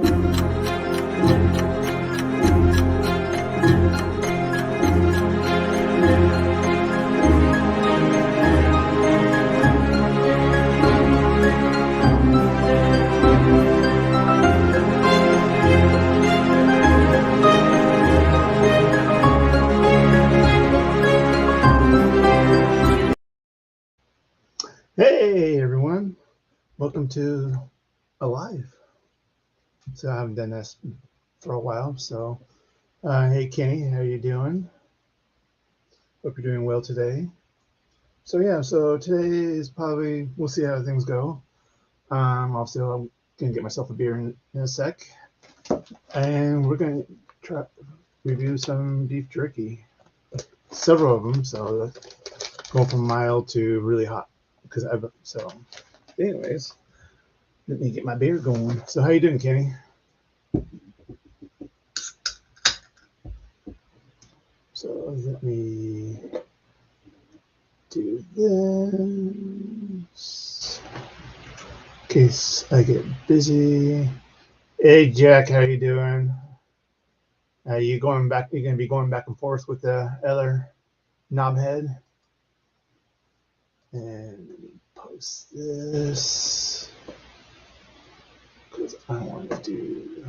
Hey everyone, welcome to Alive. So I haven't done this for a while. So hey Kenny, how you doing? Hope you're doing well today. So yeah, so today is probably, we'll see how things go. Obviously I'm gonna get myself a beer in a sec, and we're gonna try review some beef jerky, several of them. So going from mild to really hot because anyways, let me get my beer going. So how you doing, Kenny? So let me do this in case I get busy. Hey Jack, how you doing? You going back? You're gonna be going back and forth with the other knobhead. And let me post this because I want to do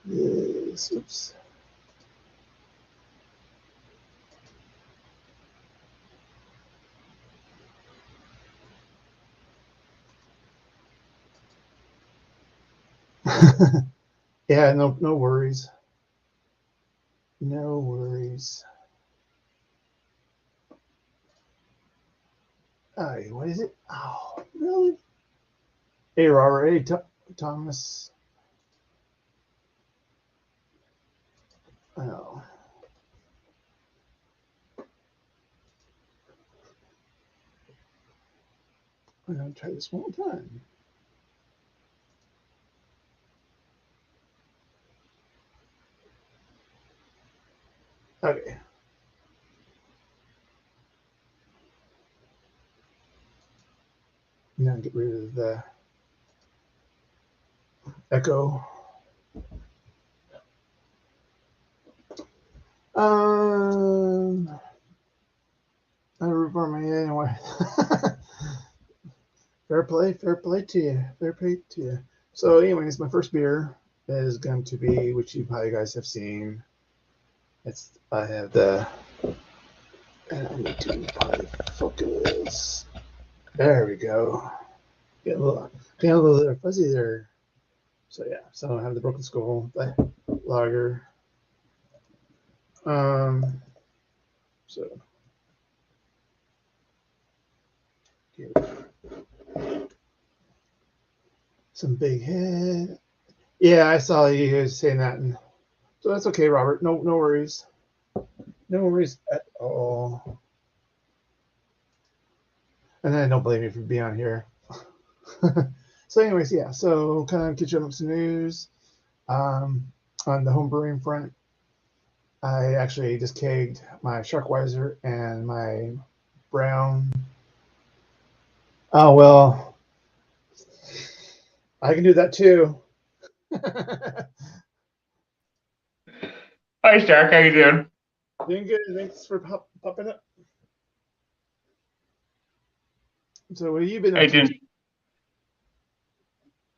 this. Oops. Yeah, no worries. No worries. Oh, what is it? Oh, really? Hey, Robert. Hey, Thomas. Oh. I'm going to try this one more time. Okay. Now get rid of the echo. I report my anyway. Fair play to you. Fair play to you. So, anyways, my first beer is going to be, which you probably guys have seen. I have the, and I need to probably focus. There we go. Get a little fuzzy there. So yeah, so I have the Broken Skull lager. So some big head. Yeah, I saw you guys saying that, and so that's okay, Robert. No worries. No worries at all. And I don't blame you for being on here. So, anyways, yeah. So, kind of catch up with some news. On the home brewing front, I actually just kegged my Sharkweiser and my brown. Oh well, I can do that too. Hi, Jerky. How you doing? Doing good. Thanks for popping up. So, what have you been up to?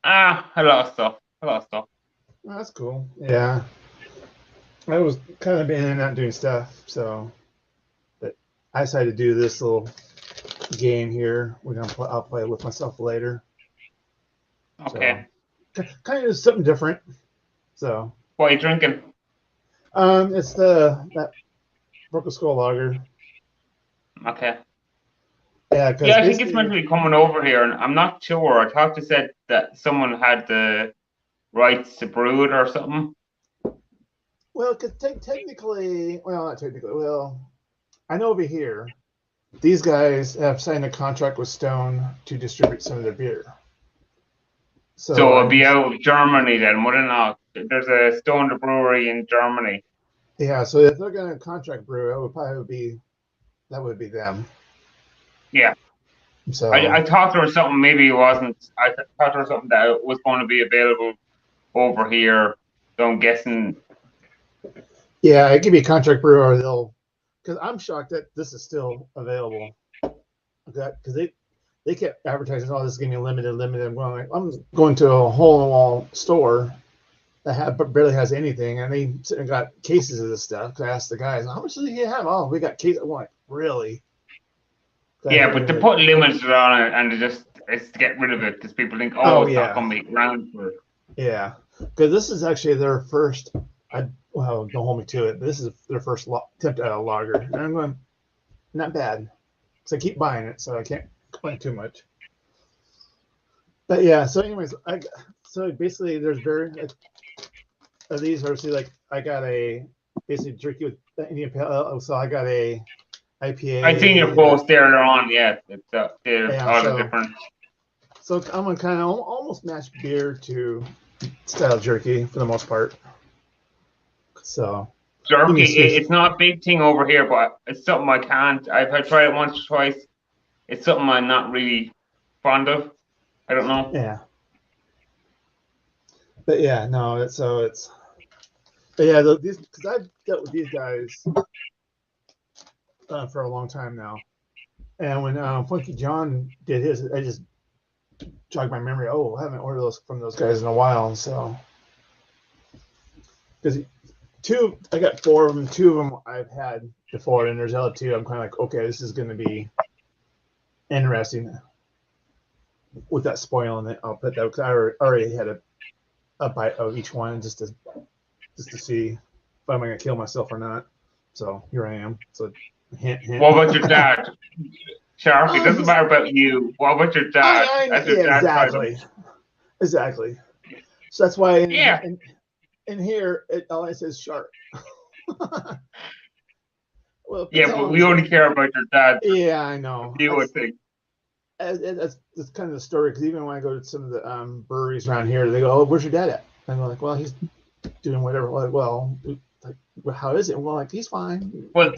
A lot of stuff. Oh, that's cool. Yeah. I was kind of been in and out doing stuff, so but I decided to do this little game here. I'll play it with myself later. Okay. So, kind of something different. So. What are you drinking? It's that Broken Skull lager. Okay. Yeah, I think it's meant to be coming over here, and I'm not sure. I thought they said that someone had the rights to brew it or something. Well, because technically, well, not technically. Well, I know over here, these guys have signed a contract with Stone to distribute some of their beer. So it'll be out of Germany then, wouldn't it not? There's a Stone brewery in Germany. Yeah, so if they're going to contract brew, that would be them. Yeah. So I thought there was something. Maybe it wasn't. Thought there was something that was going to be available over here. So I'm guessing. yeah, it could be a contract brewer, or they'll. Because I'm shocked that this is still available. Because they kept advertising, "Oh, this is gonna be limited, limited." I'm going to a hole-in-the-wall store that barely has anything, and they got cases of this stuff. Cause I asked the guys, "How much do you have?" "Oh, we got cases." I'm like, really? Yeah, but to put limits on it and it's to get rid of it because people think, oh, it's not going to be around for. Yeah, because this is actually their first. Well, don't hold me to it. But this is their first attempt at a lager, and I'm going, not bad. So I keep buying it, so I can't complain too much. But yeah, so anyways, so basically there's these are like I got a basically jerky with Indian Pale Ale, so I got a IPA. I seen your post there on, yeah. They're all the different. So I'm gonna kind of almost match beer to style jerky for the most part. So jerky, it's not a big thing over here, but it's something I can't. I've tried it once or twice. It's something I'm not really fond of. I don't know. Yeah. But yeah, no, it's. But yeah, because I've dealt with these guys for a long time now, and when Funky John did his, I just jogged my memory. Oh, I haven't ordered those from those guys in a while, so because I got 4 of them. 2 of them I've had before, and there's the other 2. I'm kind of like, okay, this is going to be interesting with that spoiling it. I'll put that because I already had a bite of each one just to see if I'm going to kill myself or not. So here I am. So hint, hint. What about your dad? Shark, it doesn't matter about you. What about your dad? Exactly. So that's why in here all I say is shark. Well, yeah, but we only care about your dad. Yeah, I know. You would think. That's kind of the story, because even when I go to some of the breweries around here, they go, "Oh, where's your dad at?" And I'm like, "Well, he's doing whatever." Like, well, how is it? Well, like, he's fine. Well,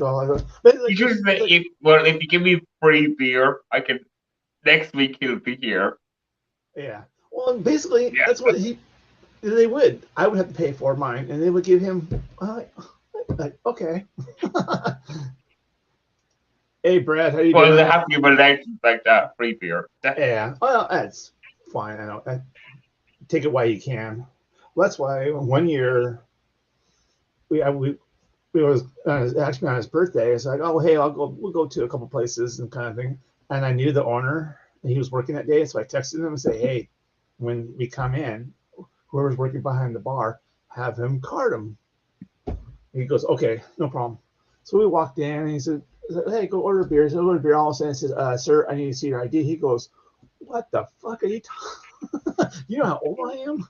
if you give me free beer, I can. Next week he'll be here. Yeah. Well, basically, that's what they would. I would have to pay for mine, and they would give him. Okay. Hey, Brad, how you doing? Well, they have to give elections like that, free beer. Yeah. Well, that's fine. I know. Take it while you can. Well, that's why one year we was actually on his birthday. It's like, oh, hey, we'll go to a couple places and kind of thing. And I knew the owner, and he was working that day, so I texted him and say, hey, when we come in, whoever's working behind the bar, have him card him. And he goes, okay, no problem. So we walked in, and he said, hey, go order beer. So I ordered beer. All of a sudden, it says, sir, I need to see your ID. He goes, what the fuck are you talking? You know how old I am?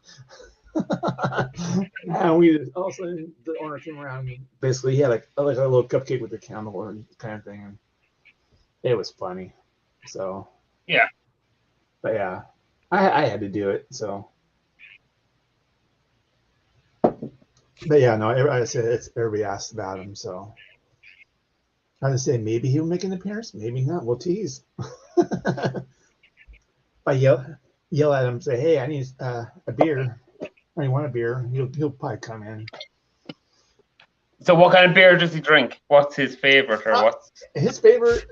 And we all of a sudden the owner came around. And basically, he had like a little cupcake with a candle kind of thing, and it was funny. So yeah, but yeah, I had to do it. So, but yeah, no, I said everybody asked about him. So I just say maybe he'll make an appearance, maybe not. We'll tease. I yell at him, say, hey, I need a beer. I want a beer. He'll probably come in. So what kind of beer does he drink? What's his favorite, or what's his favorite?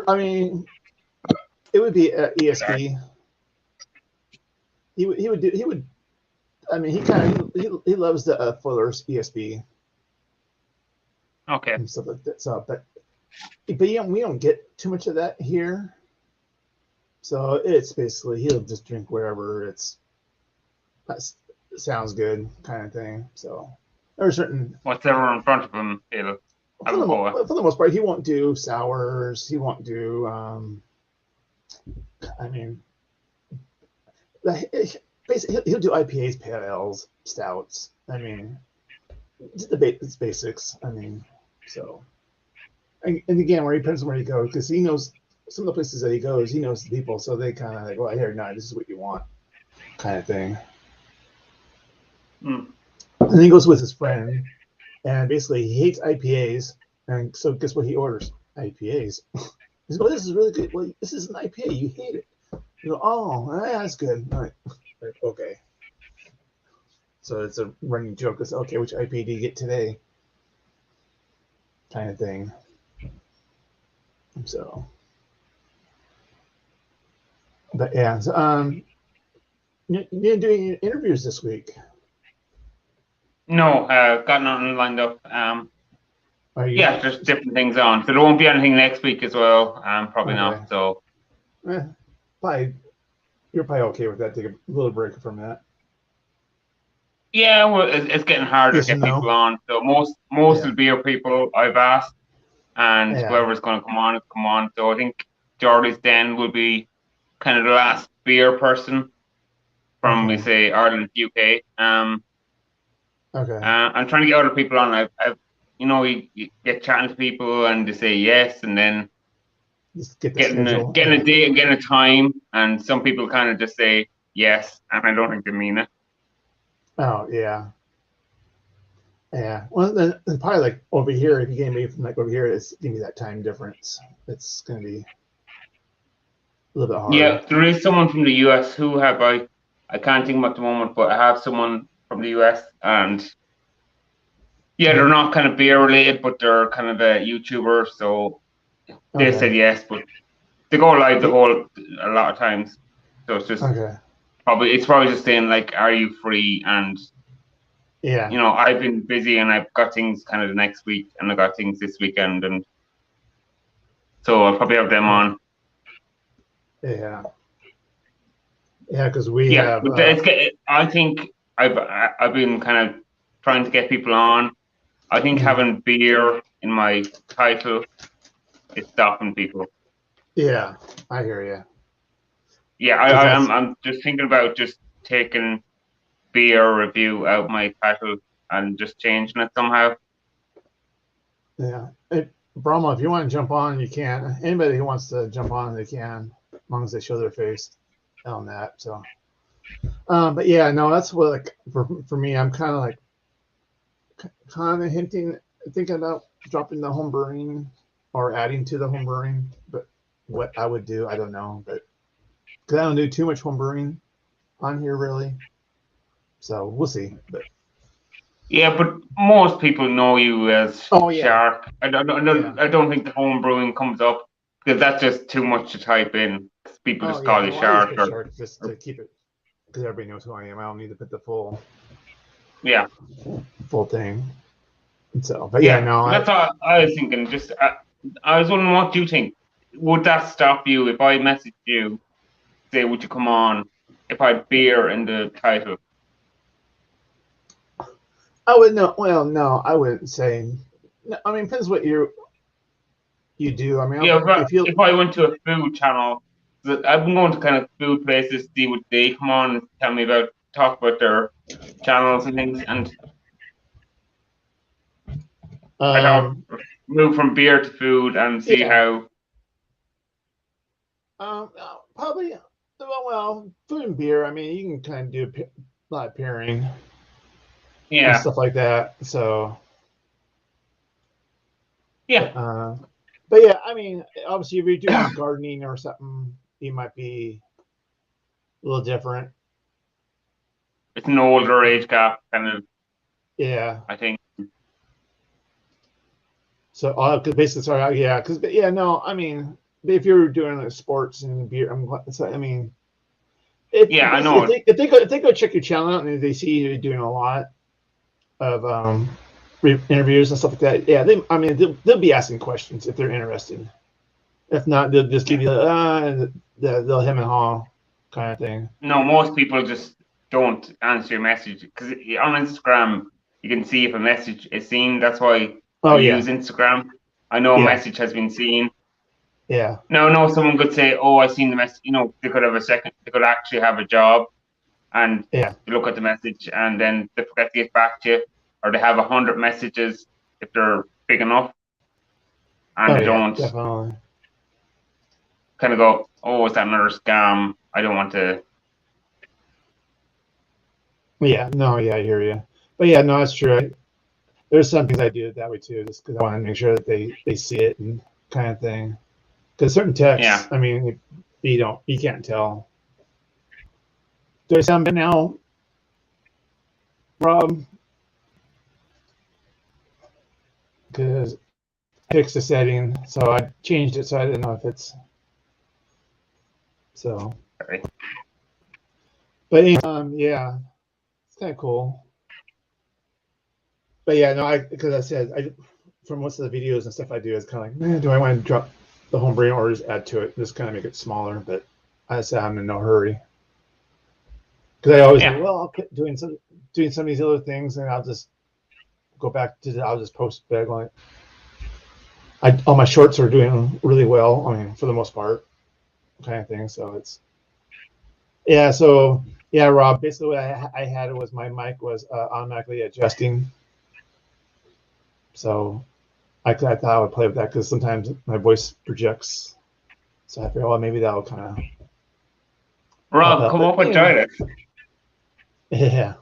I mean, it would be ESB. He would. I mean, he loves the Fuller's ESB. Okay. And stuff like that. So, but we don't get too much of that here. So it's basically he'll just drink wherever it sounds good, kind of thing. So there's certain whatever in front of him, he'll have a go. For the most part, he won't do sours. He won't do. I mean, basically he'll do IPAs, pale ales, stouts. I mean, it's basics. I mean, so. And again, where he depends on where he goes, because he knows some of the places that he goes, he knows the people, so they kind of like, well, here, no, this is what you want, kind of thing. And then he goes with his friend, and basically he hates IPAs, and so guess what he orders? IPAs. He's like, this is really good. Well, this is an IPA. You hate it. You go, oh, that's good. All right. Like, okay. So it's a running joke. It's okay, which IPA do you get today? Kind of thing. So, but yeah, so, you didn't do any interviews this week. No, got nothing lined up. Are you? Yeah, there's different things on. So there won't be anything next week as well. Probably Okay. not. So Probably you're probably okay with that. Take a little break from that. yeah, well, it's getting harder Yes to and get no. people on. So most Yeah. of the beer people I've asked, and Yeah. whoever's going to come on is come on. So I think Geordie's Den will be kind of the last beer person from we Okay. say Ireland, UK. Okay. I'm trying to get other people on. I've you get chatting to people and they say yes, and then Just get the getting schedule. getting a date and getting a time, and some people kind of just say yes, and I don't think they mean it. Oh yeah. Yeah. Well, then probably like over here, if you get me from like over here, it's give me that time difference. It's gonna be a little bit hard. Yeah, there is someone from the US who I can't think of at the moment, but I have someone from the US, and yeah, they're not kind of beer related, but they're kind of a YouTuber, so they said yes, but they go live a lot of times, so it's just probably just saying like, are you free? And yeah, I've been busy and I've got things kind of the next week, and I got things this weekend, and so I'll probably have them on. Yeah, because we have. But I think I've been kind of trying to get people on. I think having beer in my title is stopping people. Yeah, I hear you. Yeah, I'm just thinking about just taking beer review out my title and just changing it somehow. Yeah. Hey, Brahma, if you want to jump on, you can. Anybody who wants to jump on, they can, as long as they show their face on that. So, but yeah, no, that's what like for me, I'm kind of thinking about dropping the home brewing or adding to the home brewing. But what I would do, I don't know. But because I don't do too much home brewing on here really, so we'll see. But yeah, but most people know you as Shark. I don't think the home brewing comes up because that's just too much to type in. People just call you Shark. Shark just to keep it because everybody knows who I am. I don't need to put the full thing. So, but no, that's all I was thinking. Just I was wondering, what do you think? Would that stop you if I messaged you, say, would you come on if I had beer in the title? I would no. Well, no, I wouldn't say. No, I mean, depends what you do. I mean, if I went to a food channel, I've been going to kind of food places, see what they come on and tell me about, talk about their channels and things, and I thought move from beer to food and see how. Probably. Well, food and beer. I mean, you can kind of do a lot of pairing. And stuff like that. So. Yeah. But yeah, I mean, obviously, if you're doing gardening or something, you might be a little different. It's an older age gap, kind of. Yeah. I think. So, basically, sorry, because no, I mean, if you're doing like sports and beer, I mean, I know. If they go check your channel out and they see you doing a lot of interviews and stuff like that, they'll be asking questions if they're interested. If not, they'll just give you they'll hem and haw kind of thing. No, most people just don't answer your message because on Instagram you can see if a message is seen. That's why I use Instagram. I know a message has been seen. Yeah. No, someone could say, "Oh, I seen the message." They could have they could actually have a job, and look at the message, and then they forget to get back to you, or they have 100 messages if they're big enough, and they don't kind of go, "Oh, is that another scam? I don't want to." Yeah, no, I hear you, but no, that's true. There's some things I do that way too, just because I want to make sure that they see it and kind of thing. Because certain texts, Yeah. I mean, you can't tell. Do I sound good now, Rob? Because I fixed the setting, so I changed it, so I didn't know if it's so. Sorry. But yeah, it's kind of cool. But yeah, no, because I said from most of the videos and stuff I do, it's kind of like, man, do I want to drop the home brain or just add to it, just kind of make it smaller? But I said I'm in no hurry because I always think, well, I'll keep doing some of these other things, and I'll just go back to I'll just post back on it. All my shorts are doing really well. I mean, for the most part, kind of thing. So it's So yeah, Rob. Basically, what I had was my mic was automatically adjusting. So I thought I would play with that because sometimes my voice projects. So I figured, well, maybe that'll kind of help Rob, out. come But up and join us. yeah.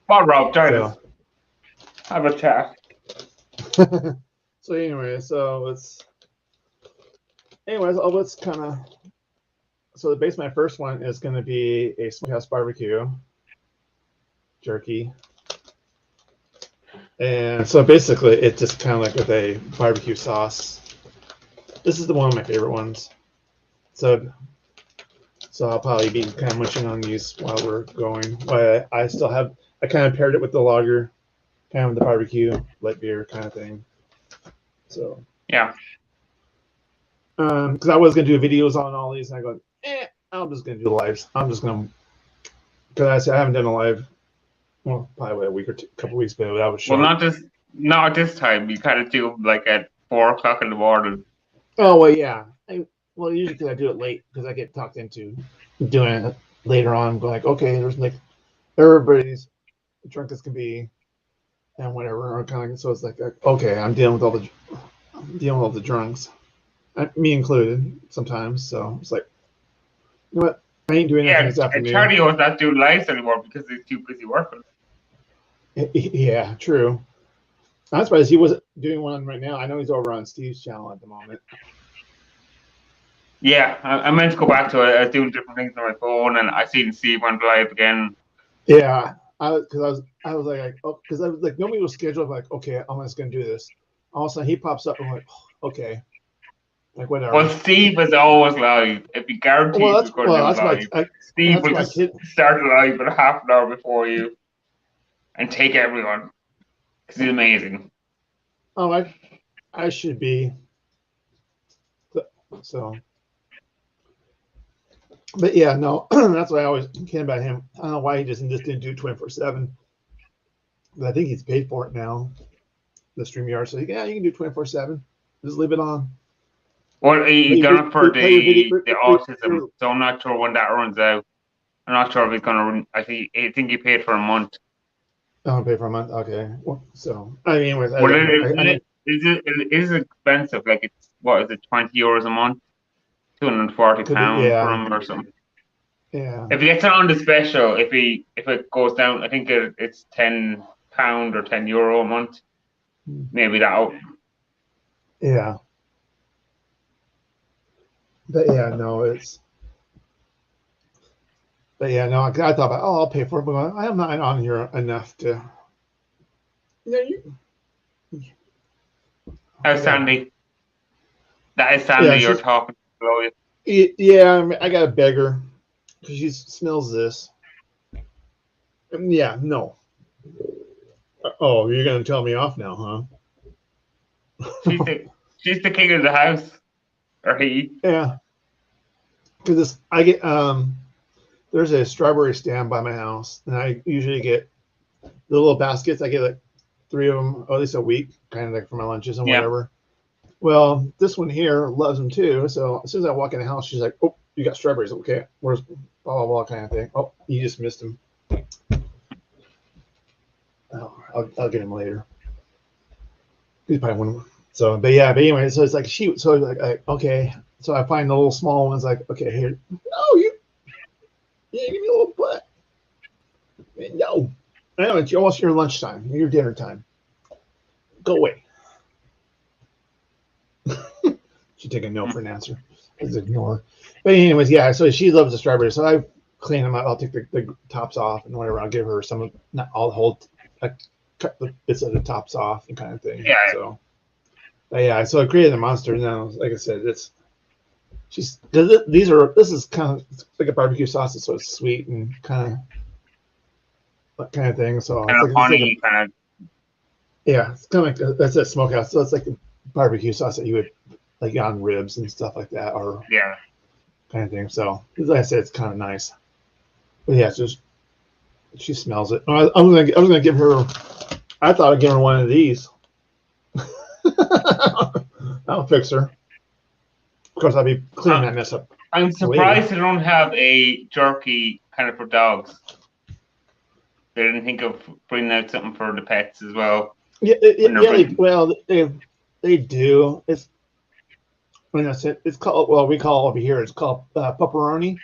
Come on, Rob, join us. Have a chat. So anyway, let's kind of. So basically, my first one is going to be a smokehouse barbecue jerky. And so basically, it's just kind of like with a barbecue sauce. This is one of my favorite ones. So I'll probably be kind of munching on these while we're going. But I kind of paired it with the lager, kind of the barbecue, light beer kind of thing. So yeah, because I was gonna do videos on all these, and I go, I'm just gonna do lives. I'm just gonna because I haven't done a live. Well, probably a week or couple weeks, but that was short. Well, not at this time. You kind of do like at 4 o'clock in the morning. Oh well, yeah. Usually because I do it late because I get talked into doing it later on. Going like, okay, there's like everybody's drunk as can be, and whatever. Or kind of so it's like, okay, I'm dealing with all the drunks, me included sometimes. So it's like, you know what? I ain't doing anything this afternoon. Charlie was not doing lives anymore because he's too busy working. Yeah, true. I'm surprised he wasn't doing one right now. I know he's over on Steve's channel at the moment. Yeah, I meant to go back to it. I was doing different things on my phone, and I seen Steve went live again. Yeah, I was like, oh, because I was like, nobody was scheduled. Like, okay, I'm just gonna do this. All of a sudden, he pops up. And I'm like, oh, okay, like whatever. Well, Steve was always live. If he guaranteed he was going to do live, Steve will just start live at half an hour before you and take everyone because he's amazing. Oh, I should be. So, but yeah, no, that's why I always care about him. I don't know why he just didn't do 24/7. But I think he's paid for it now, the StreamYard. So yeah, you can do 24/7. Just leave it on. Well, he got it for the autism, so I'm not sure when that runs out. I'm not sure if he's gonna run. I think he paid for a month. Oh, pay for a month. Okay. Well, so I mean, anyways, it is expensive. Like it's what is it, €20 a month, £240 for him or something. Yeah. If he gets it on the special, if it goes down, I think it's £10 or €10 a month. Maybe that'll. Yeah. But yeah, no, it's. But yeah, no, I thought about, I'll pay for it, but I'm not on here enough to. How's Sandy? That is Sandy you're talking to. Yeah, I got to beg her because she smells this. Yeah, no. Oh, you're gonna tell me off now, huh? She's the king of the house, or he. Yeah. Because I get there's a strawberry stand by my house, and I usually get the little baskets. I get like 3 of them, or at least a week, kind of like for my lunches and whatever. Well, this one here loves them too. So as soon as I walk in the house, she's like, "Oh, you got strawberries? Okay, where's blah blah blah kind of thing? Oh, you just missed them. Oh, I'll get him later. He's probably one. So, but anyway, so it's like okay. So I find the little small ones, like, okay, here. No, give me a little butt. No, I know it's almost your lunchtime, your dinner time. Go away. She'd take a no for an answer. Just ignore. But anyways, yeah. So she loves the strawberries. So I clean them up. I'll take the tops off and whatever. I'll give her some of, not all the whole, I cut the bits of the tops off and kind of thing. Yeah. So, but yeah. So I created a monster now. Like I said, this is kind of like a barbecue sauce. So it's sweet and kind of thing. So Kind of honey, kind of. Yeah, it's kind of like that's a smokehouse. So it's like a barbecue sauce that you would like on ribs and stuff like that, or Yeah. kind of thing. So like I said, it's kind of nice. But yeah, it's just she smells it. I was gonna give her. I thought I'd give her one of these. That'll fix her. Of course, I'll be cleaning that mess up. I'm surprised they don't have a jerky kind of for dogs. They didn't think of bringing out something for the pets as well. Yeah, they do. It's when I said it's called. Well, we call over here. It's called pepperoni.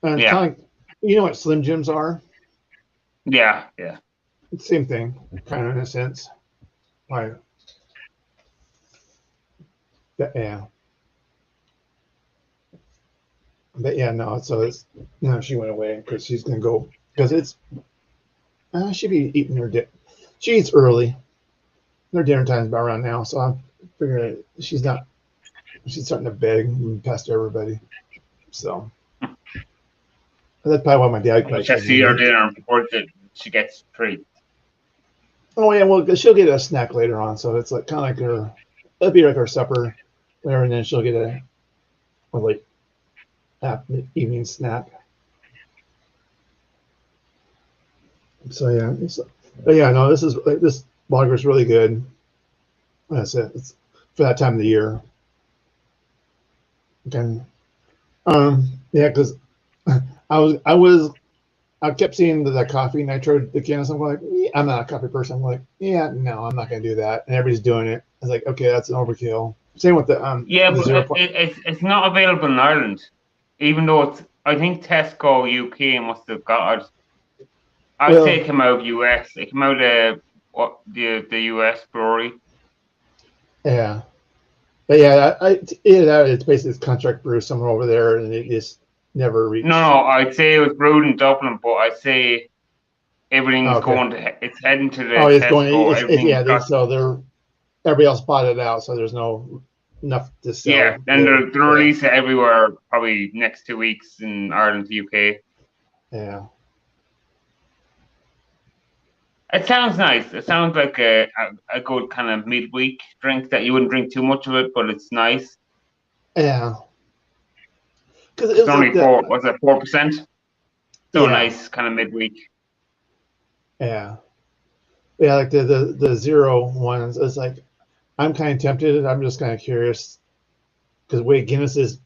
And it's kind of, you know what Slim Jims are? Yeah. It's the same thing, kind of in a sense. Right. Yeah. But yeah, no. So it's she went away because she's gonna go because it's she'd be eating her dinner. She eats early. Their dinner time's about around now, so I'm figuring she's starting to beg past everybody. So that's probably why my dad. She'll see her dinner before she gets treat. Oh yeah, well she'll get a snack later on, so it's like kind of like her. It'll be like her supper, whatever, and then she'll get a late evening snack. So yeah, but yeah, no, this lager is really good. That's it. It's for that time of the year. Okay. Yeah, because I kept seeing the coffee nitro cans. I'm like, I'm not a coffee person. I'm like, yeah, no, I'm not gonna do that. And everybody's doing it. I was like, okay, that's an overkill. Same with the but it's not available in Ireland, even though I think Tesco UK must have got it. I'd say it came out of US. It came out of the US brewery. Yeah. But yeah, it's basically this contract brew somewhere over there, and it just never reached. No, I'd say it was brewed in Dublin, but I'd say everything's going to. It's heading to the. Oh, it's Tesco. going. So everybody else bought it out, so there's enough to sell. Yeah, and they're releasing it everywhere. Probably next 2 weeks in Ireland, the UK. Yeah. It sounds nice. It sounds like a good kind of midweek drink that you wouldn't drink too much of it, but it's nice. Yeah. Because it's only 4%? So nice kind of midweek. Yeah. Yeah, like the zero ones. It's like I'm kind of tempted. I'm just kind of curious because way Guinness is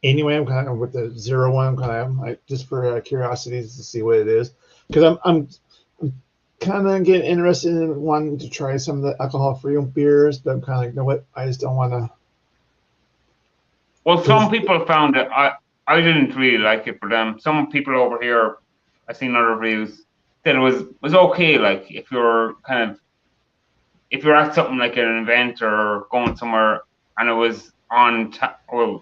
anyway. I'm kind of with the zero one. I'm kind of like just for curiosity to see what it is because I'm kind of getting interested in wanting to try some of the alcohol-free beers, but I'm kind of like, you know what? I just don't want to. Well, some people found it. I didn't really like it for them. Some people over here, I've seen other reviews, said it was okay. Like if you're at something like an event or going somewhere and it was or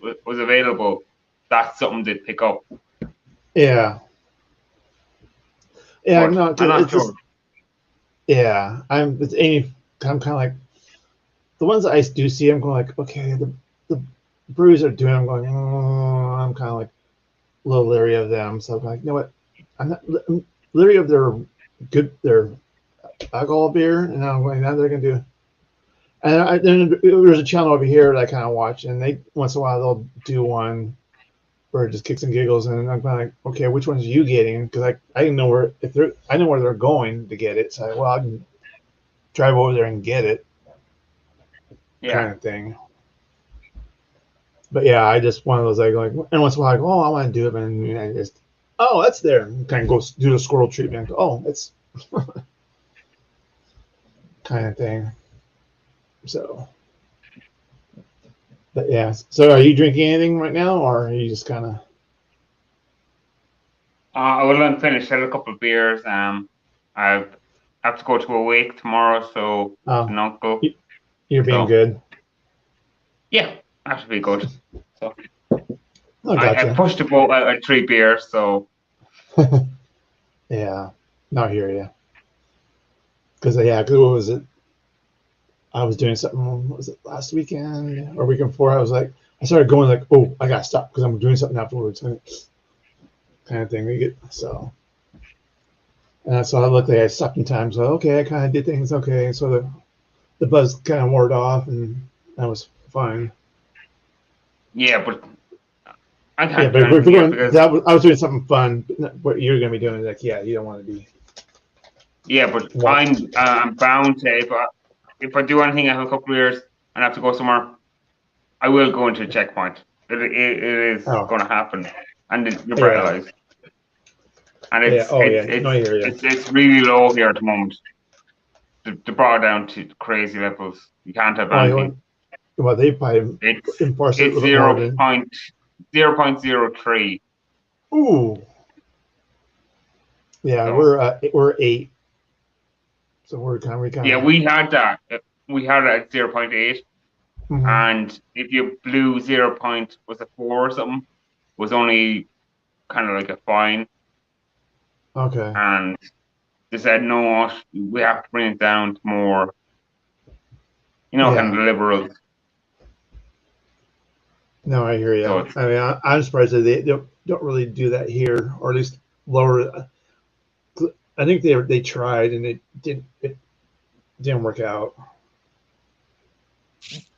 it was available, that's something to pick up. Yeah. Yeah, no, I'm not sure. Yeah, I'm kind of like the ones that I do see. I'm going like, okay, the brews are doing. I'm going, I'm kind of like a little leery of them. So I'm like, you know what? I'm leery of their alcohol beer, and I'm going, now they're gonna do. And then there's a channel over here that I kind of watch, and they once in a while they'll do one where it just kicks and giggles, and I'm kind of like, okay, which ones are you getting? Because I didn't know I know where they're going to get it, so I can drive over there and get it, kind of thing. But yeah, I just one of those like, and once in a while I go, I want to do it, and I just, that's there, and kind of go do the squirrel treatment. It's kind of thing. So. But yeah, so are you drinking anything right now, or are you just kind of? I will unfinish. I had a couple of beers. I have to go to a wake tomorrow, so an uncle. You're being good. Yeah. That should be good. So I I gotcha. pushed the boat out at 3 beers, so Yeah, not here, yeah. Because yeah, 'cause what was it? I was doing something. Was it last weekend or weekend before? I was like, I started going like, oh, I gotta stop because I'm doing something afterwards, kind of thing. We get so. So I luckily I stopped in time. So okay, I kind of did things okay. So the buzz kind of wore off, and that was fine. yeah, but I Yeah, can't but do if we're anything here going, because I was doing something fun. But what you're gonna be doing, like, yeah, you don't want to be yeah, but watching. I'm bound to if I do anything in a couple of years and I have to go somewhere, I will go into a checkpoint. It is Oh, going to happen, and you're yeah, brightlights, and yeah. Oh, yeah. No, I hear you. it's really low here at the moment. They brought it down to crazy levels. You can't have Well, you anything. want, well, they probably It's enforce it a it's little bit more than. 0.03. Ooh, yeah. So We're 8, so we kind yeah, of. we had that. We had it at 0.8, Mm-hmm. and if you blew was a 4 or something, was only kind of like a fine. Okay. And they said no, we have to bring it down to more, kind Yeah. of liberals. No, I hear So you. it's I mean, I'm surprised that they don't really do that here, or at least lower it. I think they tried and it didn't work out.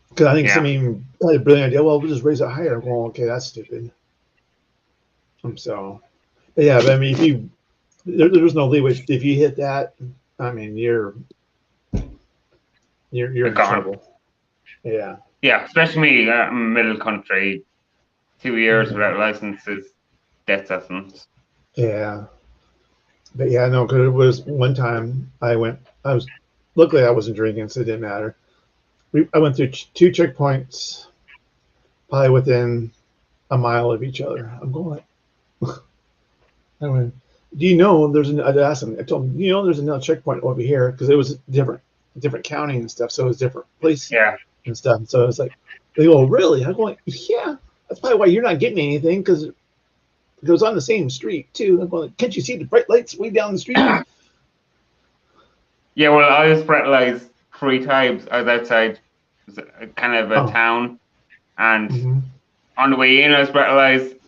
Because I think yeah, somebody had a brilliant idea. Well, we'll just raise it higher. I'm going, okay, that's stupid. So, but yeah, but I mean, if there's no leeway. If you hit that, I mean, you're in gone. trouble. Yeah. Yeah, especially me, middle country, 2 years Mhm. without licenses, death sentence. Yeah. But yeah, no, because it was one time I was, luckily I wasn't drinking, so it didn't matter. I went through 2 checkpoints, probably within a mile of each other. I'm going, I went, do you know I asked him, I told him, you know, there's another checkpoint over here because it was different county and stuff. So it was different place Yeah, and stuff. So it's like, they go, really? I'm going, yeah, that's probably why you're not getting anything because it goes on the same street too. I'm going, can't you see the bright lights way down the street? yeah. Well, I was breathalyzed 3 times. I was outside, kind of a Oh, town, and mm-hmm. on the way in, I was breathalyzed.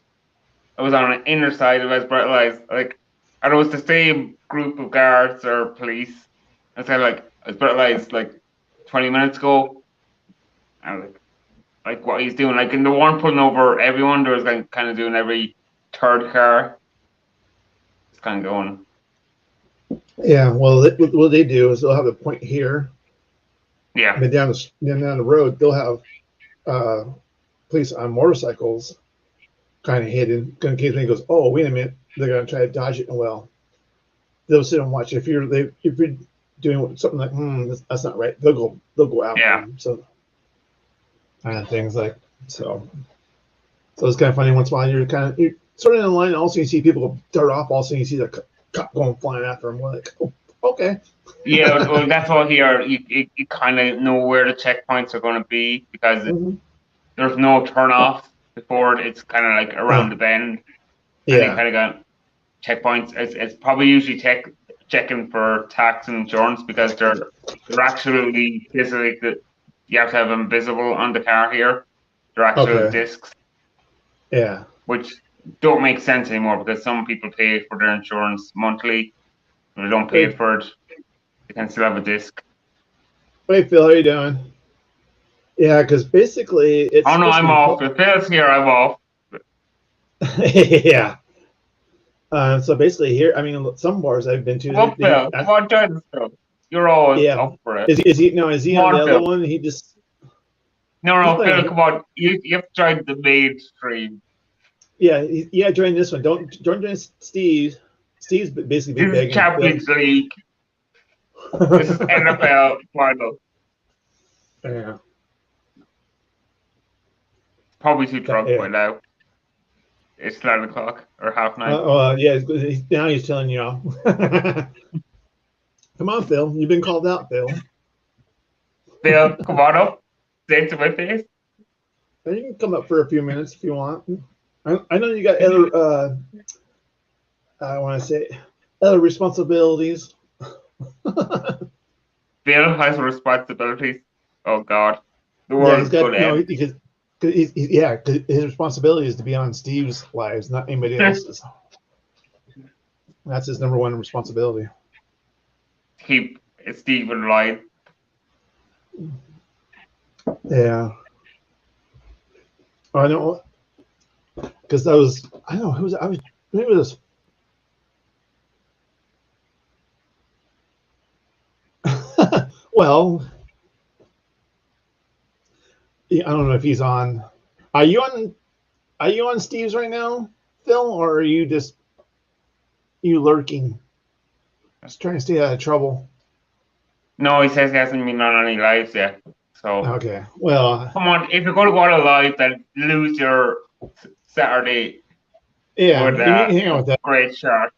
I was on an inner side of breathalyzed, and it was the same group of guards or police. I said, I was breathalyzed 20 minutes ago, and like what he's doing, like in the one pulling over everyone, there was kind of doing every third car. It's kind of going, Yeah. Well, what they do is they'll have a point here, yeah, but down the road they'll have uh, police on motorcycles kind of hidden. In case they goes, oh, wait a minute, they're gonna try to dodge it. Well, they'll sit and watch. If you're doing something like, that's not right, they'll go after yeah, them. So kind of things like so. So it's kind of funny. Once in a while, you're sort of in line. And also, you see people dart off. Also, you see the cop going flying after them. We're like, oh, okay. yeah. Well, that's all here. You kind of know where the checkpoints are going to be because Mm-hmm. there's no turn off before it's kind of like around Oh, the bend, and you yeah. kind of got checkpoints. It's probably usually checking for tax and insurance because they're actually physically that you have to have them visible on the car here. They're actual Okay. discs, Yeah. which don't make sense anymore because some people pay for their insurance monthly. If they don't pay Hey, for it, they can still have a disc. hey, Phil, how you doing? Yeah, because basically it's Oh no, supposed to I'm be off. If Phil's here, I'm off. yeah. So basically here, I mean, some bars I've been to, Come on, Phil. Come on, join the show. You're always yeah. up for it. Is he no? Is he Come on the on, other Phil. one? No, He's no, Phil, playing. come on. You have to join the mainstream. Yeah, yeah. Join this one. Don't join Steve. Steve's basically been This is begging Phil. Champions League. This is NFL final. Yeah. Probably too drunk by Yeah. now. It's 9 o'clock or 9:30. Yeah. Now he's telling you off. Come on, Phil. You've been called out, Phil. Phil, come on up. Say it to my face. And you can come up for a few minutes if you want. I know you got other, I want to say, other responsibilities. Bill has responsibilities. Oh God, the Yeah, he's world's got, gonna no, end. because yeah, 'cause his responsibility is to be on Steve's lives, not anybody else's. That's his number one responsibility. Keep Stephen alive. Yeah. I know, because I don't know, who was, I was, maybe it was, well, I don't know if he's on. Are you on? Are you on Steve's right now, Phil, or are you just you lurking, just trying to stay out of trouble? No, he says he hasn't been on any lives yet. So Okay. Well, come on, if you're going to go on a live, then lose your Saturday yeah, with you can hang out a with that. great shot.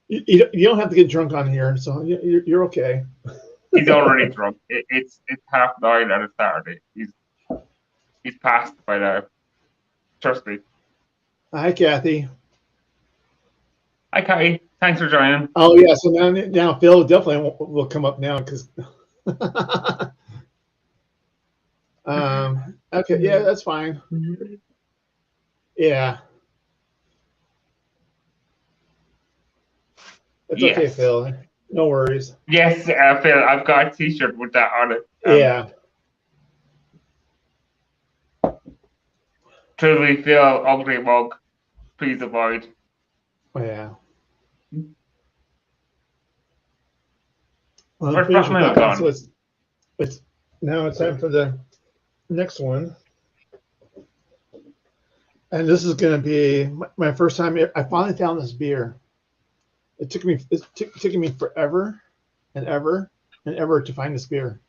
You don't have to get drunk on here, so you're okay. He's already drunk. It's 9:30 on a Saturday. He's passed by now. Trust me. Hi, Kathy. Hi, Kai. Thanks for joining. Oh yeah, so now Phil definitely will come up now because. Okay, yeah, that's fine. Yeah, it's okay, Yes. Phil. No worries. Yes, Phil, I've got a t-shirt with that on it. Yeah, Truly Phil, ugly mug. Please avoid. yeah. Well, I'm Where's finished Black with Mill that one, so gone? it's now it's time for the next one, and this is going to be my first time. I finally found this beer. It took me forever and ever and ever to find this beer.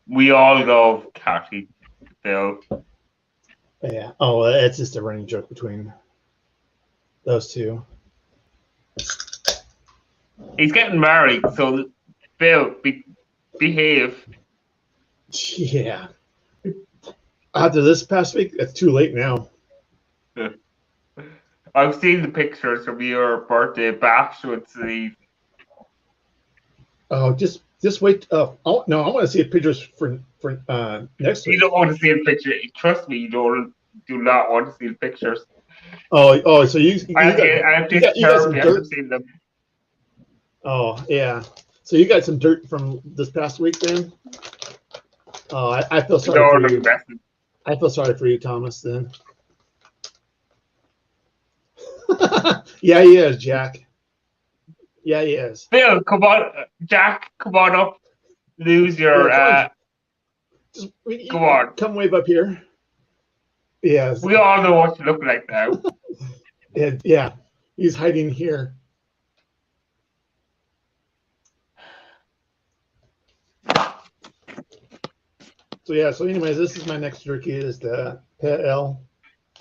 We all go Cathy, Phil. Yeah. Oh, it's just a running joke between those two. He's getting married, so Phil, behave. Yeah. After this past week, it's too late now. I've seen the pictures from your birthday bash with Steve. Oh, just wait. Oh no, I want to see pictures for next You week. don't want to see the picture. Trust me, you do not want to see the pictures. Oh, so I have this you got terrible. some I have dirt. seen them. Oh yeah. So you got some dirt from this past week then? Oh, I feel sorry No, for no, you. messing. I feel sorry for you, Thomas. Then. Yeah, he is, Jack. Yeah, he is. Phil, come on, Jack, come on up. Lose Yeah, your. come on. Just Come on. come wave up here. Yes. We all know what you look like now. Yeah. He's hiding here. So yeah. So anyways, this is my next jerky. Is the PL.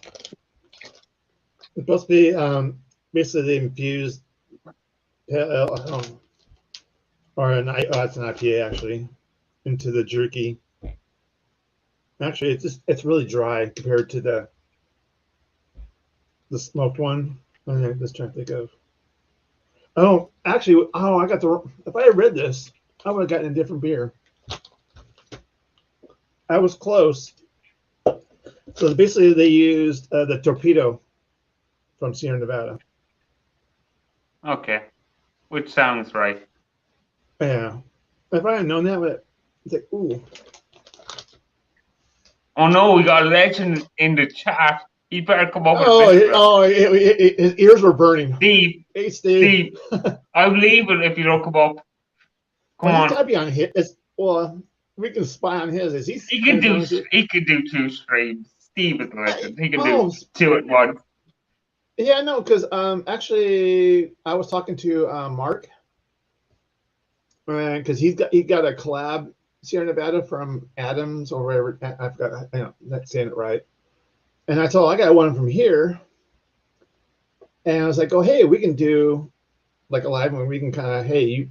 It's supposed to be basically infused PL, or it's an IPA actually into the jerky. Actually, it's really dry compared to the smoked one. I'm just trying to think of. Oh, actually, I got the. If I had read this, I would have gotten a different beer. I was close. So basically, they used the torpedo from Sierra Nevada. Okay, which sounds right. Yeah. If I had known that, but it's like, ooh. Oh no, we got a legend in the chat. He better come up with a Oh, picture of his ears were burning. Steve. Hey, Steve. Steve, I'm leaving if you don't come up. Come Well, he's on. got to be on his. Well, we can spy on his. Is he He going can to do. join us? He can do 2 streams. Steve is a legend. He can do Oh, 2 at once. yeah, no, because actually, I was talking to Mark, because he got a collab Sierra Nevada from Adams or wherever. I forgot. I'm not saying it right. And I told I got one from here, and I was like, "Oh, hey, we can do like a live one. We can kind of, hey, you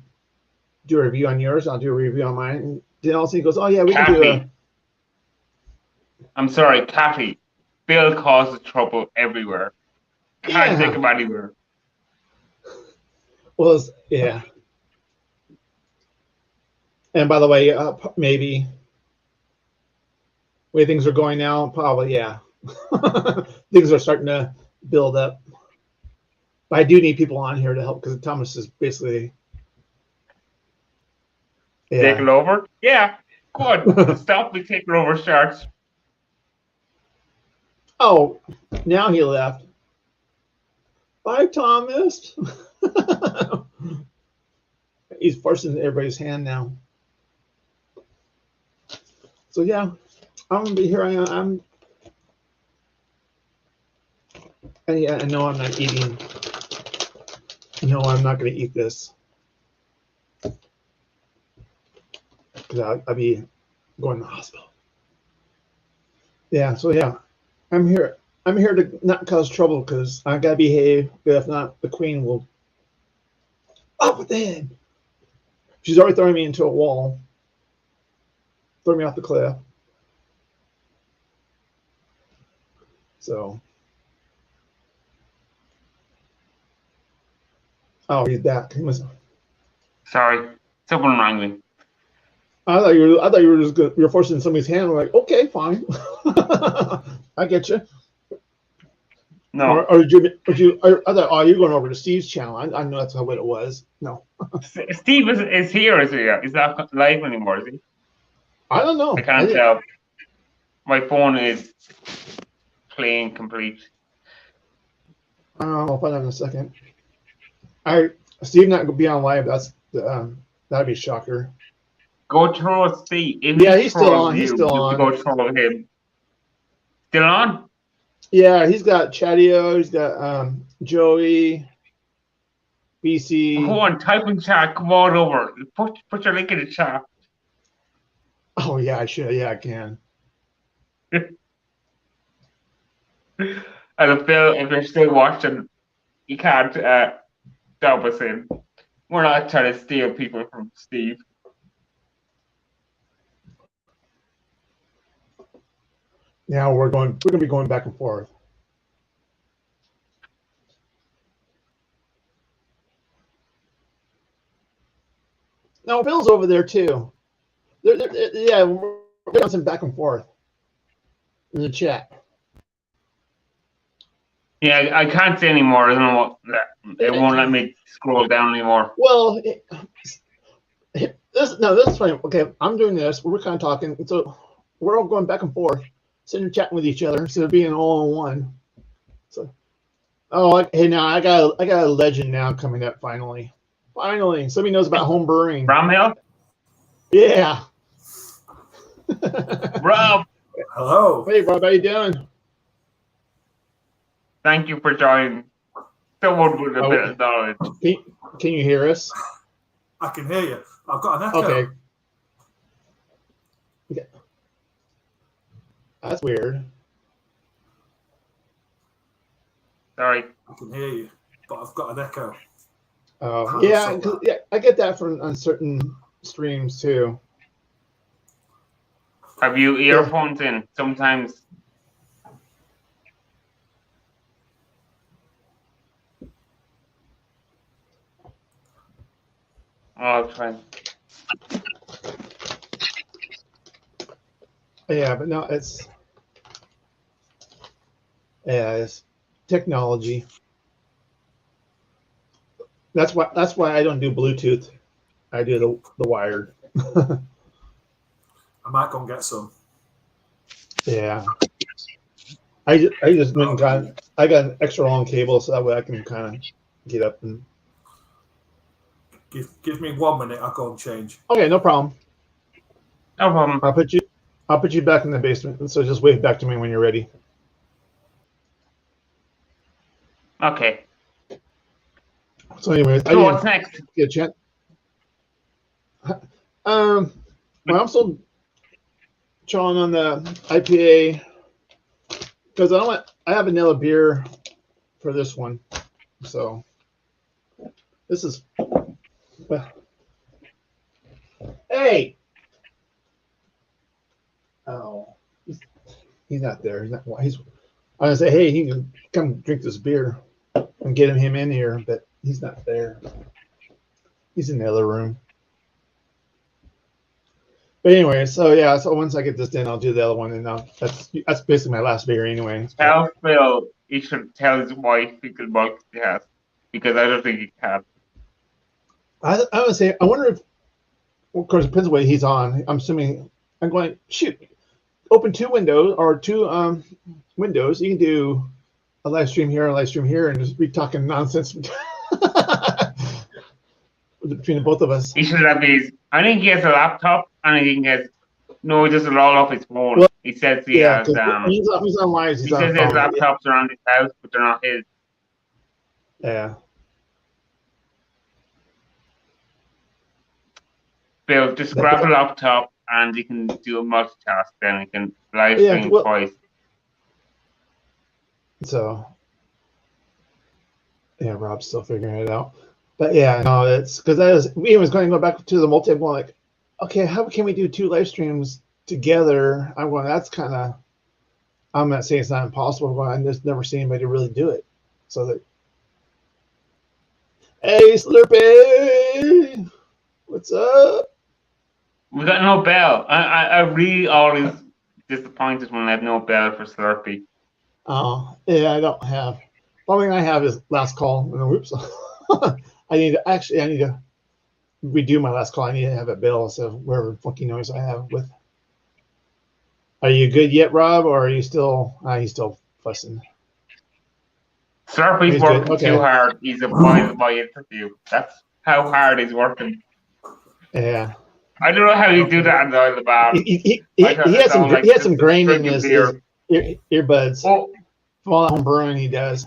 do a review on yours. I'll do a review on mine. And then all of a sudden he goes, "Oh yeah, we can do Kathy, I'm sorry, Kathy. Bill causes trouble everywhere. Can't take yeah." him anywhere. Well, yeah. And by the way, maybe way things are going now, probably yeah. Things are starting to build up. But I do need people on here to help because Thomas is basically Take yeah. it over? Yeah, good. Stop me taking over starts. Oh, now he left. Bye, Thomas. He's forcing everybody's hand now. So yeah, I'm gonna be here. And yeah, I know I'm not eating. No, I'm not gonna eat this because I'll be going to the hospital. Yeah. So yeah, I'm here. I'm here to not cause trouble because I gotta behave. If not, the queen will. Oh, what the heck? She's already throwing me into a wall. Throw me off the cliff. So. Oh, he's back. He was. Sorry, someone rang me. I thought you were just good. You're forcing somebody's hand. I'm like, okay, fine. I get you. No, Or I thought, oh, you're going over to Steve's channel. I know that's what it was. No, Steve is here. Is he? He's not live anymore, is he? I don't know. I can't tell. My phone is playing complete. I'll find out in a second. Steve not gonna be on live. That'd be a shocker. Go throw Steve. If Yeah, he he's still throws on. He's you, still you have to on. go throw him. Still on? Yeah, he's got Chatio. He's got Joey, BC. Go on, type in chat. Come on over. Put your link in the chat. Oh yeah, I should. Yeah, I can. And if they're still watching, you can't dub us in. We're not trying to steal people from Steve. Now we're gonna be going back and forth. No, Bill's over there too. Yeah, we're bouncing back and forth in the chat. Yeah, I can't say anymore. I don't know what. It won't let me scroll down anymore. Well, this is funny. Okay, I'm doing this. We're kind of talking. So we're all going back and forth, sitting and chatting with each other instead of being all in one. So, hey, now I got a legend now coming up. Finally, somebody knows about home brewing. Bramhill? Yeah. Rob. Hello. Hey, Rob, how you doing? Thank you for joining. Someone with a bit of knowledge. Can you hear us? I can hear you. I've got an echo. Okay. That's weird. Sorry. I can hear you, but I've got an echo. Oh, yeah, I get that from on certain streams too. Have you earphones in? Sometimes. Oh, it's fine. Yeah, but no, it's technology. That's why I don't do Bluetooth. I do the wired. I might go and get some. Yeah. I just went and got an extra long cable so that way I can kind of get up and. Give me 1 minute. I'll go and change. Okay, no problem. No problem. I'll put you back in the basement. So just wave back to me when you're ready. Okay. So anyway, So what's next? Get a chance. Well, I'm still chawing on the IPA because I have another beer for this one. So this is Hey. Oh, he's not there. He's not. I was gonna say, hey, he can come drink this beer and get him in here, but he's not there. He's in the other room. But anyway, so yeah, so once I get this in, I'll do the other one, and that's basically my last beer anyway. Tell Phil he should tell his wife he could multitask because I don't think he can. I would say, I wonder if, of course, it depends on what he's on. I'm assuming I'm going, shoot, open two windows or two windows. You can do a live stream here, a live stream here, and just be talking nonsense between the both of us. He should have his. I think he has a laptop, and I think he has. No, he doesn't roll off his phone. Well, he says he has. He's on live. He says his laptops are around his house, but they're not his. Yeah. Bill, just grab a laptop and you can do a multitask. Then you can live stream twice. So, yeah, Rob's still figuring it out. But yeah, no, it's because we was going to go back to the multi. I'm going like, okay, how can we do two live streams together? I'm going, that's kind of. I'm not saying it's not impossible, but I've just never seen anybody really do it. So that. Hey, Slurpee, what's up? We got no bell. I really always disappointed when I have no bell for Slurpee. Oh, yeah, I don't have. The only thing I have is last call. Whoops. I need to redo my last call. I need to have a bell, so whatever funky noise I have with. Are you good yet, Rob, or are you still? He's still fussing. Slurpee's working too hard. He's avoided my interview. That's how hard he's working. Yeah. I don't know how you do that in the Isle of Man. He had some grain in his earbuds. Oh. For all that home brewing he does.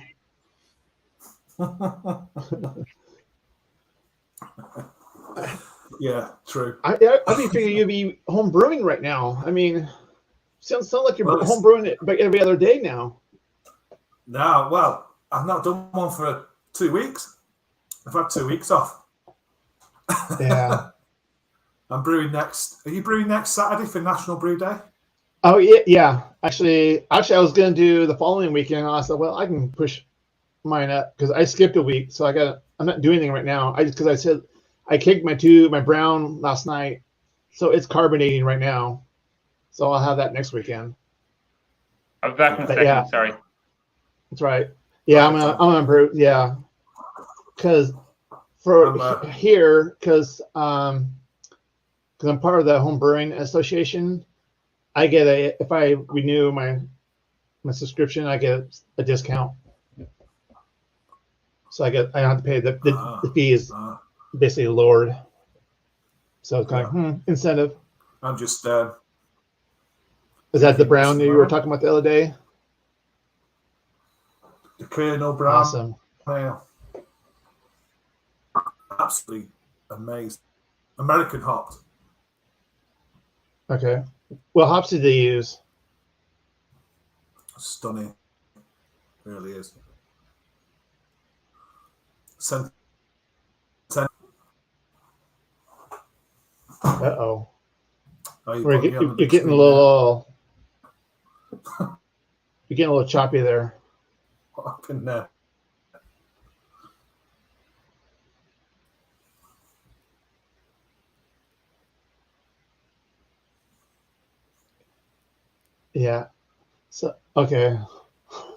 Yeah, true. I be figuring you'd be home brewing right now. I mean, sounds like you're home brewing it every other day now. No, well, I've not done one for 2 weeks. I've had 2 weeks off. Yeah. I'm brewing next. Are you brewing next Saturday for National Brew Day? Oh yeah. Actually, I was going to do the following weekend. I said, well, I can push mine up because I skipped a week, so I'm not doing anything right now. Because I said I kicked my brown last night, so it's carbonating right now. So I'll have that next weekend. I'm back in a second. Yeah. Sorry. That's right. Yeah, I'm gonna brew. Yeah, because because I'm part of the Home Brewing Association, I get if I renew my subscription, I get a discount. So I don't have to pay the fee is basically lowered. So it's kind of incentive. I'm just. Is that the brown you were talking about the other day? The Colonel Brown. Awesome. Wow. Absolutely amazing. American hopped. Okay. What hops did they use? Stunning. It really is. Uh-oh. You're getting a little you're getting a little choppy there. What happened there? Yeah. So okay.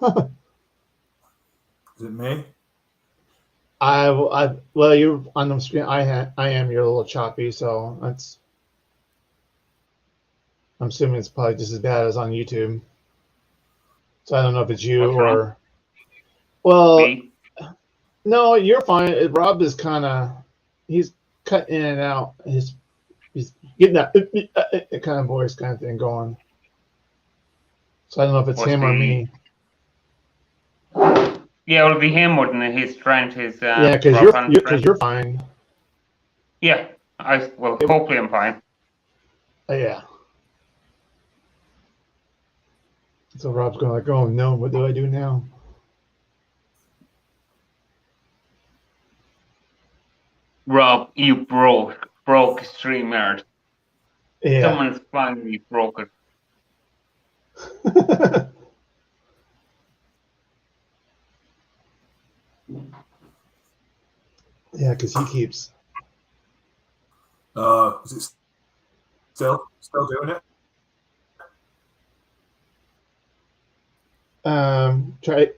Is it me? well, you're on the screen. I am. You're a little choppy, so that's. I'm assuming it's probably just as bad as on YouTube. So I don't know if it's you or. Well, Me? no, you're fine. Rob is he's cutting in and out. He's getting that kind of voice kind of thing going. So I don't know if it's him or me. Yeah, it'll be him more than his strength. Yeah, because you're fine. Yeah, hopefully I'm fine. Yeah. So Rob's going like, oh no, what do I do now? Rob, you broke StreamYard. Yeah. Someone's finally broken. Yeah, because he keeps. Is it still doing it? Try.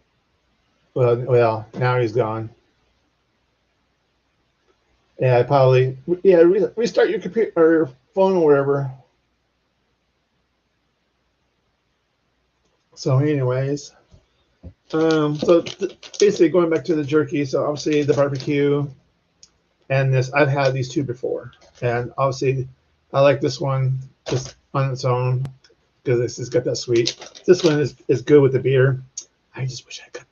Well, now he's gone. Yeah, probably. Yeah, restart your computer or your phone or wherever. So, anyways, basically going back to the jerky. So obviously the barbecue and this. I've had these two before, and obviously I like this one just on its own because this has got that sweet. This one is good with the beer. I just wish I got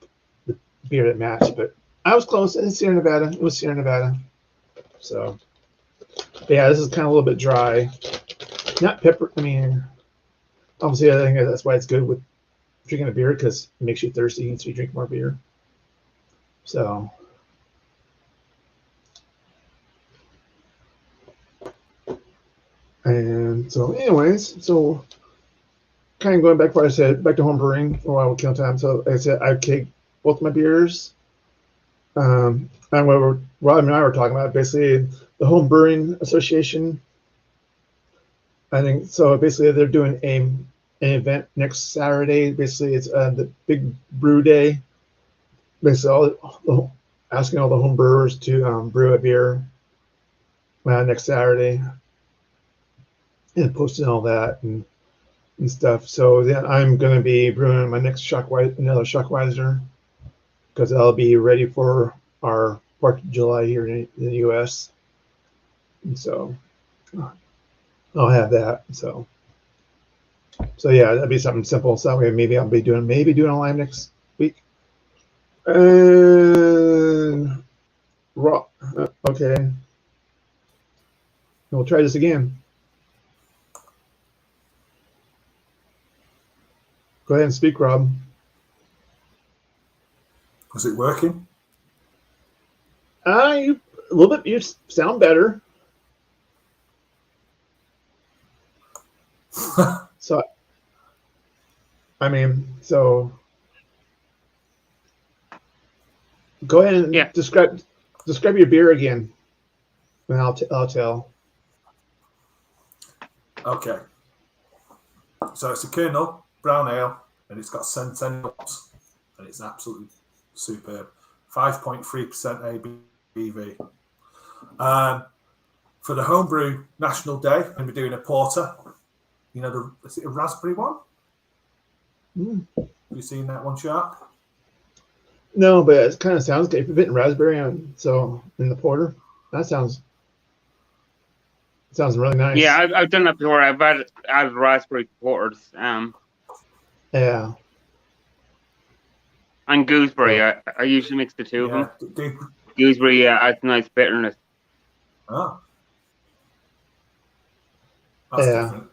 the beer that matched, but I was close. It's Sierra Nevada. It was Sierra Nevada. So, yeah, this is kind of a little bit dry. Not pepper. I mean, obviously, I think that's why it's good with drinking a beer because it makes you thirsty, and so you drink more beer. So, and so, anyways, so kind of going back to what I said, back to home brewing for a while with Kill Time. So, like I said, I've caked both my beers. And what Rob and I were talking about, basically, the Home Brewing Association. I think so. Basically, they're doing an event next Saturday. Basically, it's the Big Brew Day. Basically, asking all the home brewers to brew a beer next Saturday and posting all that and stuff. So then I'm going to be brewing my next another Shockweiser because I'll be ready for our 4th of July here in the U.S. And so I'll have that. So yeah, that'd be something simple. So that way maybe I'll be doing a live next week. And raw. Okay. We'll try this again. Go ahead and speak, Rob. Is it working? A little bit. You sound better. So, I mean, so go ahead and describe your beer again, and I'll tell. Okay. So it's a Kernel brown ale, and it's got Centennial hops, and it's absolutely superb. 5.3% ABV. For the Homebrew National Day, I'm going to be doing a porter. You know, is it a raspberry one? Mm. Have you seen that one, Shark? No, but it kind of sounds good. If you've been raspberry in the porter, that sounds really nice. Yeah, I've done that before. I've had raspberry porters. Yeah. And gooseberry. I usually mix the two of them. Gooseberry adds nice bitterness. Oh. That's different.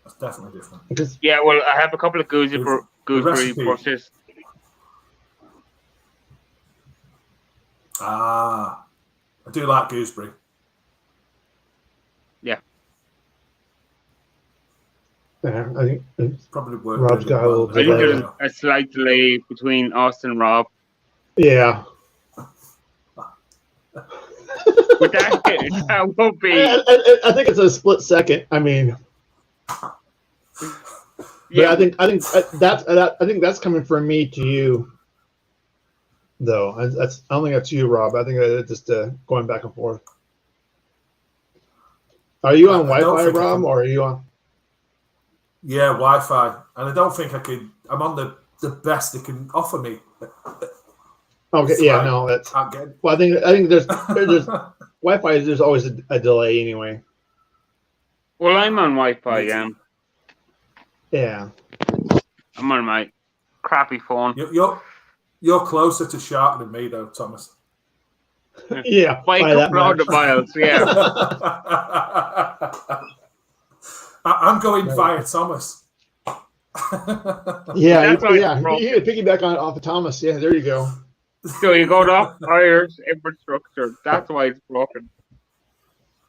That's definitely different. Yeah, well, I have a couple of gooseberry brushes. I do like gooseberry. Yeah. Yeah, I think it's probably Rob's got a little delay. I think there's a slight delay between us and Rob. Yeah. But that won't be. I think it's a split second. I mean, yeah. I think that's coming from me to you, though. I don't think that's you, Rob. I think it's just going back and forth. Are you on Wi-Fi, Rob, or are you on? Yeah, Wi-Fi, and I don't think I could. I'm on the best they can offer me. Okay, yeah, no, that's. Well, I think there's Wi-Fi. There's always a delay anyway. Well, I'm on Wi-Fi. Yeah. I'm on my crappy phone. You're closer to Shark than me, though, Thomas. Yeah, by a couple of miles. Yeah. I'm going via Thomas. Yeah, you piggyback off of Thomas. Yeah, there you go. So you go off Fire's infrastructure. That's why it's broken.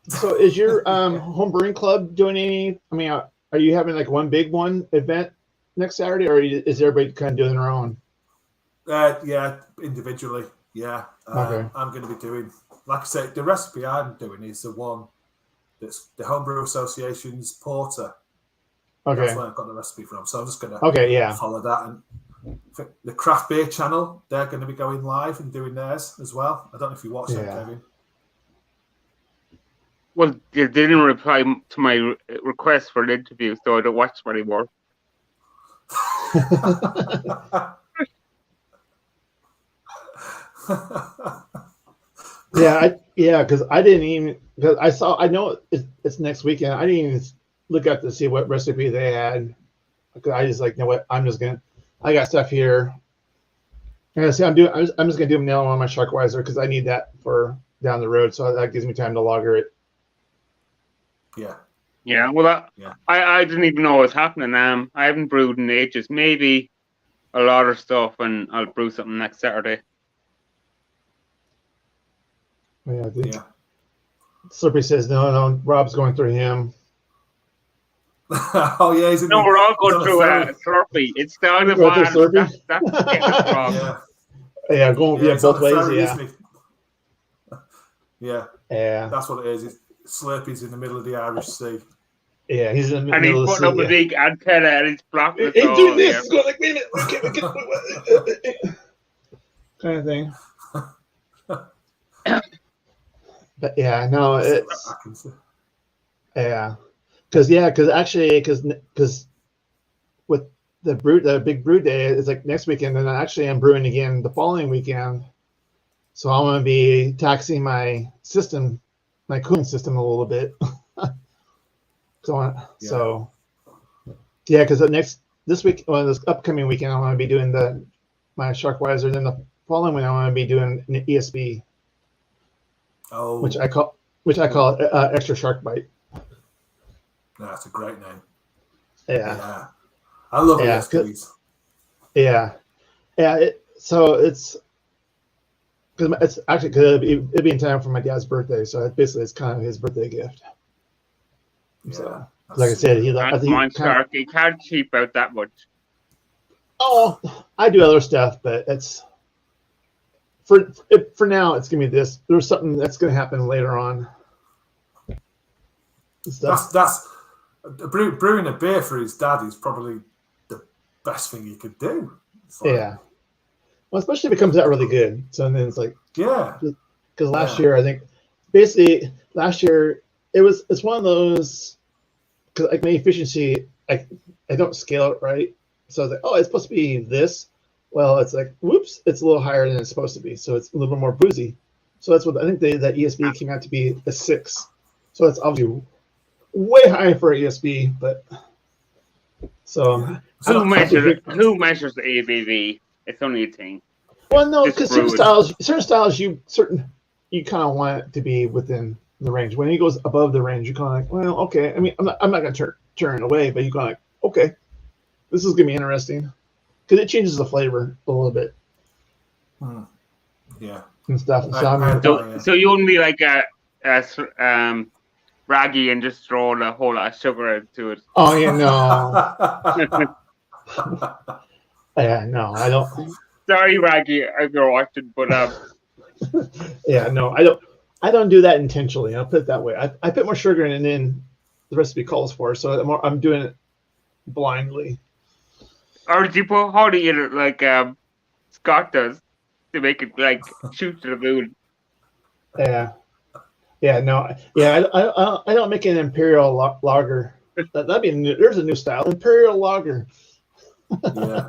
So is your home brewing club doing any? I mean, are you having like one big one event next Saturday, or is everybody kind of doing their own? Yeah, individually. Yeah, Okay. I'm going to be doing, like I say, the recipe I'm doing is the one that's the Homebrew Association's porter. That's Okay. where I've got the recipe from. So I'm just going to Okay. Yeah. follow that. And the craft beer channel, they're going to be going live and doing theirs as well. I don't know if you watch them, Yeah. Kevin. Well, they didn't reply to my request for an interview, so I don't watch them anymore. Because I didn't even because I know it's next weekend. I didn't even look up to see what recipe they had. I just like, you know what, I got stuff here. And I say I'm just gonna do them now on my Sharkweiser because I need that for down the road, so that gives me time to lager it. Yeah. Yeah, well, I didn't even know what was happening. I haven't brewed in ages. Maybe a lot of stuff, and I'll brew something next Saturday. Yeah. Slurpee says no. Rob's going through him. Oh yeah, he's in we're all going through Slurpee. It's down the bottom. That's the problem. Yeah, both ways. Ferry, yeah. Yeah. That's what it is. Slurpee's in the middle of the Irish Sea. Yeah, he's in the middle of the sea. And he's putting up a big antenna and he's blocking us all. He's doing this. Yeah. He's going like, wait a minute. Kind of thing. But yeah, no, it's because with the big brew day, it's like next weekend, and actually I'm brewing again the following weekend. So I'm going to be taxing my system, my cooling system a little bit. So because this upcoming weekend, I'm going to be doing my Sharkweiser. Then the following one, I'm going to be doing an ESB. Oh, which I call extra shark bite. That's a great name. Yeah. I love ESBs. Yeah. So it's because it's actually good. It'd be in time for my dad's birthday, so it's kind of his birthday gift. Yeah. So, like I said, he can't cheap out that much. Oh, I do other stuff, but it's. For now, it's gonna be this. There's something that's gonna happen later on. That's brewing a beer for his dad is probably the best thing he could do. Well, especially if it comes out really good. So then it's like because last year it's one of those because like my efficiency I don't scale it right. So I was like, it's supposed to be this. Well, it's like, whoops, it's a little higher than it's supposed to be. So it's a little bit more boozy. So that's what I think that ESB came out to be a 6. So that's obviously way high for ESB, but so who measures the ABV? It's only a thing. Well, no, because certain styles you kind of want it to be within the range. When it goes above the range, you're kind of like, well, okay. I mean, I'm not gonna turn it away, but you're kind of like, okay, this is gonna be interesting. Because it changes the flavor a little bit. Yeah. And stuff. So you wouldn't be like a raggy and just throw a whole lot of sugar into it. Oh, yeah, no. Yeah, no, I don't. Sorry, Raggy, if you're watching, but yeah, no, I don't do that intentionally. I'll put it that way. I put more sugar in than the recipe calls for, so I'm doing it blindly. Or do you put honey in it like Scott does to make it like shoot to the moon? Yeah, no, I don't make an imperial lager. That'd be there's a new style, imperial lager. Yeah,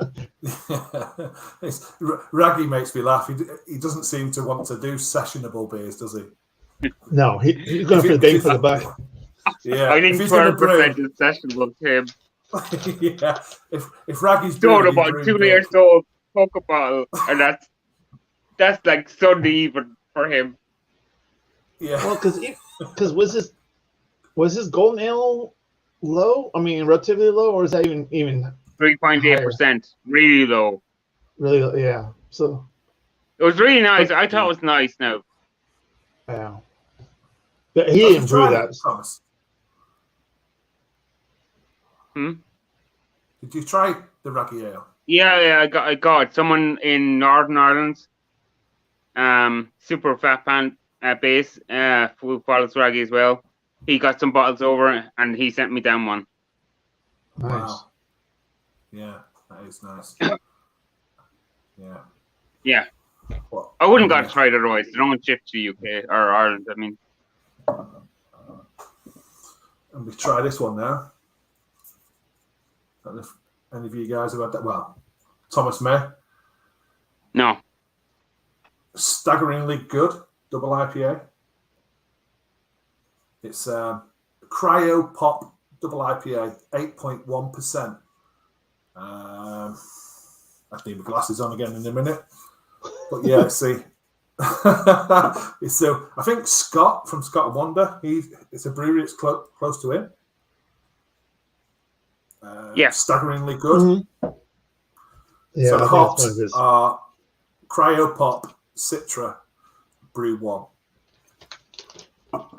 Raggy makes me laugh. He doesn't seem to want to do sessionable beers, does he? No, he's going for the bang for the buck. Yeah, I think 12% is sessionable to him. Yeah, if Raggy's doing about 2 years old Coca bottle, and that's like Sunday even for him. Yeah, well, because was his golden ale low? I mean, relatively low, or is that even 3.8%, really low. Really, yeah. So it was really nice. I thought it was nice. Now, yeah. But he didn't brew tried it, that. Thomas? Hmm? Did you try the Raggy Ale? Yeah, I got it. Someone in Northern Ireland, super fat pan base, who follows Raggy as well. He got some bottles over and he sent me down one. Nice. Wow. Yeah, that is nice. Yeah. Yeah. Well, I wouldn't got to try it otherwise. They don't ship to UK or Ireland. I mean, and we try this one now. I don't know if any of you guys have had that. Well, Thomas may. no. Staggeringly good double IPA. It's Cryo Pop double IPA, 8.1%. I need my glasses on again in a minute. But yeah, see. So I think Scott from Scott and Wonder, it's a brewery that's close to him. Yeah. Staggeringly good. Mm-hmm. Yeah, So the I think hops it's one of his. are Cryo Pop Citra Brew 1.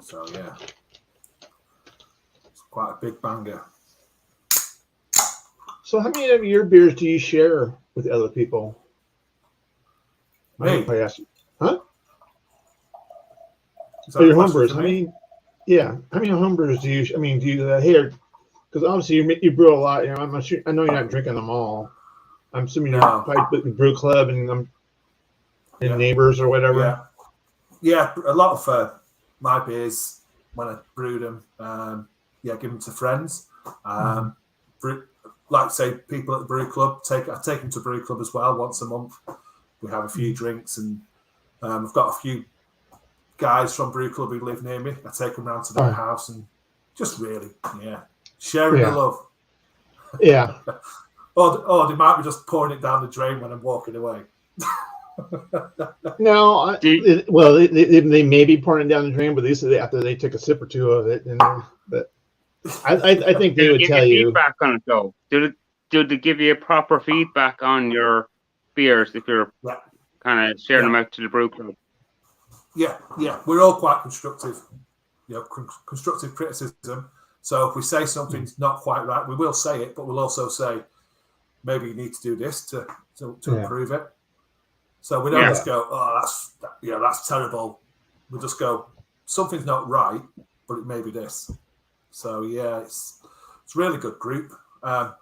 So yeah, it's quite a big banger. So how many of your beers do you share with other people? Me? I asked you. Huh? Is So that a your question homebrews, for how me? many? Yeah, how many homebrews do you? I mean, do you here? Because obviously you brew a lot. You know, I'm not sure, I know you're not drinking them all. I'm assuming you're No. probably with the brew club and Yeah. neighbors or whatever. Yeah, yeah. A lot of my beers when I brew them, give them to friends. Like say, people at the brew club I take them to brew club as well once a month. We have a few drinks, and I've got a few guys from brew club who live near me. I take them round to their house and just really, sharing the love. Yeah. or they might be just pouring it down the drain when I'm walking away. No, they may be pouring it down the drain, but at least after they took a sip or two of it, and but I think they would tell you feedback on it though. Did they give you proper feedback on your beers if you're kind of sharing them out to the brew club? Yeah, we're all quite constructive. Constructive criticism. So if we say something's not quite right, we will say it, but we'll also say maybe you need to do this to improve it. So we don't just go, oh, that's terrible. We just go, something's not right, but it may be this. So yeah, it's a really good group. I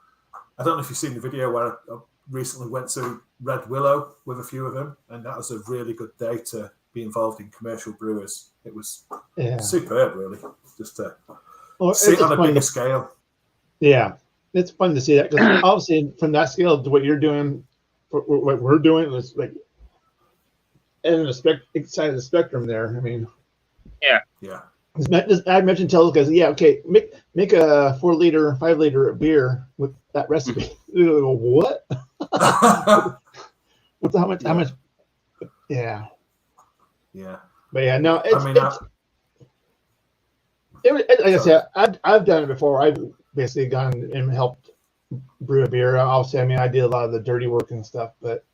don't know if you've seen the video where I recently went to Red Willow with a few of them, and that was a really good day to be involved in commercial brewers. It was superb, really, just to see it on a bigger scale. Yeah, it's fun to see that because obviously from that scale to what you're doing, what we're doing is like in the side of the spectrum there. I mean, yeah. I mentioned tell those guys, make a 4 liter, 5 liter beer with that recipe. Go, what? How much? Yeah. Yeah. But yeah, no. I mean, like I said, I've done it before. I've basically gone and helped brew a beer. Obviously, I mean, I did a lot of the dirty work and stuff, but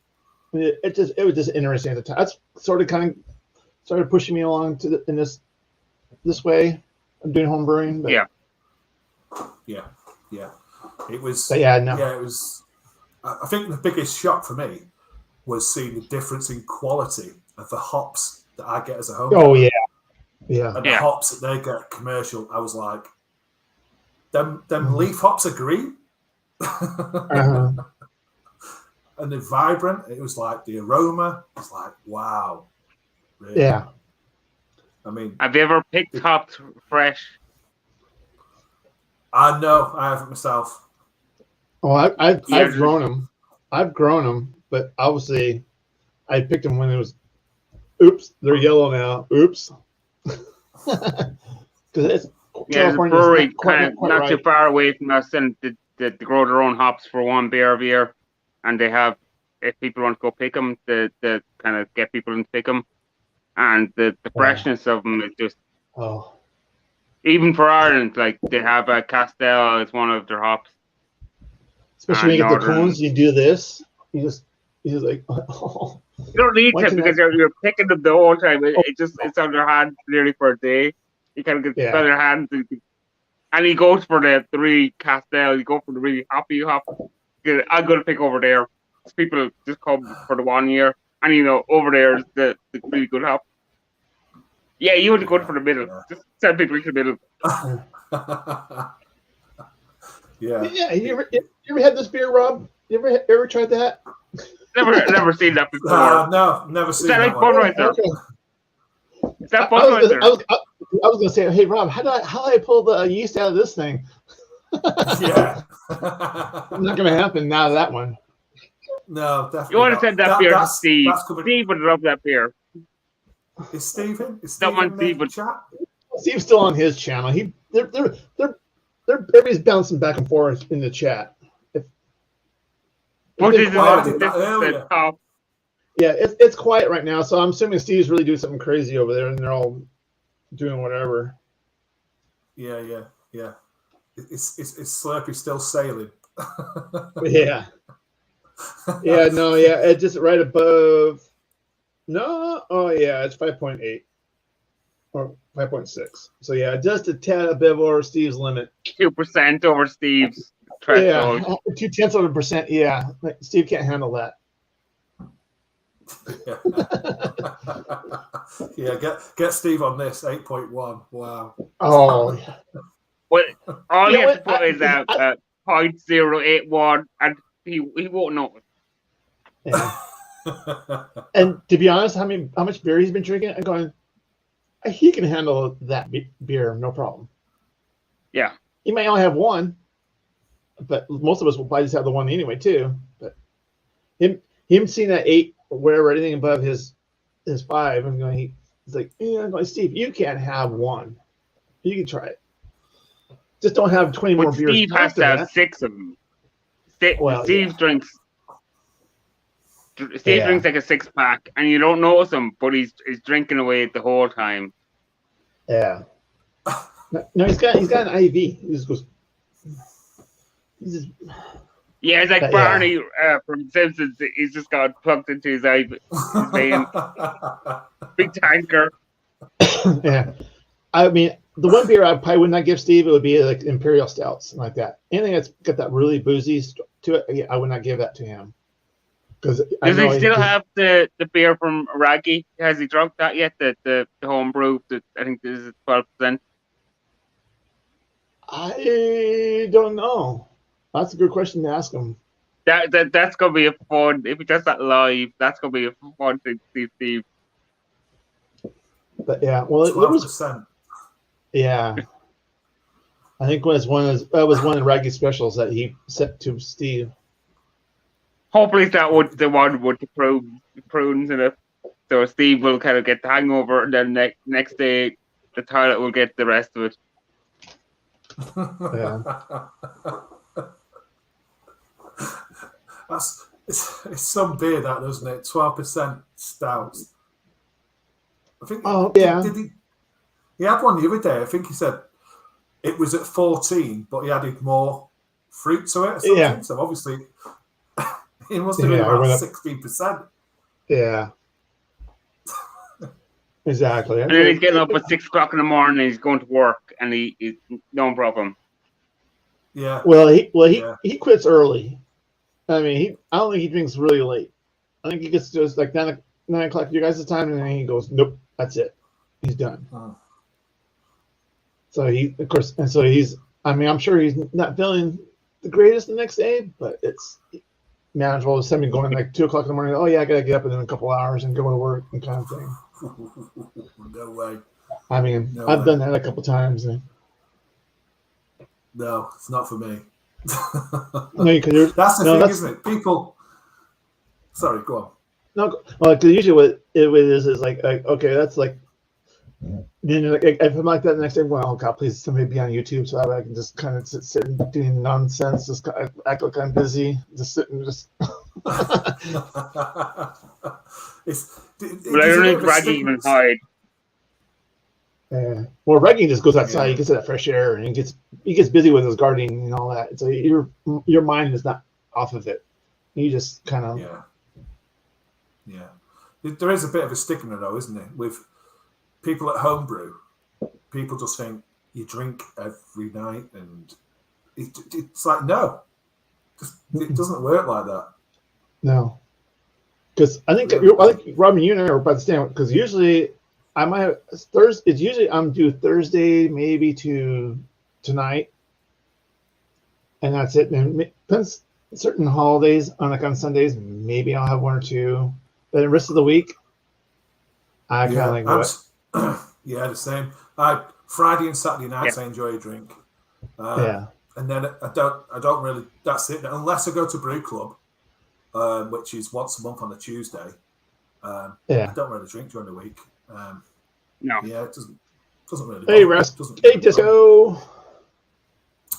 it was just interesting at the time. That's sort of kind of started pushing me along in this way. I'm doing home brewing, but yeah. It was. But yeah, no. Yeah, it was. I think the biggest shock for me was seeing the difference in quality of the hops that I get as a home. Oh yeah. Yeah. And the hops that they get commercial, I was like, them leaf hops are green. And they're vibrant. It was like the aroma. It's like, wow. Really? Yeah. I mean, have you ever picked hops fresh? I know I haven't myself. Oh, I've grown them. I've grown them, but obviously I picked them when it was, oops, they're yellow now. Oops. Because it's there's a brewery not too far away from us, and they grow their own hops for one beer every year, and they have, if people want to go pick them, they kind of get people to pick them, and the freshness of them is just. Oh. Even for Ireland, like they have a Castell as one of their hops. Especially when you get the cones, you do this. You just like, oh. You don't need to because you're picking them the whole time. It's on their hand nearly for a day. He kind of gets Yeah. better hands, and he goes for the three Castell. He goes for the really hoppy hop. I'm gonna pick over there. People just come for the 1 year, and over there is the really good hop. Yeah, you would go for the middle. Yeah. Just send people into the middle. Yeah. Yeah. You ever had this beer, Rob? You ever tried that? Never seen that before. No, never seen Is that that like one. Budweiser? Okay. Is that I was Budweiser? gonna say, hey Rob, how do I pull the yeast out of this thing? Yeah. Not gonna happen now. That one. No, definitely. You want to not. send that beer to Steve? That's coming. Steve would love that beer. Is Steve in? Is That Steve one, in the Steve would- chat? Steve's still on his channel. They're everybody's bouncing back and forth in the chat. But this is quiet this is earlier. the top. Yeah, it's quiet right now, so I'm assuming Steve's really doing something crazy over there, and they're all doing whatever. Yeah. Is Slurpee still sailing? Yeah. It's just right above. No, oh yeah, it's 5.8 or 5.6. So yeah, just a tad above over Steve's limit. 2% over Steve's threshold. Yeah, 0.2%. Yeah, Steve can't handle that. Yeah, get Steve on this 8.1. Wow. Oh, yeah. Well, all You you know have to what? put is 0.081, and he won't know. Yeah. And to be honest, how much beer he's been drinking? I'm going. He can handle that beer, no problem. Yeah. He might only have one, but most of us will probably just have the one anyway too. But him seeing that 8 or wherever, anything above his 5, I'm going. He's like, yeah, I'm going, Steve, you can't have one. You can try it. Just don't have 20 more But beers. Steve has after to have that. 6 of them. Well, Steve yeah. drinks. Steve Yeah. drinks like a 6-pack, and you don't notice him, but he's drinking away the whole time. Yeah. No, he's got an IV. He just goes. Yeah, it's like Yeah. Barney from Simpsons. He's just got plugged into his vein. Big tanker. Yeah. I mean, the one beer I probably would not give Steve, it would be like Imperial Stouts, something like that. Anything that's got that really boozy to it, yeah, I would not give that to him. Does he still have the beer from Raggy? Has he drunk that yet? The home brew? I think this is 12%. I don't know. That's a good question to ask him. That's gonna be a fun. If he does that live, that's gonna be a fun thing to see Steve. But yeah, well, it was 12%. yeah. I think that was one of the Raggy specials that he sent to Steve. Hopefully that would the one with the prunes in it. So Steve will kind of get the hangover, and then next day the toilet will get the rest of it. Yeah. It's some beer, that, doesn't it? 12% stouts. I think. Oh yeah. Did he had one the other day. I think he said it was at 14, but he added more fruit to it or something. Yeah. So obviously it must have been Yeah, about went up. 16%. Yeah. Exactly. And then he's getting up at 6 o'clock in the morning, and he's going to work, and he's no problem. Yeah. Well, he quits early. I mean, I don't think he drinks really late. I think he gets to like 9 o'clock your guys' time, and then he goes, nope, that's it. He's done. Oh. So I mean, I'm sure he's not feeling the greatest the next day, but it's manageable. Somebody going like 2 o'clock in the morning. Oh yeah, I gotta get up in a couple hours and go to work and kind of thing. No way. I mean, No I've way. done that a couple times. And, No, it's not for me. that's That's the thing, isn't it? People. Sorry, go on. No, well, because usually what it is like okay, that's like. Then you're like, if I'm like that the next day, I'm going, oh God, please somebody be on YouTube so that I can just kind of sit and doing nonsense, just kind of act like I'm busy, just sit and just. But I don't think Raggy even hide. Yeah. Well, Reggie just goes outside. He gets that fresh air, and he gets busy with his gardening and all that. So your mind is not off of it. You just kind of yeah. There is a bit of a stigma though, isn't it, with people at homebrew. people just think you drink every night, and it's like no, it doesn't work like that. No, because I think Robin, you and I are about the same. Because usually I might have Thursday. It's usually I'm due Thursday, maybe to tonight, and that's it. And depends certain holidays on Sundays, maybe I'll have one or two. But the rest of the week, I kind of like yeah, the same. Friday and Saturday nights I enjoy a drink. And then I don't really. That's it. Unless I go to Brew Club, which is once a month on a Tuesday. I don't really drink during the week. No. Yeah, it doesn't really. Hey, Rest. Hey, Disco.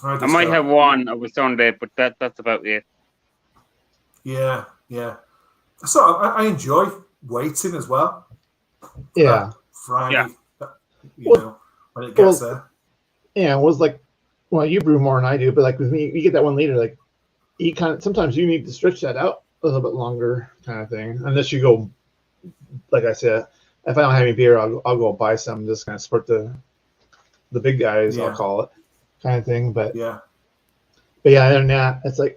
I might have one of a Sunday, but that's about it. Yeah. So I enjoy waiting as well. Yeah. Friday, you know, when it gets there. Yeah, it was like, well, you brew more than I do, but like with me, you get that 1 liter, like you sometimes you need to stretch that out a little bit longer, kind of thing. Unless you go, like I said, if I don't have any beer, I'll go buy some, just kind of support the big guys, I'll call it, kind of thing. But other than that, it's like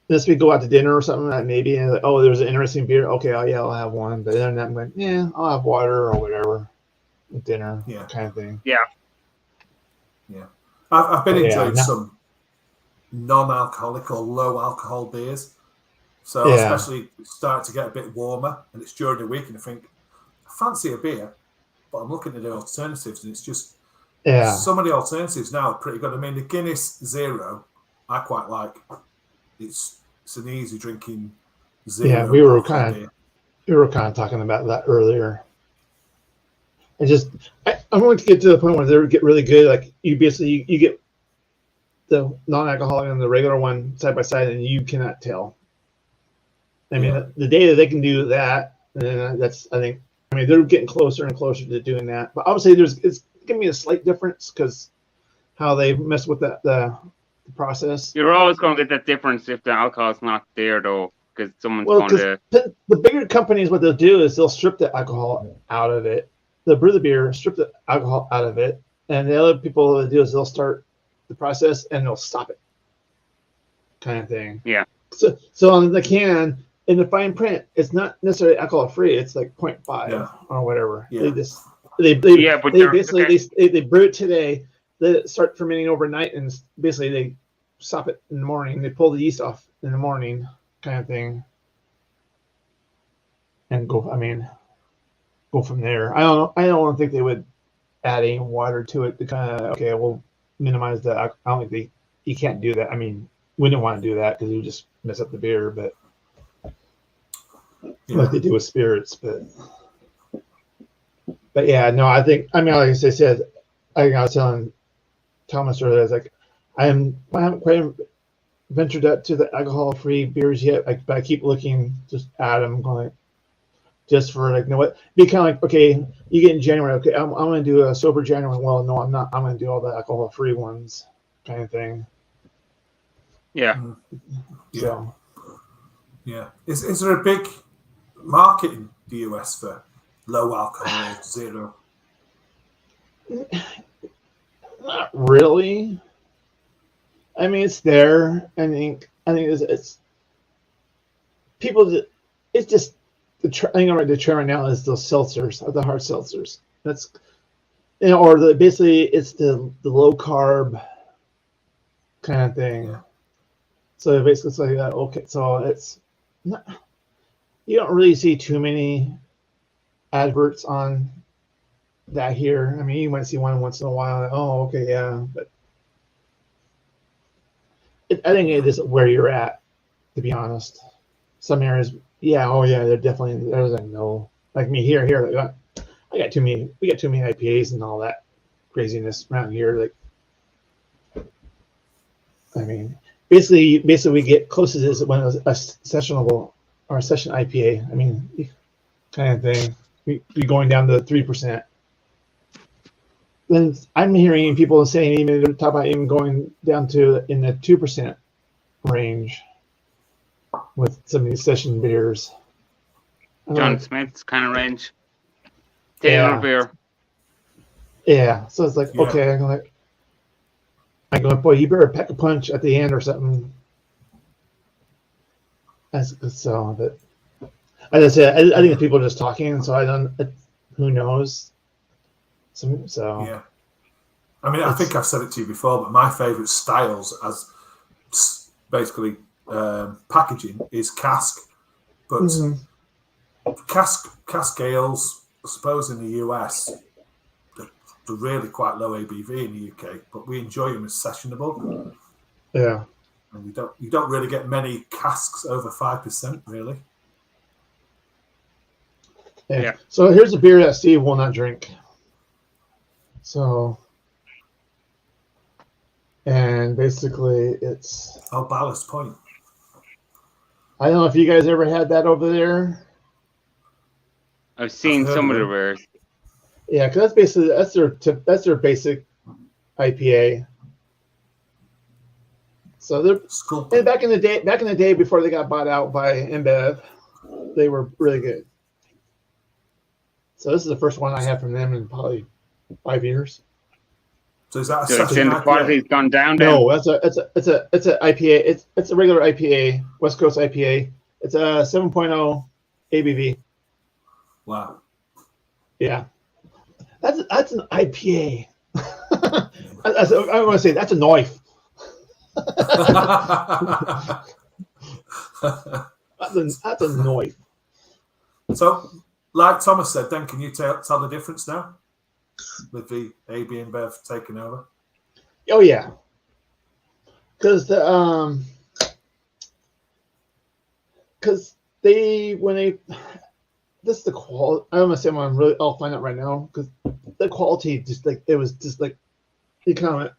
unless we go out to dinner or something, that maybe like, there's an interesting beer. Okay, I'll have one. But other than that, I'm like, I'll have water or whatever at dinner, kind of thing. Yeah. I've been enjoying some non-alcoholic or low-alcohol beers. So especially starting to get a bit warmer, and it's during the week, and I think I fancy a beer, but I'm looking at the alternatives, and it's just some of the alternatives now are pretty good. I mean, the Guinness Zero, I quite like. It's an easy drinking zero. Yeah, we were kind of talking about that earlier. And just I'm going to get to the point where they get really good. Like you get the non-alcoholic and the regular one side by side, and you cannot tell. I mean, the day that they can do that, and that's they're getting closer and closer to doing that. But obviously, it's going to be a slight difference because how they mess with the process. You're always going to get that difference if the alcohol's not there, though, because someone's going to. The bigger companies, what they'll do is they'll strip the alcohol out of it. They'll brew the beer, strip the alcohol out of it, and the other people what they'll do is they'll start the process and they'll stop it, kind of thing. Yeah. So on the can, in the fine print, it's not necessarily alcohol free. It's like 0.5 or whatever. Yeah. They brew it today. Let it start fermenting overnight, and basically they stop it in the morning. They pull the yeast off in the morning, kind of thing, and go from there. I don't think they would add any water to it to kind of we'll minimize that. I don't think you can't do that. I mean, we didn't want to do that because it would just mess up the beer, but like they do with spirits. But I think like I said, I was telling Thomas earlier, I was like, I haven't quite ventured out to the alcohol-free beers yet. But I keep looking just at them, going just for like, you know what? Be kind of like, okay, you get in January. Okay, I'm going to do a sober January. Well, no, I'm not. I'm going to do all the alcohol-free ones, kind of thing. Yeah. So. Yeah. Is there a big market in the US for low alcohol zero? Not really. I mean, it's there. I think it's people. It's just the trend right now is those seltzers, the hard seltzers. That's or basically it's the low carb kind of thing. Yeah. So basically, it's like that. Okay, so it's not. You don't really see too many adverts on that here. I mean, you might see one once in a while. But I think it is where you're at, to be honest. Some areas, they're definitely there's like no, like me here. Like, we got too many IPAs and all that craziness around here. Like, I mean, basically we get close to this when it was a sessionable or a session IPA. I mean, kind of thing. We going down to 3%. Then I'm hearing people saying even talk about even going down to in the 2% range with some of these session beers. John Smith's kind of range. Taylor beer. Yeah, so it's like, Yeah. okay, I'm going, boy, you better pack a punch at the end or something. So, but as I said, I think it's people just talking, so I don't. Who knows? So Yeah. I mean, I think I've said it to you before, but my favourite styles as basically packaging is cask, but cask ales, I suppose, in the US, they're really quite low ABV in the UK, but we enjoy them as sessionable. Yeah. And you don't really get many casks over 5%, really. Yeah. So here's a beer that Steve will not drink. So, and basically it's. Ballast Point. I don't know if you guys ever had that over there. I've seen some of the beers. Yeah, because that's their basic IPA. So they're back in the day before they got bought out by InBev, they were really good. So this is the first one I have from them in probably 5 years. So is that a session the quality's gone down? No, it's a IPA. It's a regular IPA, West Coast IPA. It's a 7.0 ABV. Wow. Yeah, that's an IPA. I want to say that's a knife. That's a knife. So, like Thomas said, then can you tell the difference now with the AB and Bev taking over? Oh yeah, because this is the quality. I'm gonna say I'll find out right now because the quality it was just like you comment.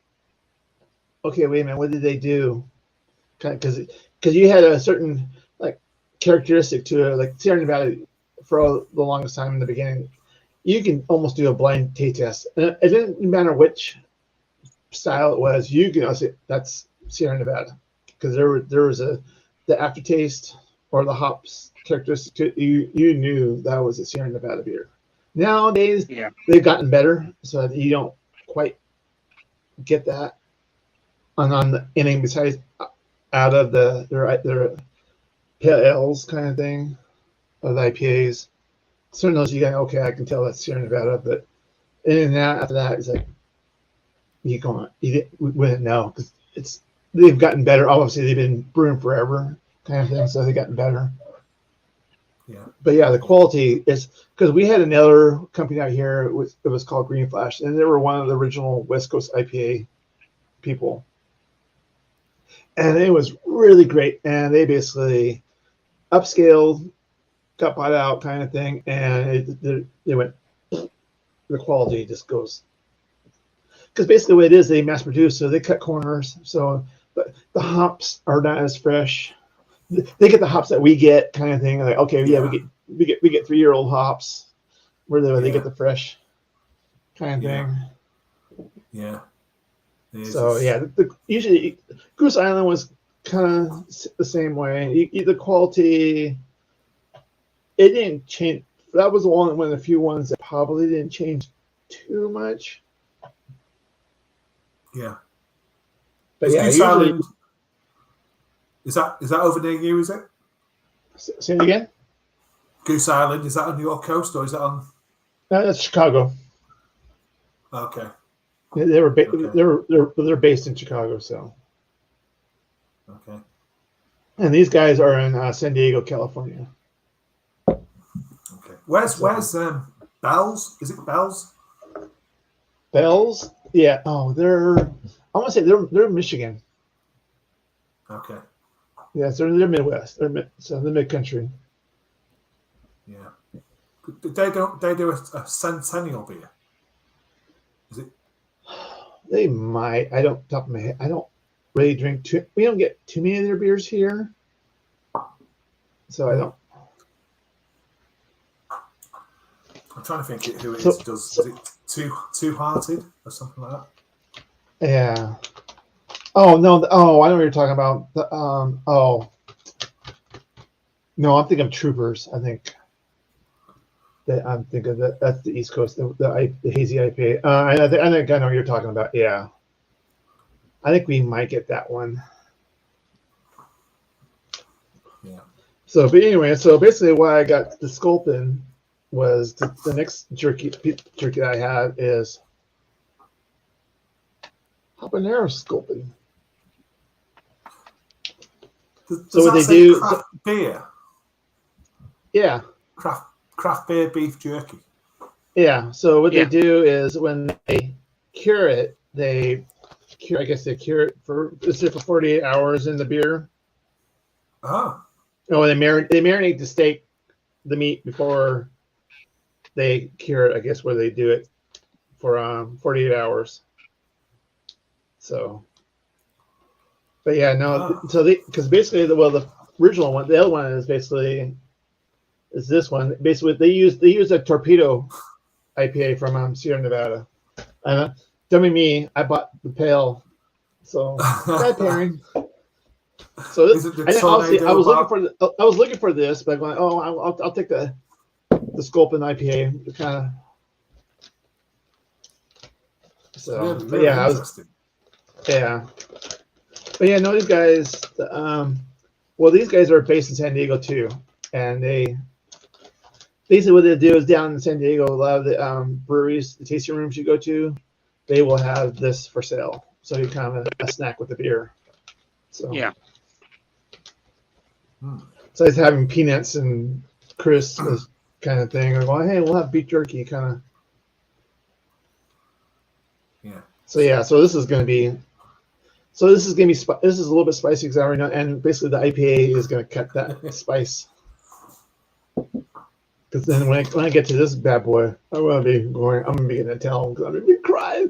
Okay, wait a minute. What did they do? Because you had a certain like characteristic to it, like Sierra Nevada for the longest time in the beginning. You can almost do a blind taste test, and it didn't matter which style it was. You can say that's Sierra Nevada because there was the aftertaste or the hops characteristic. You knew that was a Sierra Nevada beer. Nowadays, they've gotten better, so that you don't quite get that. On anything besides out of their pale ales kind of thing, or the IPAs. Certain those you go, okay, I can tell that's Sierra Nevada, but and then after that, it's like you wouldn't know because they've gotten better. Obviously, they've been brewing forever, kind of thing, so they've gotten better. Yeah, but yeah, the quality is because we had another company out here. It was called Green Flash, and they were one of the original West Coast IPA people. And it was really great. And they basically upscaled, got bought out kind of thing. And they went, the quality just goes. Because basically what it is, they mass produce, so they cut corners. So the hops are not as fresh. They get the hops that we get kind of thing. Like, okay, we get 3-year-old hops where they get the fresh kind of thing. Yeah. So yeah, usually Goose Island was kind of the same way. The quality, it didn't change. That was one of the few ones that probably didn't change too much. Yeah, but Goose Island, is that over near you? Is it? Say it again. Goose Island, is that on your coast or is that on? That's Chicago. Okay. They're based in Chicago, so. Okay. And these guys are in San Diego, California. Okay. Where's Bell's? Is it Bell's? Bell's? Yeah. Oh, I want to say they're in Michigan. Okay. Yeah, so they're Midwest. They're mid-country. Yeah. They do a centennial beer. Is it? They might. I don't top of my head. I don't really drink we don't get too many of their beers here. So I don't. I'm trying to think who it is. Is it Two Hearted or something like that? Yeah. Oh no. Oh, I know what you're talking about. No, I'm thinking of Troopers. I think. I'm thinking that's the East Coast, the hazy IPA. I think I know what you're talking about. Yeah, I think we might get that one. Yeah. So, but anyway, so basically, why I got the Sculpin was the next jerky I have is habanero Sculpin. Does So what that they say do? craft beer? Yeah. Craft beer beef jerky. Yeah. So what they Yeah. do is when they cure it, they cure it for 48 hours in the beer. Oh. No, they marinate the meat before they cure it. I guess where they do it for 48 hours. So, but yeah, no. So because basically the original one, the other one is this one. Basically, they use a torpedo IPA from Sierra Nevada. And dummy me, I bought the pale. So bad pairing. So honestly, I was looking for this, but I'm going, I'll take the Sculpin IPA kind of. So really, but really yeah, interesting. But yeah, no, these guys. Well, these guys are based in San Diego too, and they basically what they do is down in San Diego, a lot of the breweries, the tasting rooms you go to, they will have this for sale. So you kind of a snack with the beer. So Yeah. So it's having peanuts and crisps kind of thing. Or going, hey, we'll have beef jerky kind of. Yeah. So yeah, so this is going to be. So this is going to be. This is a little bit spicy because I already know, and basically the IPA is going to cut that spice. Because then when I get to this bad boy, I'm going to be going. I'm going to be getting a towel because I'm going to be crying.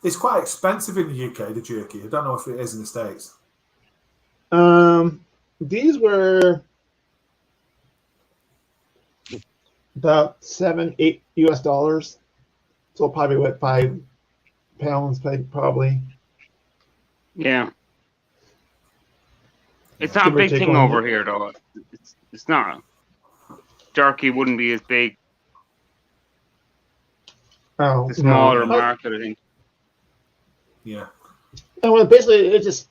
It's quite expensive in the UK, the jerky. I don't know if it is in the States. These were about $7-8 US. So probably what, £5 probably. Yeah. It's not a big thing over here though. It's not. Jerky wouldn't be as big. Oh, the smaller market, I think. Yeah. And well, basically, it's just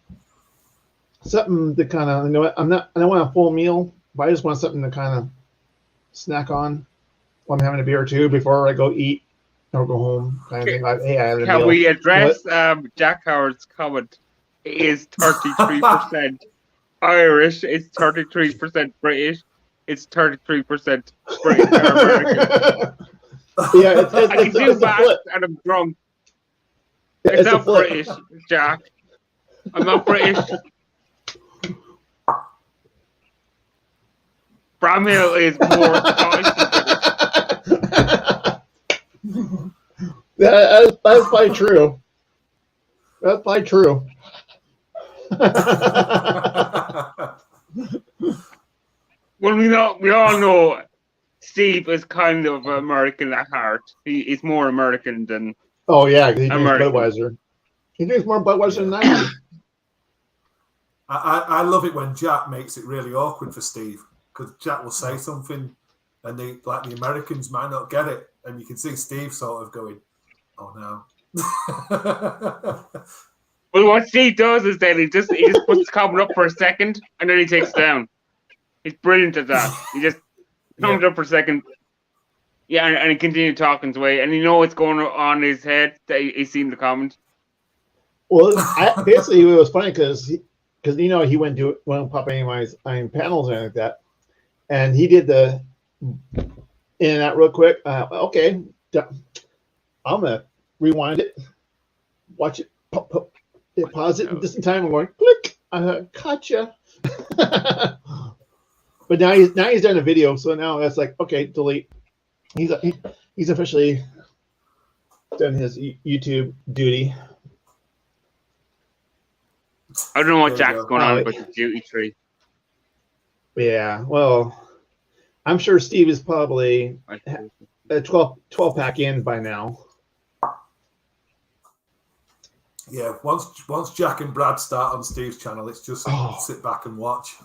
something to kind of, I don't want a full meal, but I just want something to kind of snack on while I'm having a beer or two before I go eat or go home. Kind of thing. Like, hey, I had a meal. Can we address Jack Howard's comment? It is 33% Irish. It's 33% British. It's 33% British or American. Yeah, I can do math and I'm drunk. It's not British, Jack. I'm not British. Bramhill is more Scottish than British. That's probably true. That's probably true. Well, we all know Steve is kind of American at heart. He is more American than. Oh yeah, he drinks Budweiser. He drinks more Budweiser than I do. I love it when Jack makes it really awkward for Steve because Jack will say something and the Americans might not get it, and you can see Steve sort of going, "Oh no." Well, what Steve does is that he just puts his comment up for a second and then he takes it down. He's brilliant at that. He just comes up for a second. Yeah, and he continues talking his way, and you know what's going on in his head that he's seen the comment. Well, basically, it was funny because he went pop anyways on panels and anything like that, and he did the in and out real quick. Okay, I'm gonna rewind it, watch it, pause it just in time. I'm going click. Gotcha. But now he's done a video, so now that's like okay, delete. He's officially done his YouTube duty. I don't know what Jack's going on with the duty tree. Yeah, well, I'm sure Steve is probably a 12 pack in by now. Yeah, once Jack and Brad start on Steve's channel, it's just sit back and watch.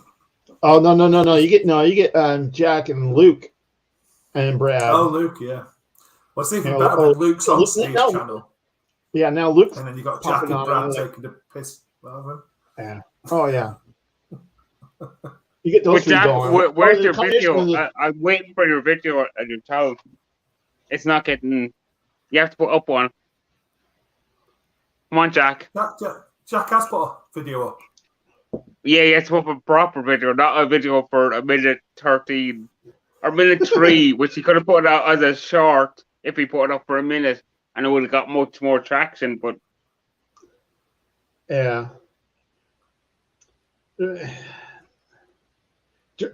Oh no! You get Jack and Luke and Brad. Oh, Luke, yeah. Well, it's even better when Luke's on Steve's channel. Yeah, now Luke's and then you got Jack and Brad taking the piss. Yeah. Oh yeah. You get those three Jack, going. where's your video? I'm waiting for your video on your channel. It's not getting. You have to put up one. Come on, Jack. Jack has put a video up. Yeah, you have to put up a proper video, not a video for a minute 13 or minute 3, which he could have put out as a short if he put it up for a minute, and it would have got much more traction. But yeah.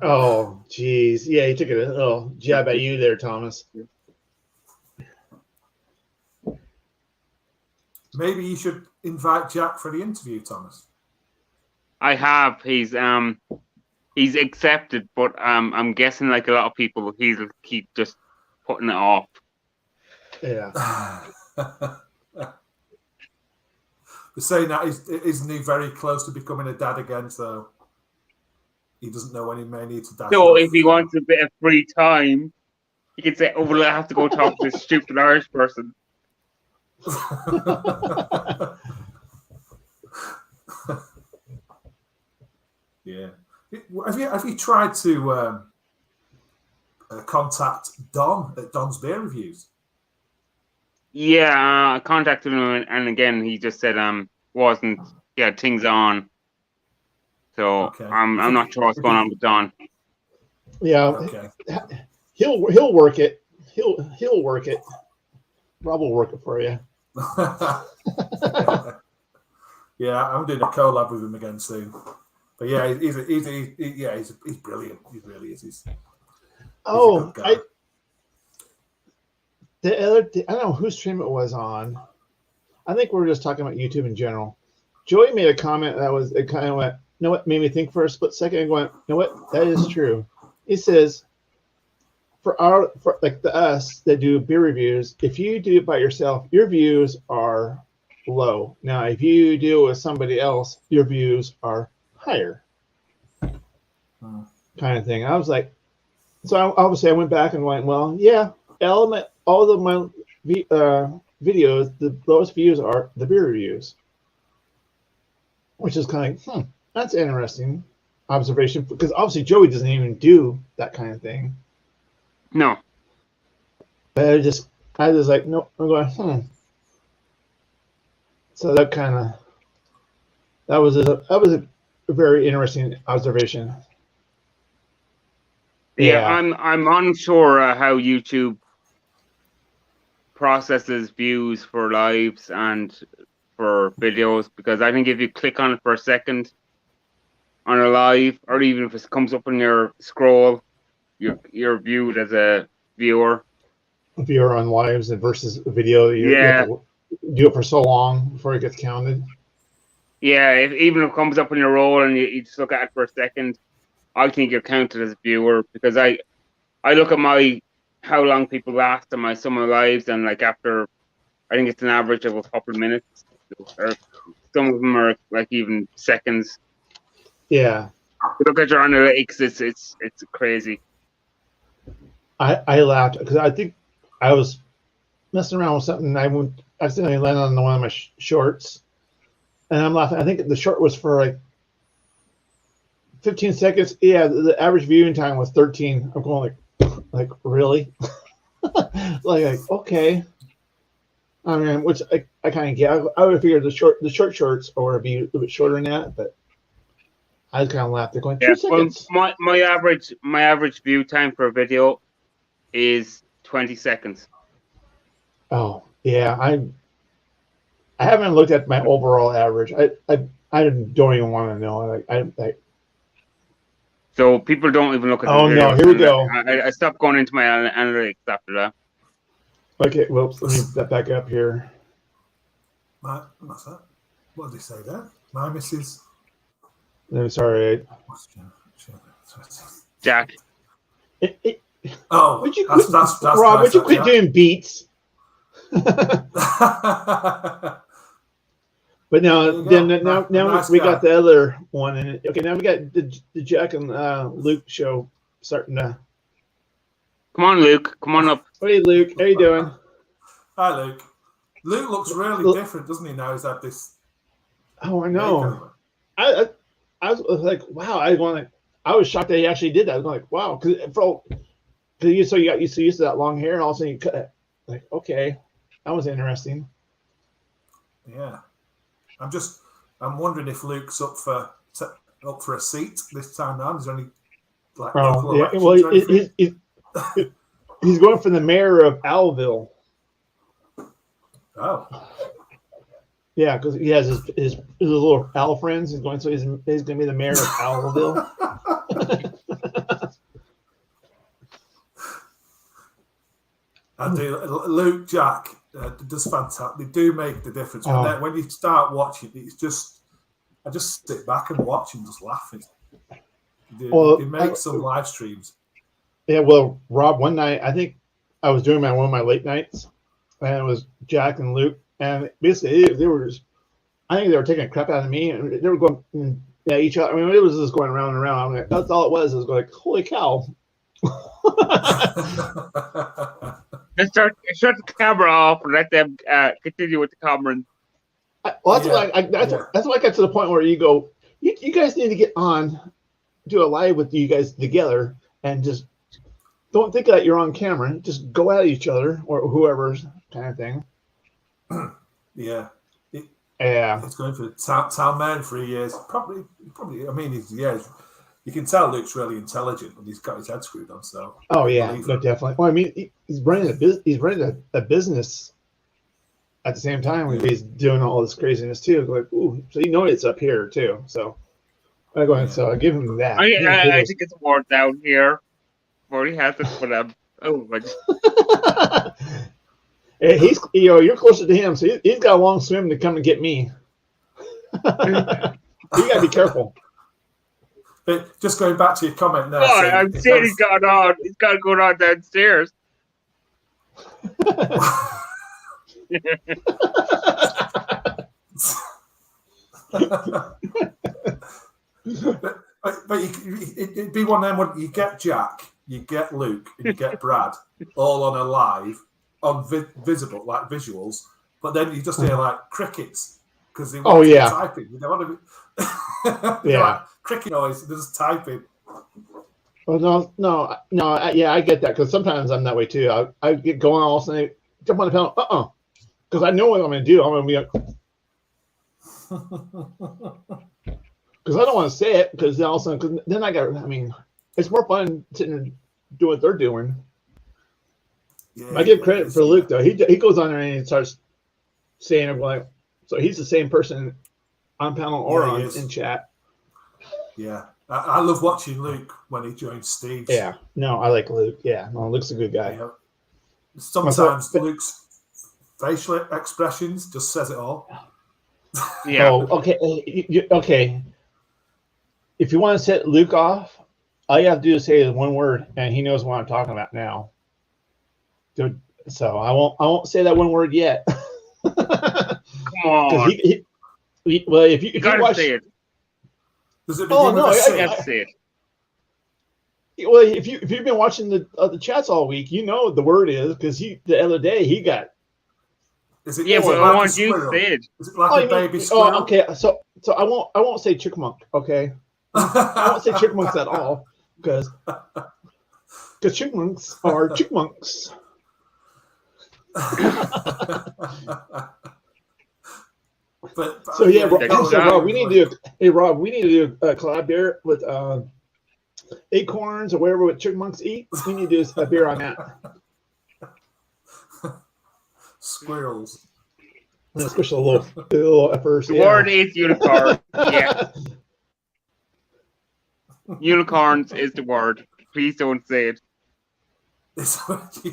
Oh, geez. Yeah, he took a little jab at you there, Thomas. Maybe you should invite Jack for the interview, Thomas. I have. He's accepted, but I'm guessing like a lot of people, he'll keep just putting it off. Yeah. They're saying that isn't he very close to becoming a dad again? So he doesn't know when he may need to dash. So if he wants a bit of free time, he can say, "Oh, well, I have to go talk to this stupid Irish person." Yeah. Have you tried to contact Don at Don's Beer Reviews? Yeah, I contacted him, and again, he just said wasn't things on. So okay. I'm not sure what's going on with Don. Yeah. Okay. He'll work it. He'll work it. Rob will work it for you. Yeah, I'm doing a collab with him again soon. But yeah, he's brilliant. He really is. He's I don't know whose stream it was on. I think we were just talking about YouTube in general. Joey made a comment it kind of went, you know what, made me think for a split second and went, you know what, that is true. He says, for us that do beer reviews, if you do it by yourself, your views are low. Now, if you do it with somebody else, your views are higher. Kind of thing. I was like, so obviously I went back and went, well, yeah, all of my videos, the lowest views are the beer reviews, which is kind of like, that's an interesting observation, because obviously Joey doesn't even do that kind of thing. No. But I was like, no, I'm going, So that was a very interesting observation. Yeah, I'm unsure how YouTube processes views for lives and for videos, because I think if you click on it for a second on a live, or even if it comes up in your scroll, you're viewed as a viewer. A viewer on lives versus a video. You have to do it for so long before it gets counted. Yeah, even if it comes up in your roll and you just look at it for a second, I think you're counted as a viewer, because I look at how long people last on my summer lives, and like after, I think it's an average of a couple of minutes, or some of them are like even seconds. Yeah. Look at your analytics; it's crazy. I laughed because I think I was messing around with something, and I accidentally landed on one of my shorts, and I'm laughing. I think the short was for like 15 seconds. Yeah, the average viewing time was 13. I'm going like really? like okay. I mean, which I kind of get. I would have figured the short shorts would be a little bit shorter than that, but I kind of laughed. They're going 2 seconds. Well, my average view time for a video is 20 seconds. Oh yeah, I haven't looked at my overall average. I don't even want to know. So people don't even look at. Oh no! Here we go. I stopped going into my analytics after that. Okay, whoops. Let me step back up here. What's that? What did they say there? My missus. I'm sorry. Jack. Oh, that's Rob, would you quit doing beats? But now, There you then go. now Nice we guy. got the other one, and okay, now we got the Jack and Luke show starting to. Come on, Luke. Come on up. Hey, Luke, how you doing? Hi, Luke. Luke looks really different, doesn't he? Now he's had this. Oh, I know. makeover. I was like, wow. I was shocked that he actually did that. I was like, wow, because you got used to that long hair, and all of a sudden you cut it. Like, okay, that was interesting. Yeah, I'm wondering if Luke's up for a seat this time round. Is there any local elections well, or anything? he's going for the mayor of Owlville. Oh, Yeah, because he has his little owl friends. He's going to be the mayor of Owlville. I do. Luke, Jack does fantastic. They do make the difference. When you start watching, I just sit back and watch and just laugh. They make some live streams. Yeah, well, Rob, one night I think I was doing one of my late nights, and it was Jack and Luke, and basically they were I think they were taking a crap out of me, and they were going each other. I mean, it was just going around and around. I mean, that's all it was. It was like, holy cow. Let's shut the camera off and let them continue with the conference. That's why I got to the point where you go, you guys need to get on, do a live with you guys together, and just don't think that you're on camera. Just go at each other or whoever's kind of thing. Yeah. Yeah. He's going for the town man for 3 years. Probably. I mean, you can tell Luke's really intelligent when he's got his head screwed on. So. Oh yeah, no, definitely. Well, I mean, he's running a business. He's running a business at the same time. He's doing all this craziness too. Like, ooh, so it's up here too. So I go ahead. So I give him that. I think it's more down here. Already has it, but he's you're closer to him, so he's got a long swim to come and get me. You gotta be careful. But just going back to your comment there. I'm saying he's got to go on downstairs. but it'd be one of them when you get Jack, you get Luke, and you get Brad all on a live, on visible, like visuals, but then you just hear like crickets because they want to be typing. They want to be like cricket noise, they're just typing. Well, no, I get that because sometimes I'm that way too. I get going all of a sudden, jump on the panel, because I know what I'm going to do. I'm going to be like, because I don't want to say it because then all of a sudden, cause then I mean, it's more fun sitting and doing what they're doing. Yeah, I give credit for Luke though. He goes on there and he starts saying like, so he's the same person on panel or in chat. Yeah, I love watching Luke when he joins Steve. Yeah, no, I like Luke. Yeah, no, Luke's a good guy. Yeah. Sometimes Luke's facial expressions just says it all. Yeah. Oh, okay. Okay. If you want to set Luke off, all you have to do is say one word, and he knows what I'm talking about now. So I won't say that one word yet. Come on. Well, if you watch, say it. Does it begin with a C? I have to say it. Well, if you've been watching the chats all week, you know what the word is because the other day he got. Is it, yeah, well, like I want you to say it. Is it like a baby squirrel? Oh, okay. So I won't say chickmunk. Okay, I won't say chickmunks at all because chickmunks are chickmunks. So yeah, Rob, we need to do. Hey, Rob, we need to do a collab beer with acorns or whatever what chipmunks eat. We need to do a beer on that. Squirrels. Especially a little at first. The word is unicorn. Yeah. Unicorns is the word. Please don't say it.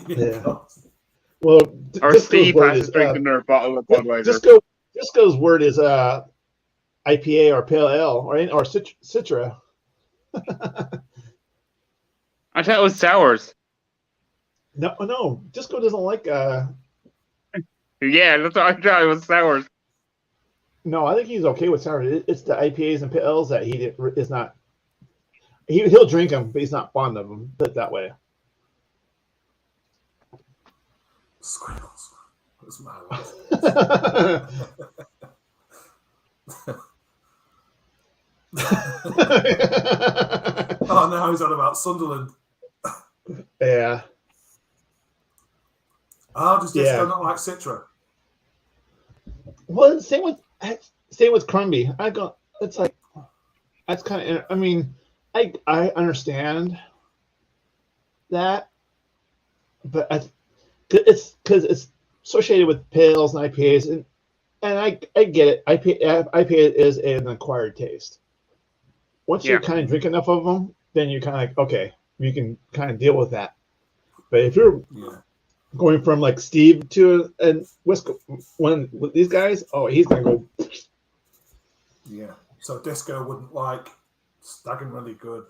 Yeah. Well, or Steve has to drink their bottle of Budweiser. Disco's word is IPA or Pale Ale or Citra. I thought it was sours. No. Disco doesn't like. Yeah, that's what I thought it was sours. No, I think he's okay with sour. It's the IPAs and pils that is not. He'll drink them, but he's not fond of them. Put it that way. Squirrels. That's my lad. Oh, now he's on about Sunderland. Yeah. Oh, does Disco not like Citra? Well, same with Crumby. It's like that's kind of. I mean, I understand that, but it's because it's associated with pales and IPAs, and I get it. IPA is an acquired taste. Once you kind of drink enough of them, then you're kind of like, okay, you can kind of deal with that. But if you're going from like Steve to one with these guys, oh, he's gonna go. Yeah. So Disco wouldn't like staggeringly good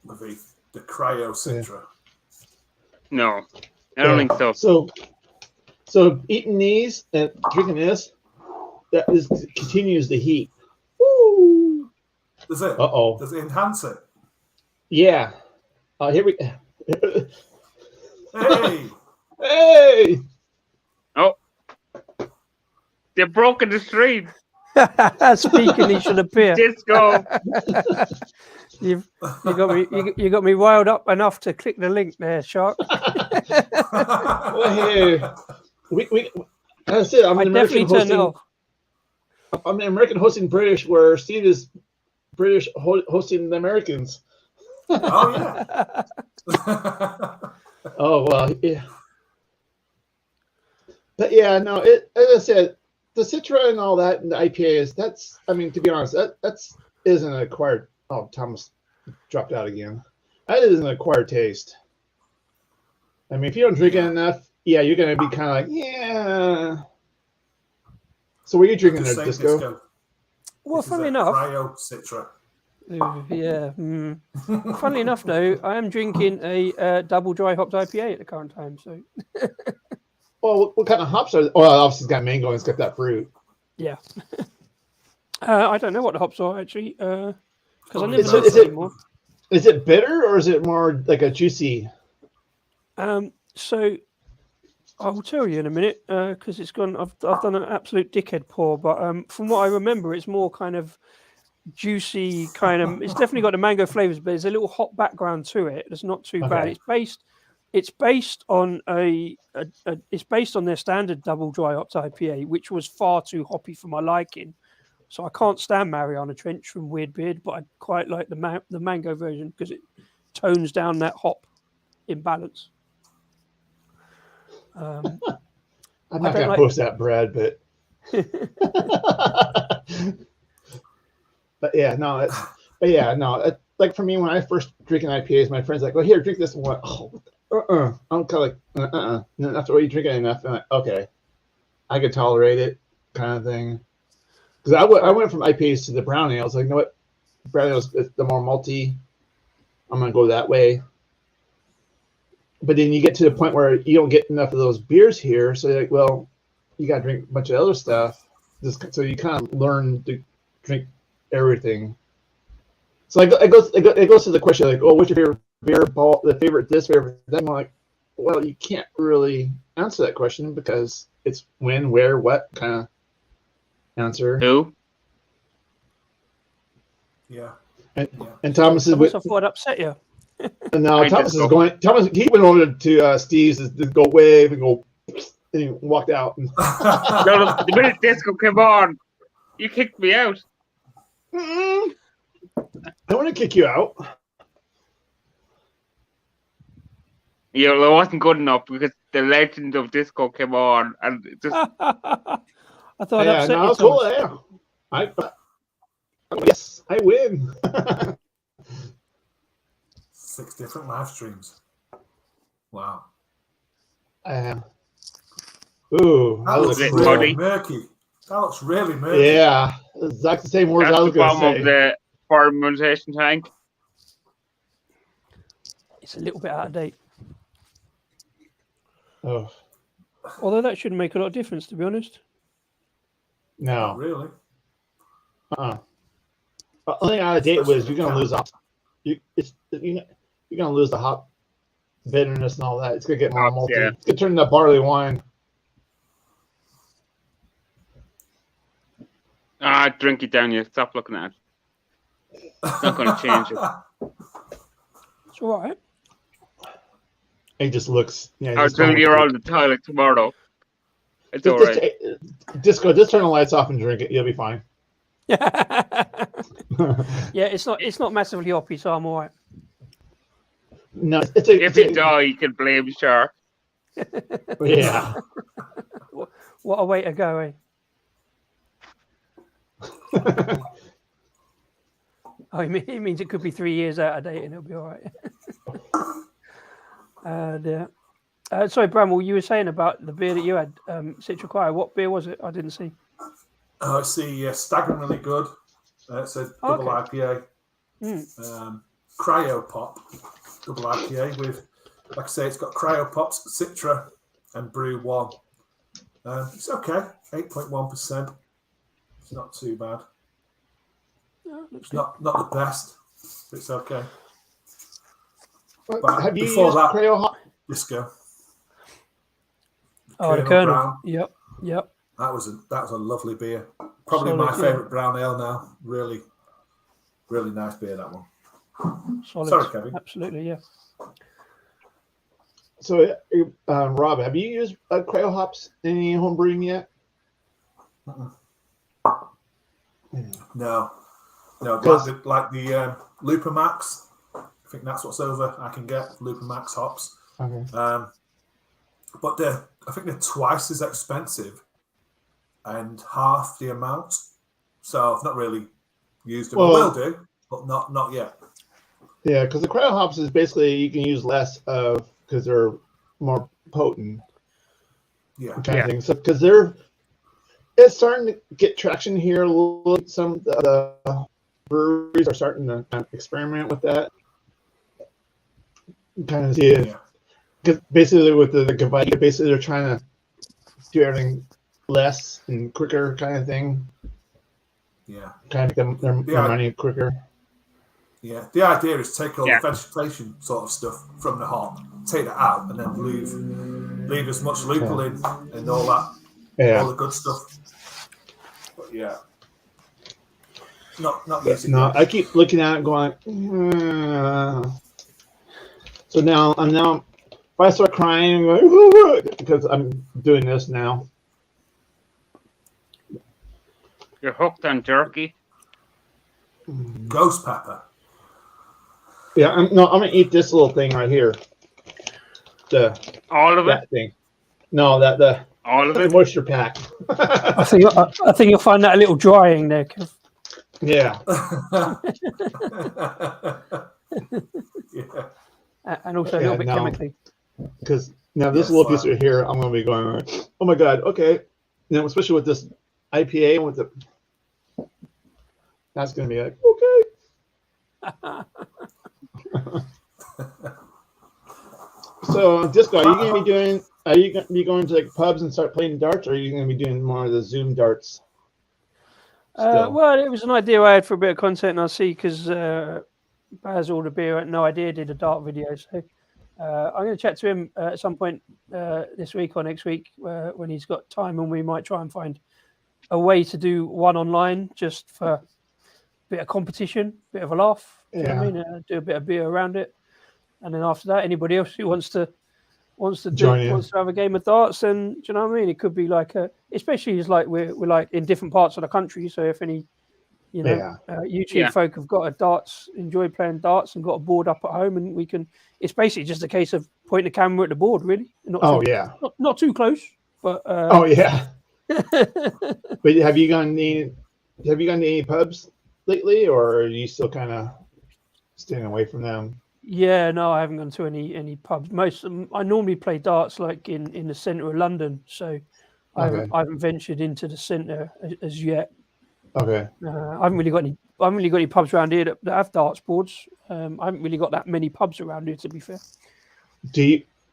with the Cryo Citra. No, I don't think so. So eating these and drinking this, continues the heat. Woo! Does it? Uh-oh. Does it enhance it? Yeah. Here we. Hey! Hey! Oh, they're broken the street. Speaking, he should appear. Disco. You got me riled up enough to click the link there, Shark. Well, here we that's it. I'm an American hosting British, where Steve is British hosting the Americans. Oh yeah. Oh well, yeah. But yeah, no. As I said, the Citra and all that, and the IPAs. That's. I mean, to be honest, that's isn't an acquired. Oh, Thomas dropped out again. That is an acquired taste. I mean, if you don't drink it enough, yeah, you're gonna be kind of like, yeah. So, what are you drinking there, Disco? Well, funnily enough, Cryo Citra. Yeah. Funnily enough, though, I am drinking a double dry hopped IPA at the current time. So. Well, what kind of hops are? Well, obviously it's got mango and it's got that fruit. Yeah. I don't know what the hops are actually, because I never know anymore. Is it bitter or is it more like a juicy? So I will tell you in a minute because it's gone. I've done an absolute dickhead pour, but from what I remember, it's more kind of juicy, kind of. It's definitely got the mango flavors, but there's a little hot background to it. It's not too bad. It's based on it's based on their standard double dry hopped IPA, which was far too hoppy for my liking. So I can't stand Mariana Trench from Weird Beard, but I quite like the mango version because it tones down that hop imbalance. I'm not going to post that, Brad, but like for me, when I first drinking IPAs, my friends like, "Oh, here, drink this one." Oh, I'm kind of like, And after you drink it enough, I'm like, okay, I could tolerate it, kind of thing. Because I went from IPAs to the brown ale. I was like, you know what, brown ale is the more malty. I'm gonna go that way. But then you get to the point where you don't get enough of those beers here, so you're like, well, you got to drink a bunch of other stuff. So you kind of learn to drink everything. So it goes to the question like, oh, what's your favorite beer? The favorite this, favorite that. I'm like, well, you can't really answer that question because it's when, where, what kind of answer. Who? Yeah. And Thomas is. I thought I'd upset you. No, Thomas is going. Thomas, he went over to Steve's to go wave and go, and he walked out. No, the minute Disco came on, you kicked me out. I want to kick you out. Yeah, well, it wasn't good enough because the legend of Disco came on, and it just. I thought I'd upset you. Cool. Yeah. Yes, I win. 6 different live streams. Wow. Ooh, that looks really murky. That looks really murky. Yeah, exactly the same words I was going to say. Of the fermentation tank. It's a little bit out of date. Oh. Although that shouldn't make a lot of difference, to be honest. No. Not really. The only out of date was Especially you're gonna the lose hop. You're gonna lose the hop bitterness and all that. It's gonna get more Hops, malty. yeah. It's gonna turn into barley wine. Drink it down. You stop looking at it. It's not going to change it. It's all right. It just looks. Yeah. I'll just going tell with you it. on the toilet tomorrow. It's Just, all right. just go. Just turn the lights off and drink it. You'll be fine. Yeah, it's not massively hoppy, so I'm all right. No, If you die, you can blame Shark. Yeah. What a way to go, eh? Oh, it means it could be 3 years out of date and it'll be all right. Sorry, Bramwell, you were saying about the beer that you had, Citric. What beer was it? I didn't see. I see staggeringly good. It's a double IPA. Cryo Pop double IPA with, like I say, it's got Cryo Pops, Citra, and Brew 1. It's okay, 8.1%. It's not too bad. It's not the best, but it's okay. But have you used before that, Cryo hop? Disco. The Colonel. Brown. Yep. That was a lovely beer. Probably Solid, my favourite brown ale now. Really, really nice beer, that one. Solid. Sorry, Kevin. Absolutely, yeah. So, Rob, have you used Cryo hops in any home brewing yet? No, like the Looper Max. I think that's what's over. I can get Looper Max hops. Okay. But I think they're twice as expensive and half the amount. So I've not really used them. I will do, but not yet. Yeah, because the Cryo hops is basically you can use less of because they're more potent. Yeah. Kind of thing. So because it's starting to get traction here a little. Some of the breweries are starting to kind of experiment with that. Kind of see if, because basically with the Gavita, basically they're trying to do everything less and quicker kind of thing. Yeah. Kind of make their money quicker. Yeah. The idea is take all the vegetation sort of stuff from the hop, take that out, and then leave as much lupulin and all that, all the good stuff. But yeah, not easy. No, I keep looking at it going. So now if I start crying, I'm going, because I'm doing this now. You're hooked on jerky. Ghost pepper. Yeah, I'm gonna eat this little thing right here. All of it. Thing. No, the all of it. Moisture pack. I think you'll find that a little drying there, Kev. Yeah. Yeah. And also a little bit chemically. Because now this little piece right here, I'm gonna be going, oh my god, okay. Now especially with this IPA with the, that's gonna be like okay. So, Disco, are you going to be going to like pubs and start playing darts, or are you going to be doing more of the Zoom darts? Well, it was an idea I had for a bit of content, and I see because Baz All the Beer at No Idea did a dart video, so I'm going to chat to him at some point this week or next week when he's got time, and we might try and find a way to do one online just for a bit of competition, bit of a laugh. Do you know what I mean? Do a bit of beer around it. And then after that, anybody else who wants to have a game of darts, and do you know what I mean? It could be like especially as like we're like in different parts of the country. So if any, YouTube folk have got enjoy playing darts and got a board up at home, and we can. It's basically just a case of pointing the camera at the board, really. Not too close, but. But have you gone to any pubs lately, or are you still kind of staying away from them? Yeah, no, I haven't gone to any pubs. I normally play darts like in the centre of London, so I haven't ventured into the centre as yet. Okay. I haven't really got any pubs around here that have darts boards. I haven't really got that many pubs around here, to be fair.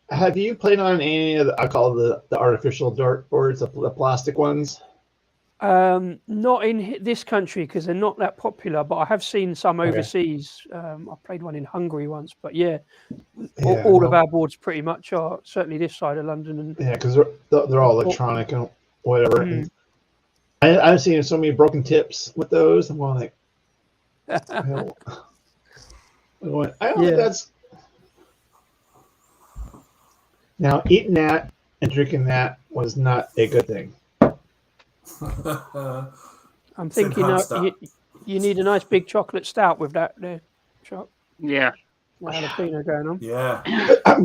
Have you played on any of I call the artificial dart boards, the plastic ones? Not in this country because they're not that popular, but I have seen some overseas. I played one in Hungary once, but yeah, all of our boards pretty much are certainly this side of London. And because they're all electronic and whatever. And I've seen so many broken tips with those. I'm going like, I don't think that's. Now, eating that and drinking that was not a good thing. I'm thinking you need a nice big chocolate stout with that there, Chuck. Yeah. Jalapeno going on. Yeah. I'm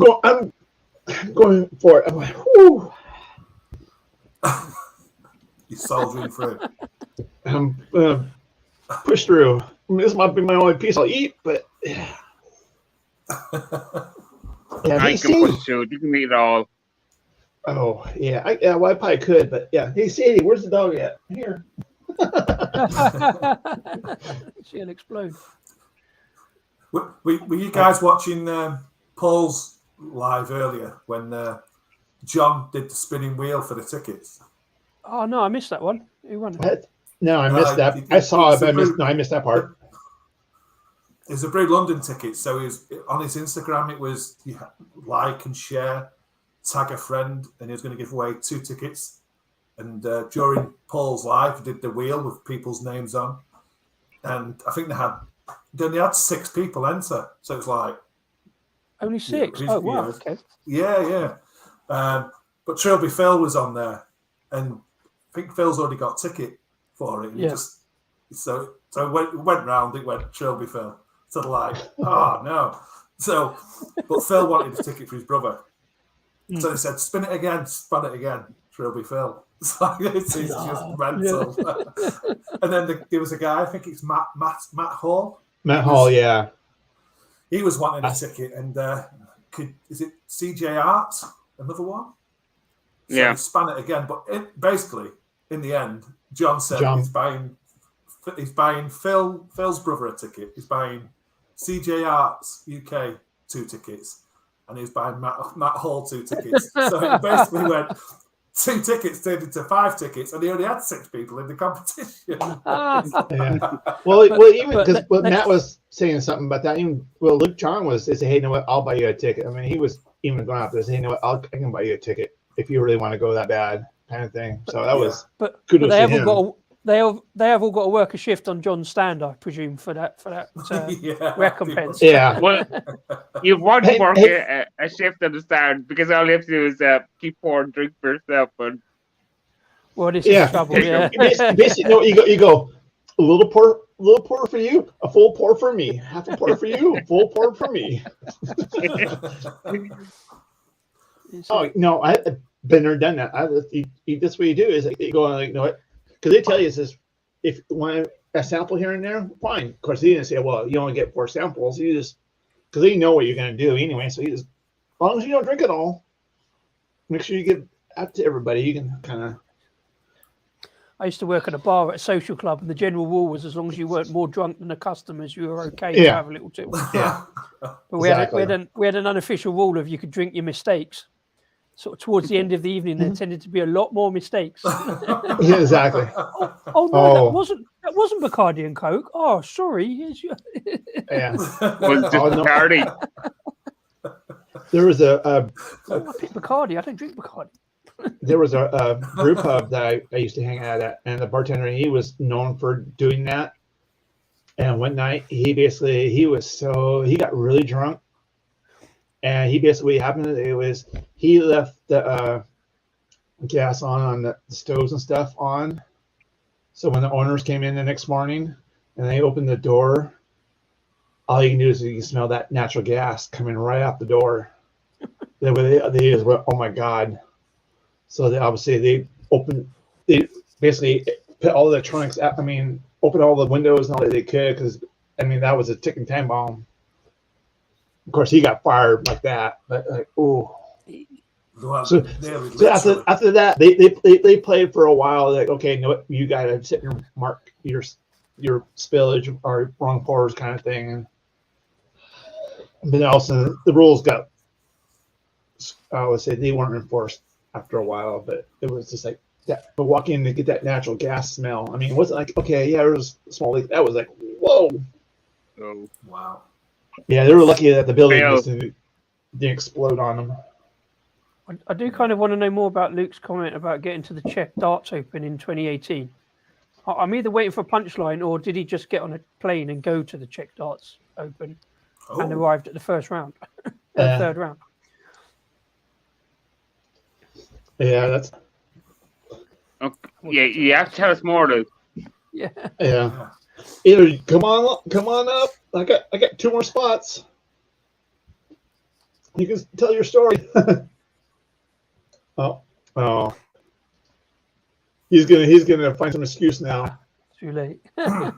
going for it. I'm like, whoo. You're soldiering through. I'm push through. I mean, this might be my only piece I'll eat, but yeah. I can push through. You can eat it all. Oh yeah, well, I probably could, but yeah. Hey Sadie, where's the dog at? Here. She'll explode. Were you guys watching Paul's live earlier when John did the spinning wheel for the tickets? Oh no, I missed that one. Who won? What? No, I missed that. I saw it, but I missed that part. It's a Brew London ticket, so he was, on his Instagram it was like and share, tag a friend, and he was going to give away 2 tickets. And during Paul's live, he did the wheel with people's names on, and I think they had 6 people enter, so it's like only 6. Oh wow, okay. Yeah. But Trilby Phil was on there, and I think Phil's already got a ticket for it. Yeah. So it went round. It went Trilby Phil. So like, oh no. So, but Phil wanted a ticket for his brother. So they said, spin it again, Trilby Phil. So it's just mental. Yeah. And then there was a guy, I think it's Matt Hall. Matt Hall, yeah. He was wanting a ticket, and is it CJ Arts? Another one? So he span it again, but basically, in the end, John said he's buying Phil's brother a ticket. He's buying CJ Arts UK 2 tickets, and he's buying Matt Hall 2 tickets. So it basically went 2 tickets turned into 5 tickets, and he only had 6 people in the competition. Yeah. Well, even because Matt was saying something about that. Even Luke John was saying, "Hey, you know what? I'll buy you a ticket." I mean, he was even going out there saying, "Hey, you know what? I can buy you a ticket if you really want to go that bad," kind of thing. So that was kudos to him. They have all got to work a shift on John's stand, I presume, for that recompense. Yeah. Well, you want to work a shift on the stand because all you have to do is keep pouring drink for yourself. Well, this is trouble. Yeah. Basically, no, you go a little pour for you, a full pour for me, half a pour for you, a full pour for me. Oh no, I've been there, done that. That's what you do is you go like, you know what? Because they tell you, says, if you want a sample here and there, fine. Of course, they didn't say, well, you only get 4 samples. You just, because they know what you're going to do anyway. So you just, as long as you don't drink it all, make sure you give out to everybody. You can kind of. I used to work at a bar at a social club, and the general rule was as long as you weren't more drunk than the customers, you were okay to have a little too. Yeah. But we had an unofficial rule of you could drink your mistakes. Sort of towards the end of the evening, there tended to be a lot more mistakes. Yeah, exactly. No, that wasn't Bacardi and Coke. Oh, sorry. Yeah. Was just Bacardi. There was I picked Bacardi. I don't drink Bacardi. There was a brew pub that I used to hang out at, and the bartender, he was known for doing that. And one night, he got really drunk. And he basically happened. He left the gas on the stoves and stuff on. So when the owners came in the next morning and they opened the door, all you can do is you can smell that natural gas coming right out the door. They just went, oh my god! So they basically put all the electronics out. I mean, opened all the windows and all that they could because that was a ticking time bomb. Of course, he got fired like that, but like, oh. So after that, they played for a while. Like, okay, you know what, you got to set your mark, your spillage or wrong pours kind of thing. And then also the rules I would say they weren't enforced after a while, but it was just like, that walk in to get that natural gas smell. I mean, it wasn't like, okay, yeah, it was a small leak. That was like, whoa. So Wow. Yeah, they were lucky that the building Fail. just didn't explode on them. I do kind of want to know more about Luke's comment about getting to the Czech Darts Open in 2018. I'm either waiting for a punchline, or did he just get on a plane and go to the Czech Darts Open and arrived at the first round, third round? Yeah, that's okay. Yeah, you have to tell us more, Luke. Yeah. yeah. Either come on up. I got 2 more spots. You can tell your story. Oh. He's gonna find some excuse now. Too late. What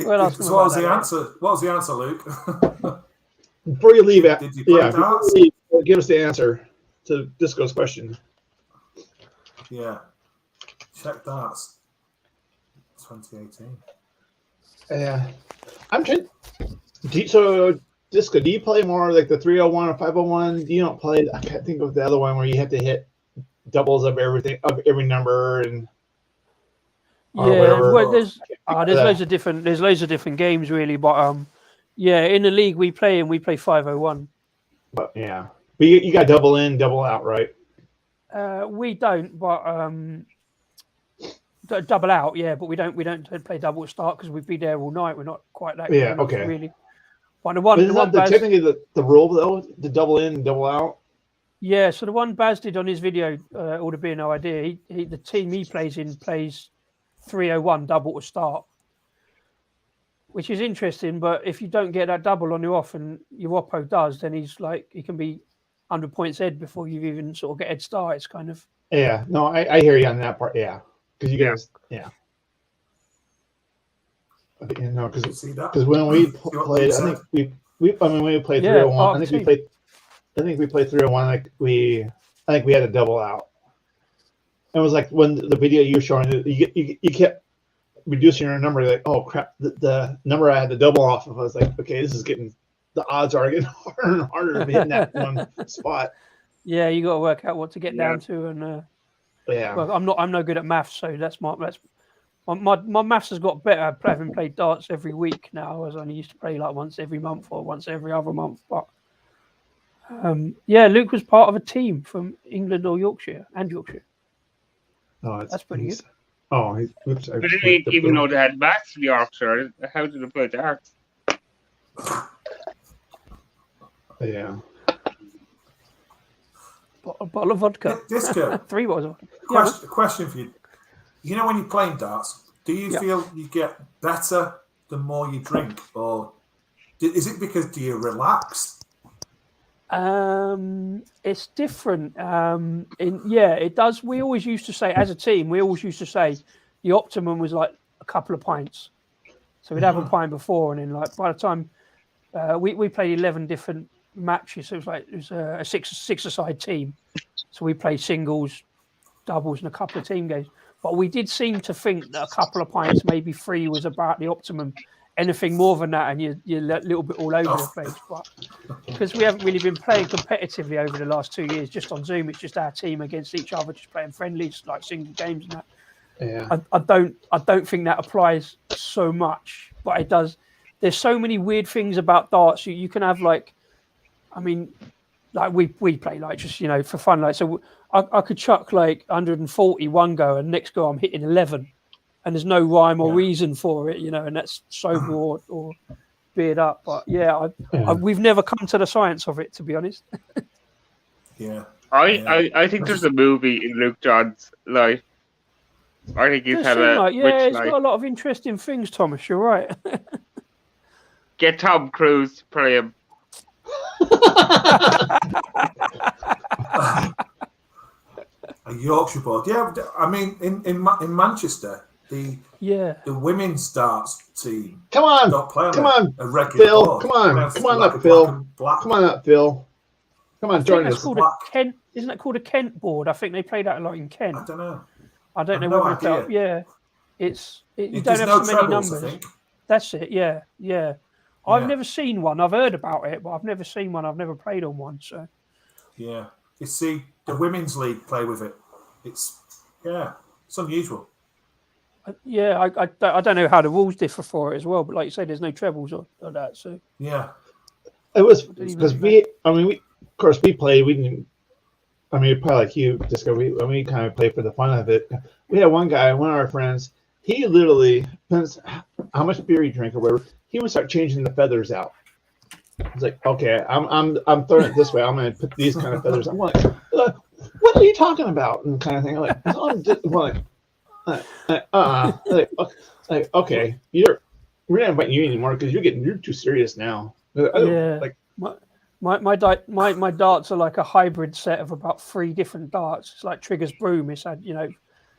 was the answer? What was the answer, Luke? Before you leave, Did you play darts? Give us the answer to Disco's question. Yeah. Check darts. 2018. Yeah. I'm trying. So, Disco, do you play more like the 301 or 501? You don't play. I can't think of the other one where you have to hit doubles of everything, of every number, and well, there's loads of different games really, but in the league we play 501. But yeah, but you got double in, double out, right? We don't, but double out, yeah, but we don't play double start because we'd be there all night. We're not quite that. Yeah, okay. Really. But technically the rule though, the double in, double out. Yeah, so the one Baz did on his video, All to Be No Idea, the team he plays in plays 301 double to start, which is interesting. But if you don't get that double on your off and your oppo does, then he can be 100 points ahead before you even sort of get head start. It's kind of No, I hear you on that part. Yeah, because you guys, because when we played, I think we played 301. I think we played 301. I think we had a double out. It was like when the video you were showing, you kept reducing your number. Like, oh crap, the number I had to double off of. I was like, okay, this is getting, the odds are getting harder and harder of hitting that one spot. Yeah, you got to work out what to get down to, and well, I'm no good at maths, so my maths has got better having played darts every week now, as I only used to play like once every month or once every other month. But Luke was part of a team from England or Yorkshire. Oh, that's pretty good. Oh, I didn't even know they had bats in Yorkshire. How did they play darts? Yeah. A bottle of vodka. Disco. 3 bottles of vodka. Question for you. You know, when you're playing darts, do you feel you get better the more you drink, or is it because do you relax? It's different. It does. We always used to say, as a team, the optimum was like a couple of pints. So we'd have a pint before, and then like by the time we played 11 different matches, so it was a six-a-side team. So we played singles, doubles, and a couple of team games. But we did seem to think that a couple of pints, maybe 3, was about the optimum. Anything more than that, and you're a little bit all over the place. But because we haven't really been playing competitively over the last 2 years, just on Zoom, it's just our team against each other, just playing friendlies, like single games and that. Yeah. I don't think that applies so much, but it does. There's so many weird things about darts. You can have we play like just for fun. Like so, I could chuck like 140 one go, and next go I'm hitting 11. And there's no rhyme or reason for it, and that's sober or beard up. But we've never come to the science of it, to be honest. I think there's a movie in Luke John's life. I think he's had a rich it's life. got a lot of interesting things, Thomas. You're right. Get Tom Cruise to play him. A Yorkshire board, I mean, in Manchester. The women's darts team. Come on, a regular Phil. board. Come on up, Phil. Come on up, Phil. Come on, join us. Isn't that called a Kent board? I think they play that a lot in Kent. I don't know. I don't know whether it's out. Yeah, you don't have so many numbers. That's it. Yeah. I've never seen one. I've heard about it, but I've never seen one. I've never played on one. So yeah, you see, the women's league play with it. It's It's unusual. Yeah, I don't know how the rules differ for it as well, but like you say, there's no trebles or that. So Yeah. It was don't even because know. of course, we played. We didn't. I mean, probably like you, Disco. We kind of played for the fun of it. We had one guy, one of our friends. He literally depends how much beer he drank or whatever. He would start changing the feathers out. He's like, okay, I'm throwing it this way. I'm going to put these kind of feathers. I'm like, what are you talking about? And kind of thing. I'm like, no, I'm just like, okay, we're not inviting you anymore because you're too serious now. Yeah. Like, my darts are like a hybrid set of about 3 different darts. It's like Trigger's broom. It's had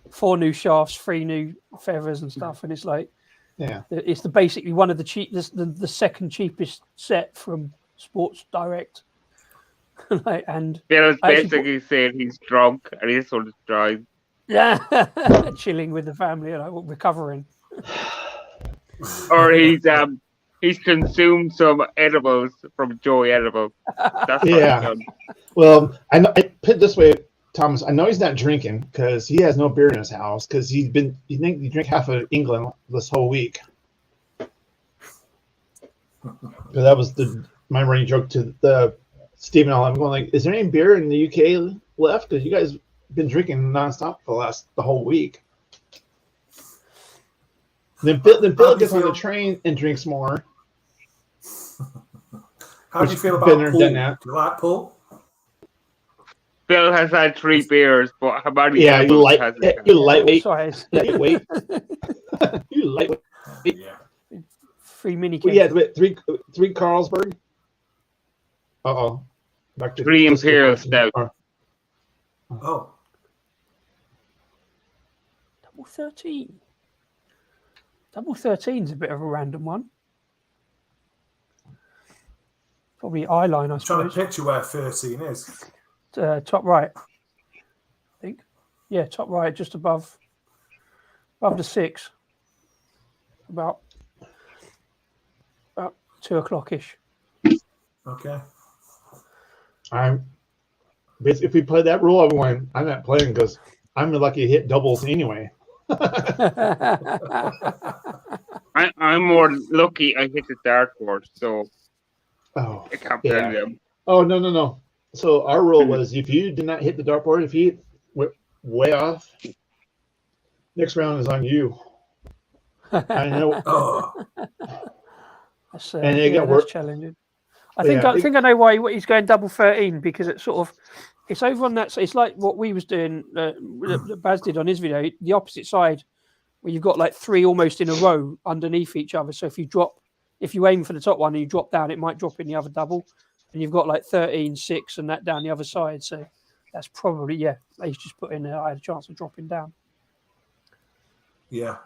4 new shafts, 3 new feathers and stuff, and it's like it's basically one of the cheapest, the second cheapest set from Sports Direct. And Bill's basically saying he's drunk and he's sort of driving. Yeah, chilling with the family, recovering. Or he's consumed some edibles from Joey Edible. That's yeah. Well, I know. I put it this way, Thomas. I know he's not drinking because he has no beer in his house because he drank half of England this whole week. Because that was my running joke to the Stephen. I'm going like, is there any beer in the UK left? Because you guys been drinking nonstop for the whole week. Then Bill gets on the train and drinks more. How do you feel about pool? Do you like pool? Bill has had 3 beers, but how about you lightweight. You lightweight. Yeah. 3 mini. Well, yeah, 3 Carlsberg. Back to 3 Imperial Stout. Oh. Double 13. Double 13's a bit of a random one. Probably eyeline, I suppose. I'm trying to picture where 13 is. Top right, I think. Yeah, top right, just above the 6. About 2 o'clock-ish. Okay. If we play that rule, I'm not playing because I'm lucky to hit doubles anyway. I'm more lucky I hit the dartboard, so I can't play them. Oh, no. So our rule was if you did not hit the dartboard, if you went way off, next round is on you. I know. That's challenging. I think I know why he's going double 13 because it's sort of it's over on that. So it's like what we was doing that Baz did on his video, the opposite side, where you've got like 3 almost in a row underneath each other. So if you aim for the top one and you drop down, it might drop in the other double, and you've got like 13, 6, and that down the other side. So that's probably he's just put in there. I had a chance of dropping down. Yeah,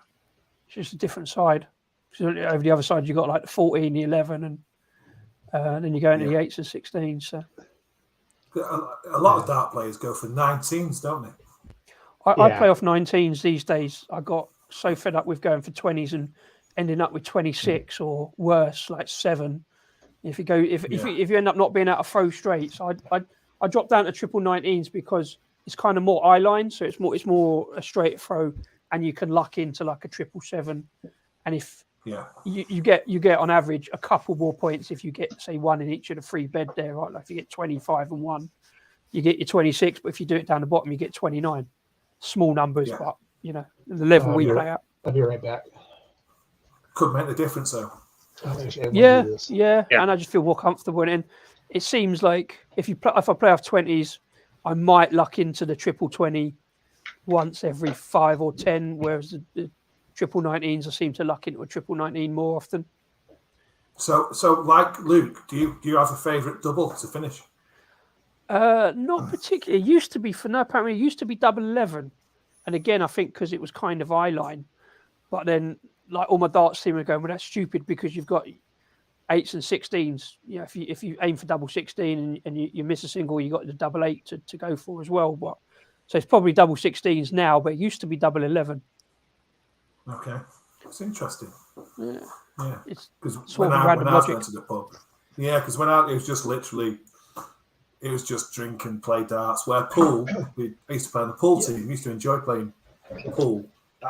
it's just a different side. So over the other side, you've got like the 14, the 11, and then you go into the 8s and 16s. So a lot of dart players go for 19s, don't they? I play off 19s these days. I got so fed up with going for 20s and ending up with 26 or worse, like 7. If you end up not being able to throw straight, so I drop down to triple 19s because it's kind of more eye line, so it's more a straight throw, and you can luck into like a 777. And if you get on average a couple more points if you get say 1 in each of the 3 bed there, right? Like if you get 25 and 1, you get your 26. But if you do it down the bottom, you get 29. Small numbers, but the level we play at. I'll be right back. Could make the difference though. Yeah, and I just feel more comfortable in it. And it seems like if I play off 20s, I might luck into the triple 20 once every 5 or 10, whereas the triple 19s I seem to luck into a triple 19 more often. So like Luke, do you have a favourite double to finish? Not particularly. It used to be apparently it used to be double 11, and again I think because it was kind of eye line, but then like all my darts team are going, well, that's stupid because you've got 8s and 16s. You know, if you aim for double 16 and you miss a single, you got the double 8 to go for as well. But so it's probably double 16s now, but it used to be double 11. Okay, that's interesting. Yeah, it's because when I went to the pub, because when it was just literally, it was just drink and play darts. Where pool, I used to play on the pool team. We used to enjoy playing pool.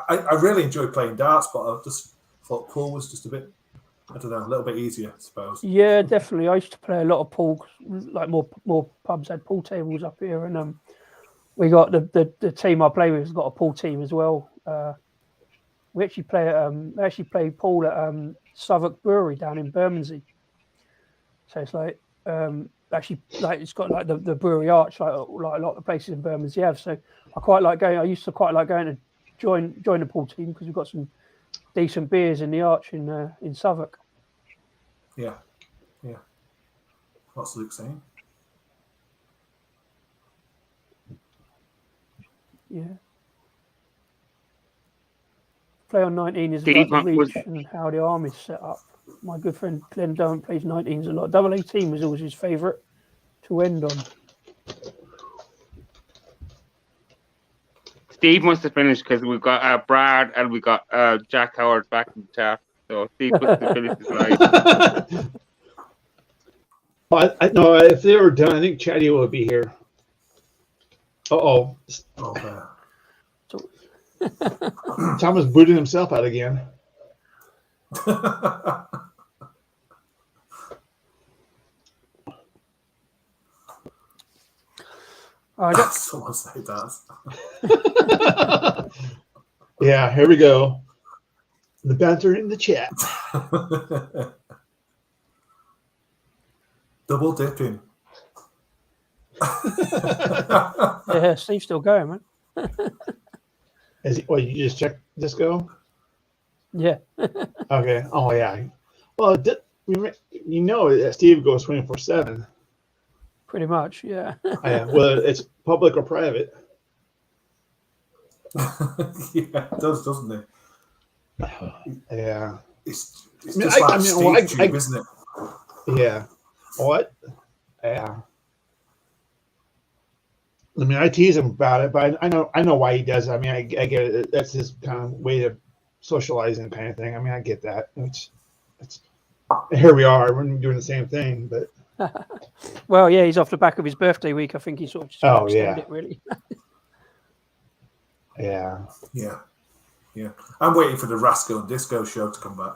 I really enjoy playing darts, but I just thought pool was just a bit, I don't know, a little bit easier, I suppose. Yeah, definitely. I used to play a lot of pool. Like more pubs had pool tables up here, and we got the team I play with has got a pool team as well. We actually play pool at Southwark Brewery down in Bermondsey. So it's like actually like it's got like the brewery arch like a lot of the places in Bermondsey have. So I quite like going. I used to quite like going to join the pool team because we've got some decent beers in the arch in Southwark. Yeah. What's Luke saying? Yeah. Play on 19 is Steve, about the was- reach and how the arm is set up. My good friend Glenn Durham plays 19s a lot. Double 18 was always his favourite to end on. Steve must have finished because we've got Brad and we got Jack Howard back in the chat. So Steve must have finished his live. Well, I no, if they were done, I think Chatty would be here. Oh, Thomas booted himself out again. Someone say that. Yeah, here we go. The banter in the chat. Double dipping. Yeah, Steve's still going, man. Is he, well, you just check Disco? Yeah. Okay. Oh, yeah. Well, you know that Steve goes 24/7. Pretty much, yeah. Yeah, whether it's public or private. Yeah, it does, doesn't it? Yeah. It's I mean, just like I mean, Steve well, Tube, isn't it? Yeah. What? Yeah. I mean, I tease him about it, but I know why he does it. I mean, I get it. That's his kind of way of socializing, kind of thing. I mean, I get that. It's here we are. We're doing the same thing, but Well, yeah, he's off the back of his birthday week. I think he sort of just extended it, really. Yeah. I'm waiting for the Rascal and Disco show to come back.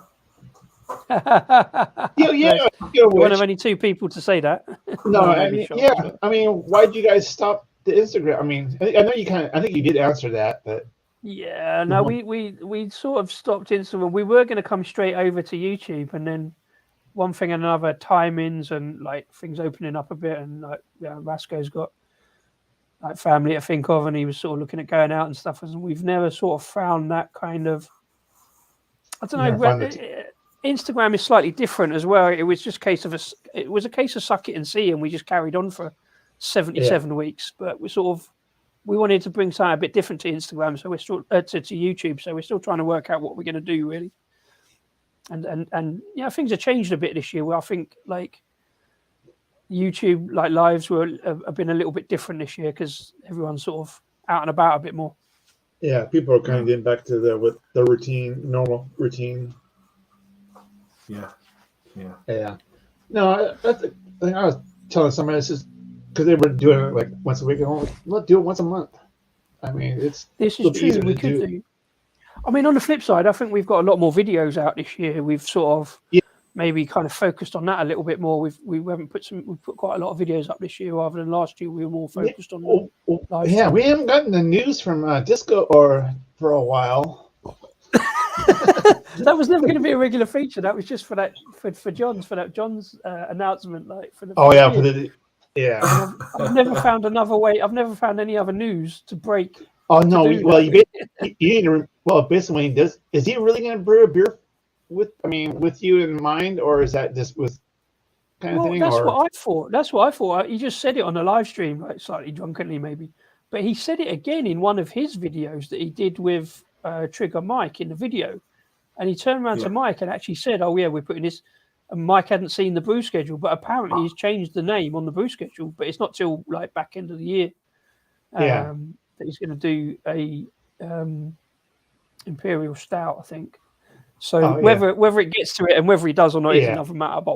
Yeah. You're one of only two people to say that. No, I mean, yeah. I mean, why did you guys stop the Instagram? I mean, I know you I think you did answer that, but yeah, no, we sort of stopped Instagram. We were going to come straight over to YouTube, and then one thing and another, timings and like things opening up a bit, and like Rasco's got like family to think of, and he was sort of looking at going out and stuff. And we've never sort of found that kind of. I don't know. Instagram is slightly different as well. It was just a case of suck it and see, and we just carried on for 77 weeks. But we wanted to bring something a bit different to Instagram, so we're still to YouTube. So we're still trying to work out what we're going to do really. And yeah, things have changed a bit this year. Well, I think like YouTube like lives have been a little bit different this year because everyone's sort of out and about a bit more. Yeah, people are kind of getting back to the normal routine. Yeah. No, that's the thing I was telling somebody. This is because they were doing it like once a week. Let's do it once a month. I mean, this is true. We could do. I mean, on the flip side, I think we've got a lot more videos out this year. We've sort of maybe kind of focused on that a little bit more. We put quite a lot of videos up this year rather than last year. We were more focused on. Yeah, we haven't gotten the news from Disco for a while. That was never going to be a regular feature. That was just for John's announcement, like for the. I've never found another way. I've never found any other news to break. Oh no! You need to. Well, basically, when he does, is he really going to brew a beer with you in mind, or is that just with kind of thing? That's what I thought. He just said it on a live stream, like slightly drunkenly maybe, but he said it again in one of his videos that he did with Trigger Mike in the video, and he turned around to Mike and actually said, "Oh yeah, we're putting this." And Mike hadn't seen the brew schedule, but apparently he's changed the name on the brew schedule. But it's not till like back end of the year that he's going to do a Imperial Stout, I think. So whether it gets to it and whether he does or not is another matter. But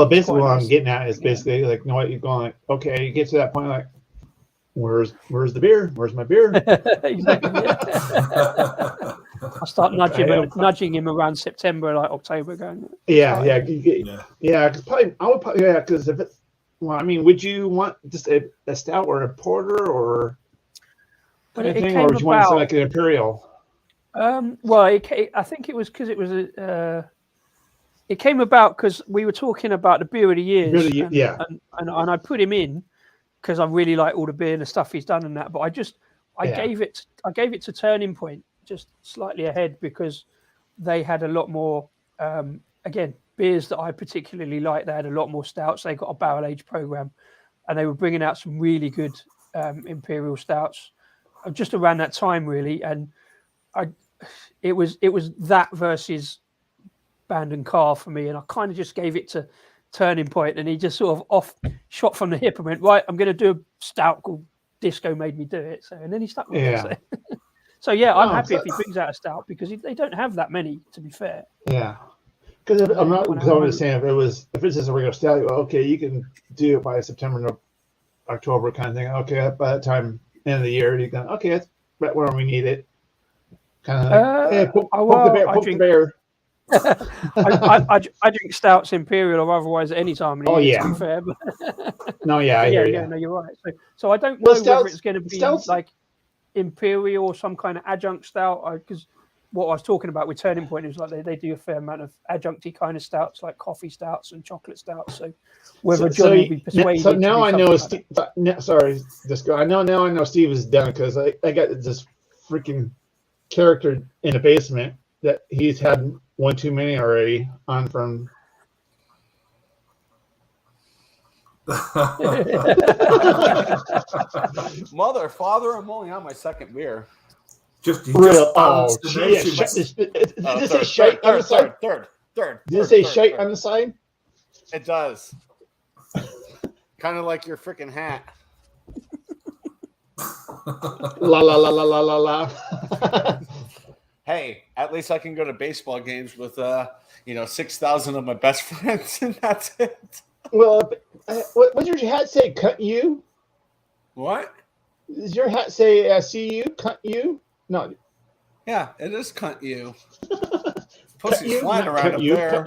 basically what I'm getting at is basically like, you know what, you're going like, okay, you get to that point like, Where's the beer? Where's my beer? Exactly. Yeah. I start nudging him around September, like October, going. Yeah. Yeah. I would probably, because if it's, well, I mean, would you want just a stout or a porter or But kind it of thing, came or would you want something about. like an imperial? Well, I think it was because it was it came about because we were talking about the beer of the years, Really, and, yeah. and I put him in because I really like all the beer and the stuff he's done and that. But I gave it to Turning Point just slightly ahead because they had a lot more again beers that I particularly like. They had a lot more stouts. They got a barrel age program, and they were bringing out some really good imperial stouts just around that time, really. And it was that versus Band and Car for me, and I kind of just gave it to Turning Point, and he just sort of off shot from the hip and went, right, I'm going to do a stout called Disco Made Me Do It. So, and then he stuck with it. So yeah, I'm happy if he brings out a stout because they don't have that many, to be fair. Yeah, because I'm not. Because I'm just saying, if it's just a regular stout, okay, you can do it by September, October kind of thing. Okay, by that time, end of the year, you can. Okay, that's right where we need it. Kind of like, hey, poke the bear. I drink stouts imperial or otherwise at any time of the year, to be fair. But no, yeah, I hear you. No, you're right. So I don't know whether it's going to be stouts, like imperial or some kind of adjunct stout, because what I was talking about with Turning Point is like they do a fair amount of adjuncty kind of stouts, like coffee stouts and chocolate stouts. So whether John will be persuaded. So now I know. Sorry, I know Steve is done because I got this freaking character in the basement that he's had one too many already on from. Mother, father, I'm only on my second beer. Just real. Oh, Did it say shite on the side? Third. Did it say shite on the side? It does. Kind of like your freaking hat. La la la la la la la. Hey, at least I can go to baseball games with 6,000 of my best friends, and that's it. Well, what does your hat say? Cut you? What? Does your hat say see you? Cut you? No. Yeah, it is cut you. Pussy's flying around up there.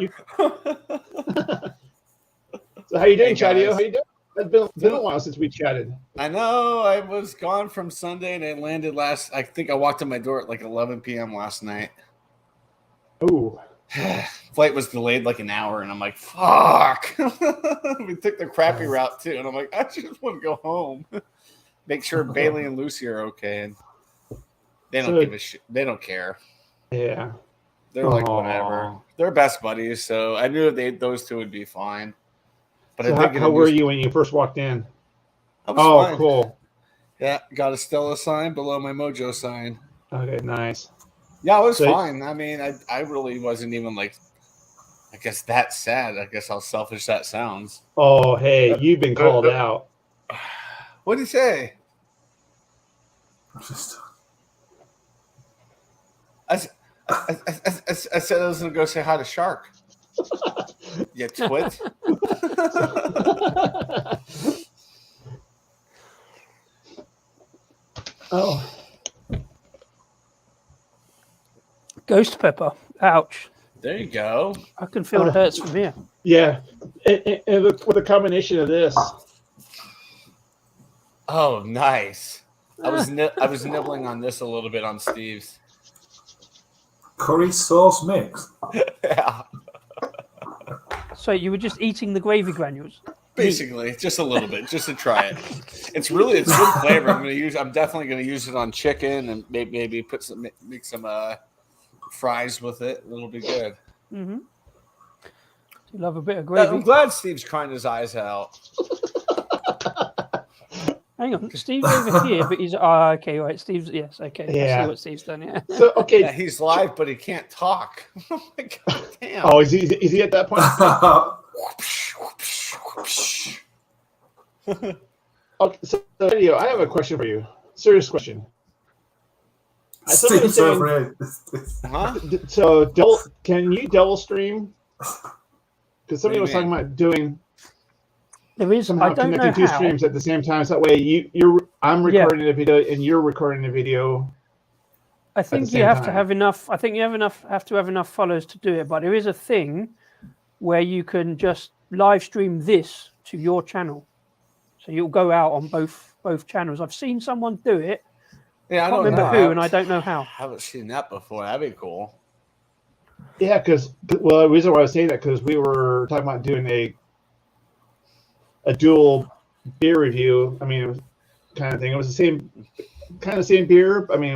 So how you doing, Chadio? How you doing? It's been a while since we chatted. I know. I was gone from Sunday, and I landed I think I walked in my door at like 11 p.m. last night. Ooh. Flight was delayed like an hour, and I'm like, fuck. We took the crappy route, too. And I'm like, I just want to go home. Make sure Bailey and Lucy are okay. And they don't give a shit. They don't care. Yeah. They're like, whatever. They're best buddies, so I knew those two would be fine. But so how were you when you first walked in? I was fine. Cool. Yeah, got a Stella sign below my Mojo sign. Okay, nice. Yeah, I was fine. I mean, I really wasn't even like, I guess that sad. I guess how selfish that sounds. Oh, hey, you've been called out. What did he say? I said I was going to go say hi to Shark. You twit. Oh. Ghost pepper. Ouch. There you go. I can feel the hurts from here. Yeah. And with a combination of this. Oh, nice. I was nibbling on this a little bit on Steve's. Curry sauce mix. Yeah. So you were just eating the gravy granules? Basically, just a little bit, just to try it. It's good flavor. I'm definitely gonna use it on chicken and maybe make some fries with it. It'll be good. Mm-hmm. You love a bit of gravy. I'm glad Steve's crying his eyes out. Hang on, Steve's over here, but he's okay, right? Steve's okay. Yeah. I see what Steve's done. Yeah. So okay, yeah, he's live, but he can't talk. Oh my god, damn! Oh, is he at that point? Okay, so video. I have a question for you. Serious question. Steve's over here. Huh? So, can you double stream? Because somebody was talking about doing. There is. somehow I don't know connecting two how. streams at the same time. So that way I'm recording the video and you're recording the video. I think the you same have to time. have enough. I think you have to have enough followers to do it. But there is a thing where you can just live stream this to your channel, so you'll go out on both channels. I've seen someone do it. Yeah, I I don't can't remember know. who, and I don't know how. Haven't seen that before. That'd be cool. Yeah, the reason why I was saying that because we were talking about doing a dual beer review. I mean, it was kind of thing. It was the same beer. I mean,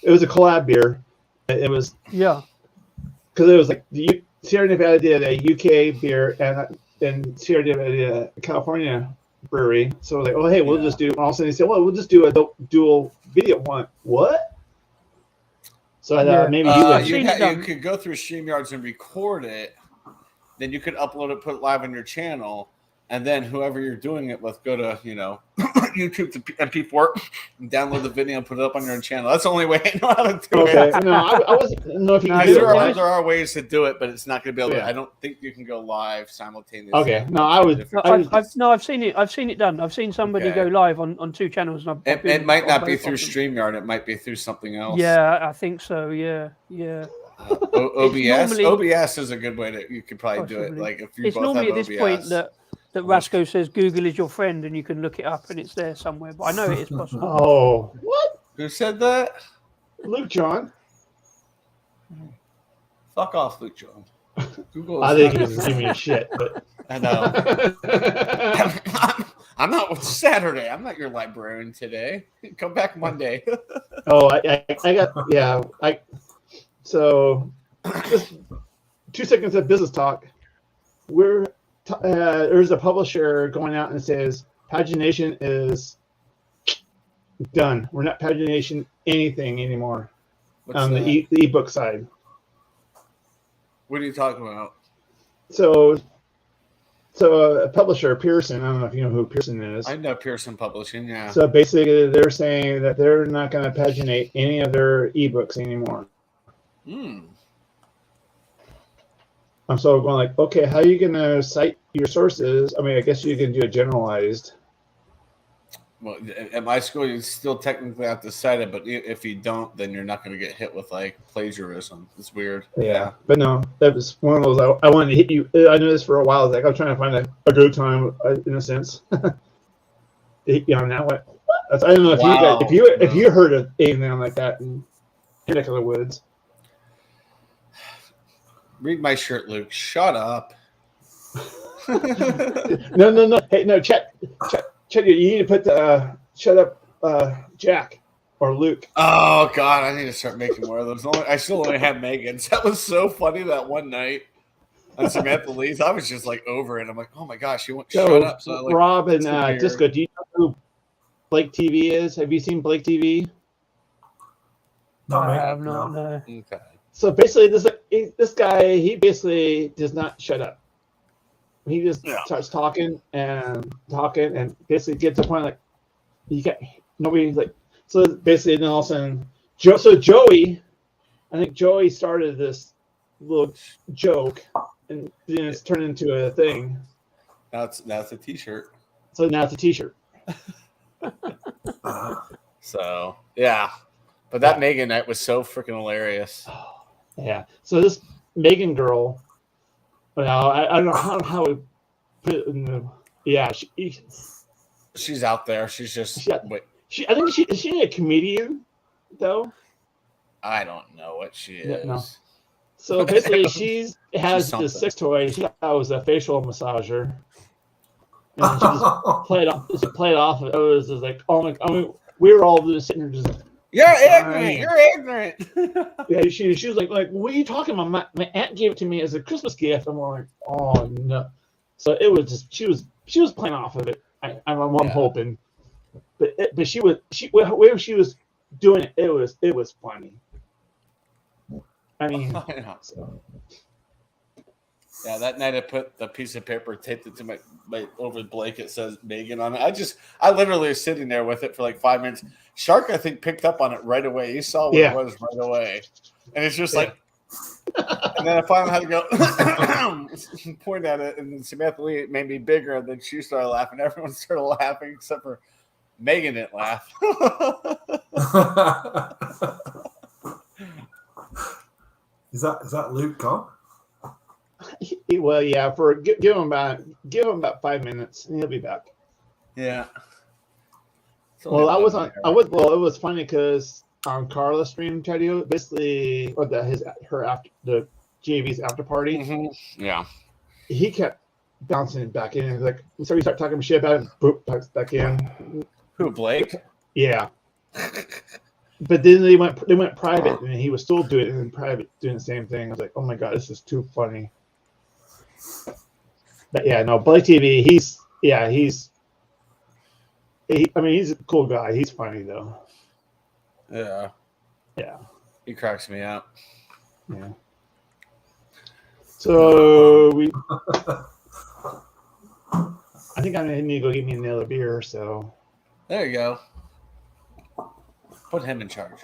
it was a collab beer. It was because it was like the Sierra Nevada did a UK beer and Sierra Nevada did a California brewery. So like, oh hey, we'll just do. All of a sudden they said, well, we'll just do a dual video one. What? So I thought maybe you could go through StreamYards and record it. Then you could upload it, put it live on your channel, and then whoever you're doing it with, go to YouTube to MP4 and download the video and put it up on your own channel. That's the only way I know how to do it. No, I wasn't know if you can do there it. There are ways to do it, but it's not going to be able to. I don't think you can go live simultaneously. Okay, no, I've seen it. I've seen it done. I've seen somebody go live on two channels. And it might not be through StreamYard. It might be through something else. Yeah, I think so. Yeah. OBS. OBS is a good way to. You could probably do it. Like if you it's both normally have at this OBS. point that Rasco says Google is your friend and you can look it up and it's there somewhere. But I know it is possible. Oh, what? Who said that? Luke John. Fuck off, Luke John. Google. I think he was giving me shit, but I know. I'm not Saturday. I'm not your librarian today. Come back Monday. So just 2 seconds of business talk. There's a publisher going out and says pagination is done. We're not pagination anything anymore on the ebook side. What are you talking about? So a publisher, Pearson, I don't know if you know who Pearson is. I know Pearson Publishing, yeah. So basically they're saying that they're not going to paginate any of their ebooks anymore. I'm so going like, okay, how are you going to cite your sources? I mean, I guess you can do a generalized. Well, at my school, you still technically have to cite it, but if you don't, then you're not going to get hit with like plagiarism. It's weird. Yeah. But no, that was one of those. I wanted to hit you. I knew this for a while. Like I'm trying to find a good time, in a sense, to hit you on that one. I don't know if you heard of anything like that in neck of the woods. Read my shirt, Luke. Shut up. No. Hey, no, Chet, you need to put the shut up, Jack or Luke. Oh God, I need to start making more of those. I still only have Megan's. That was so funny that one night on Samantha Lee's. I was just like over it. I'm like, oh my gosh, you won't shut up. So like, Rob and Disco, do you know who Blake TV is? Have you seen Blake TV? Not me. I have not. No. Okay. So basically, this guy, he basically does not shut up. He just starts talking and basically gets to the point like you got nobody like. So basically, then all of a sudden, Joey, I think Joey started this little joke, and then it's turned into a thing. That's a T-shirt. So now it's a T-shirt. So yeah, but that Megan night was so freaking hilarious. Yeah. So this Megan girl, well, I don't know how we put it in the. Yeah, she's out there. She's just. I think is she a comedian though? I don't know what she is. No. So basically, she has this sex toy. She thought it was a facial massager, and she just played off of it. It was just like, oh my! I mean, we were all just sitting there just. You're ignorant. You're ignorant. Yeah, she was like, what are you talking about? My aunt gave it to me as a Christmas gift. I'm like, oh no. So it was just she was playing off of it. I'm hoping, but where she was doing it, it was funny. I mean, yeah, that night I put the piece of paper, taped it to my over the blanket, says Megan on it. I literally was sitting there with it for like 5 minutes. Shark, I think, picked up on it right away. He saw what it was right away. And it's just like, And then I finally had to go point at it, and Samantha Lee made me bigger, and then she started laughing. Everyone started laughing except for Megan didn't laugh. Is that Luke gone? Well, yeah. Give him about 5 minutes, and he'll be back. Yeah. Well, it was funny because on Carla's stream, Teddy, basically, or the JV's after party. Mm-hmm. Yeah. He kept bouncing back in. Like, so we start talking shit about it, boop, back in. Who, Blake? Yeah. But then they went private, and he was still doing it in private, doing the same thing. I was like, oh my god, this is too funny. But yeah, no, Blake TV, he's a cool guy. He's funny though. Yeah. Yeah. He cracks me out. Yeah. So I think I'm gonna need to go get me another beer. So there you go. Put him in charge.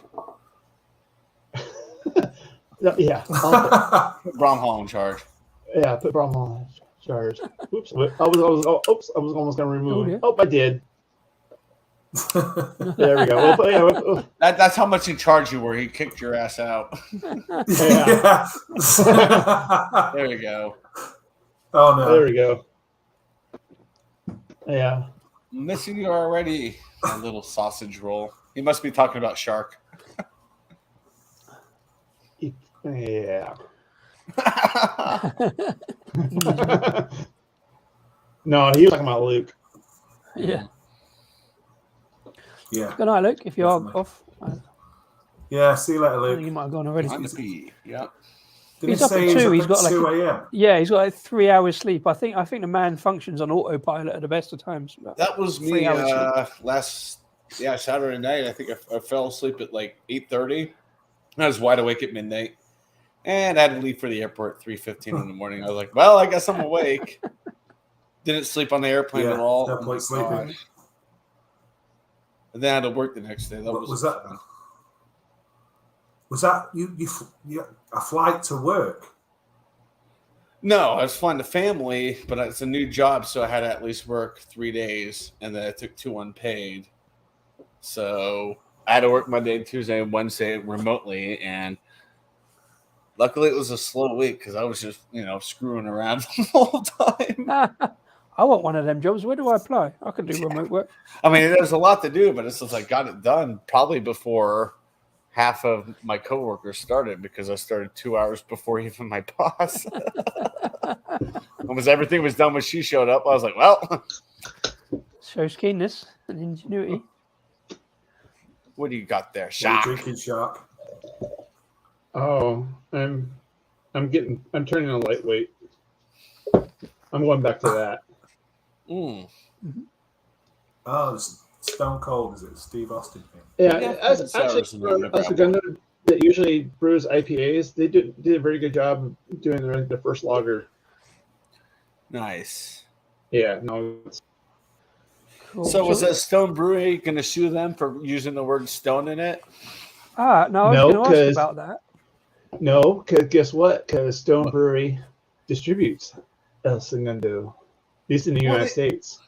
Yeah. Put Bromhall in charge. Yeah, put Bromhall in charge. Oops. I was almost gonna remove him. Oh, I did. There we go. That's how much in charge you were. He kicked your ass out. Yeah. There you go. Oh no. There we go. Yeah. I'm missing you already. A little sausage roll. He must be talking about Shark. Yeah. No, he was talking about Luke. Yeah. Yeah. Good night, Luke. If you are Definitely. off, Yeah. See you later, I think you Luke. might have gone already. On the pee. Yep. Did He's he up say at 2. he's He's got like 2 a.m.? Yeah, he's got like 3 hours sleep. I think the man functions on autopilot at the best of times. That was 3 me hours last Saturday night. I think I fell asleep at like 8:30. I was wide awake at midnight. And I had to leave for the airport at 3:15 in the morning. I was like, well, I guess I'm awake. Didn't sleep on the airplane Yeah, at all. no point sleeping. gosh. And then I had to work the next day. What was that? Was that you a flight to work? No, I was flying to family, but it's a new job, so I had to at least work 3 days, and then I took 2 unpaid. So I had to work Monday, Tuesday, and Wednesday remotely, and luckily it was a slow week because I was just, screwing around the whole time. I want one of them jobs. Where do I apply? I can do remote work. I mean, there's a lot to do, but it's just like got it done probably before half of my coworkers started because I started 2 hours before even my boss. Almost everything was done when she showed up. I was like, well, Shows keenness and ingenuity. what do you got there? What are you Shock. drinking, Shark? Oh, I'm turning a lightweight. I'm going back to that. Mm. Oh, it's Stone Cold, is it? Steve Austin thing. Yeah, Yeah, as it's actually sours and then as a gunner that usually brews IPAs, they did a very good job of doing the first lager. Nice. Yeah, no, Cool. So was that Stone Brewery going to sue them for using the word stone in it? No, I was No, going to ask 'cause- about that. no, because guess what? Because Stone Brewery distributes El Segundo, at least in the Well, United States.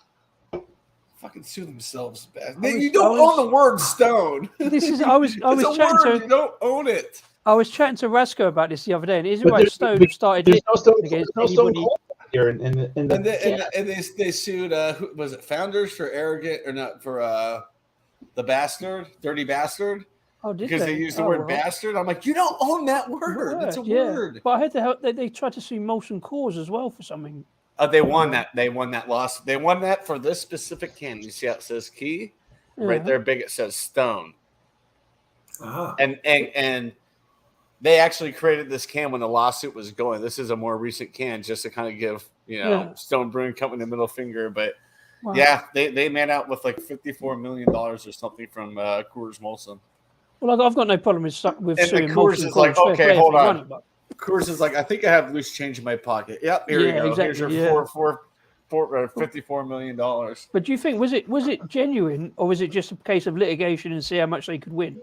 Fucking sue themselves. was- You don't I was- own the word stone. This is I was It's a chatting word. to You don't own it. I was chatting to Rasco about this the other day, and is it But right? there's- Stone but have started There's no Stone, against no Stone anybody. Cold here in the And they sued. Who was it? Founders for arrogant or not for the bastard, dirty bastard, Oh, did because they used the word bastard. I'm like, you don't own that word. It's a word. But I heard they tried to sue Molson Coors as well for something. They won that. They won that loss. They won that for this specific can. You see how it says key right Yeah. there, big. It says stone. Ah. And they actually created this can when the lawsuit was going. This is a more recent can, just to kind of give Yeah. Stone Brewing Company the middle finger. But Wow. yeah, they made out with like $54 million or something from Coors Molson. Well, I've got no problem with And suing the Coors Molson is Coors. like, Fair okay, play if hold they on. run it, but- Coors is like, I think I have loose change in my pocket. Yep, here Yeah, you go. exactly, Here's your $54 million. But do you think was it genuine, or was it just a case of litigation and see how much they could win?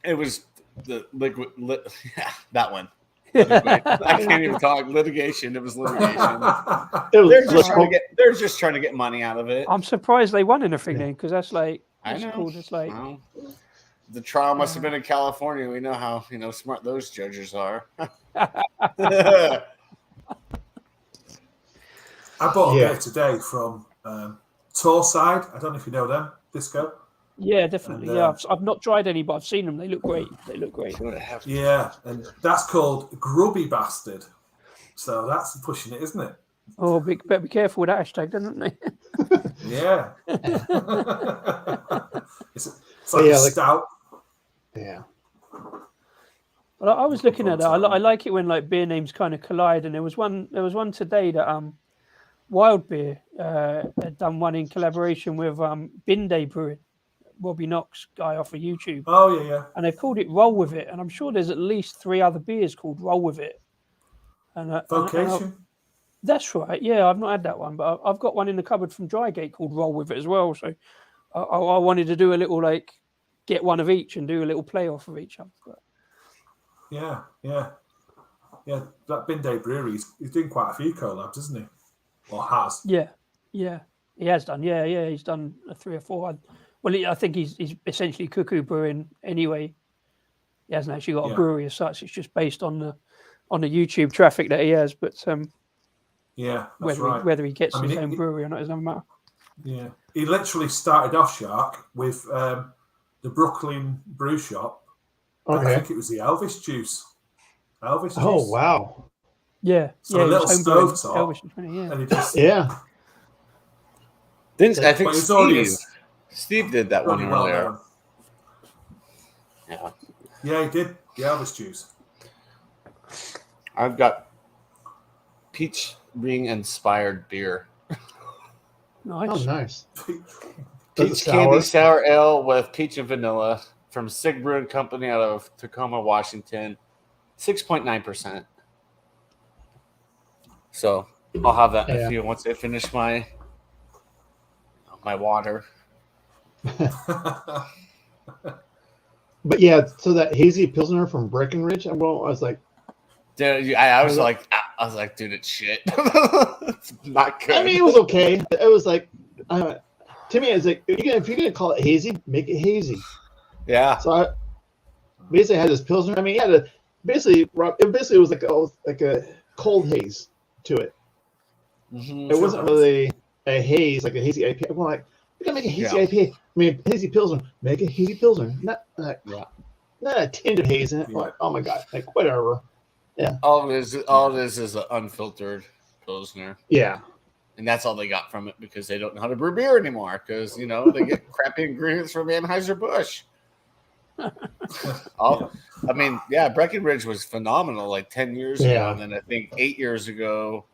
It was the liquid, yeah, that one. I can't even talk litigation. It was litigation. They're just trying to get money out of it. I'm surprised they won anything then, because that's like I know. cool. It's like the trial must have been in California. We know how smart those judges are. I bought a beer today from Torside. I don't know if you know them, Disco. Yeah, definitely. And, I've not tried any, but I've seen them. They look great. Yeah, and that's called Grubby Bastard. So that's pushing it, isn't it? Oh, better be careful with that hashtag, don't they? Yeah. it's like a stout. Yeah. Well, I was looking at that. I like it when like beer names kind of collide, and there was one today that Wild Beer had done one in collaboration with Bin Day Brewing, Robbie Knox guy off of YouTube. Oh yeah. And they've called it Roll With It, and I'm sure there's at least 3 other beers called Roll With It. And Vocation. That's right. Yeah, I've not had that one, but I've got one in the cupboard from Drygate called Roll With It as well. So I wanted to do a little get one of each and do a little play off of each other. But... Yeah. That Bin Day Brewery, he's doing quite a few collabs, isn't he? Or has? Yeah, he has done. Yeah, he's done 3 or 4. I think he's essentially Cuckoo Brewing anyway. He hasn't actually got a brewery as such. It's just based on the YouTube traffic that he has. But whether he gets his own brewery or not is another matter. Yeah, he literally started off Shark with the Brooklyn Brew Shop. Okay. I think it was the Elvis juice. Elvis juice. Oh wow. Yeah. So a little stove top. And it just I think Steve did that one earlier. Yeah, he did. The Elvis juice. I've got peach ring inspired beer. Nice. Oh, nice. Peach candy sour ale with peach and vanilla from Sig Brewing Company out of Tacoma, Washington. 6.9%. So I'll have that if you once I finish my water. But yeah, so that hazy pilsner from Breckenridge, I was like, dude, I was like, dude, it's shit. It's not good. I mean, it was okay. It was like, to me, it's like, if you're gonna call it hazy, make it hazy. Yeah. So I basically had this pilsner. I mean, it basically was like a cold haze to it. Mm-hmm. It wasn't really a haze, like a hazy IPA. I'm like, you gotta make a hazy IPA. I mean, hazy pilsner. Make a hazy pilsner. Not a tinge of haze in it. Like, oh my god, like whatever. Yeah. All it is an unfiltered pilsner. Yeah. And that's all they got from it because they don't know how to brew beer anymore because they get crappy ingredients from Anheuser-Busch. Breckenridge was phenomenal like 10 years ago, and then I think 8 years ago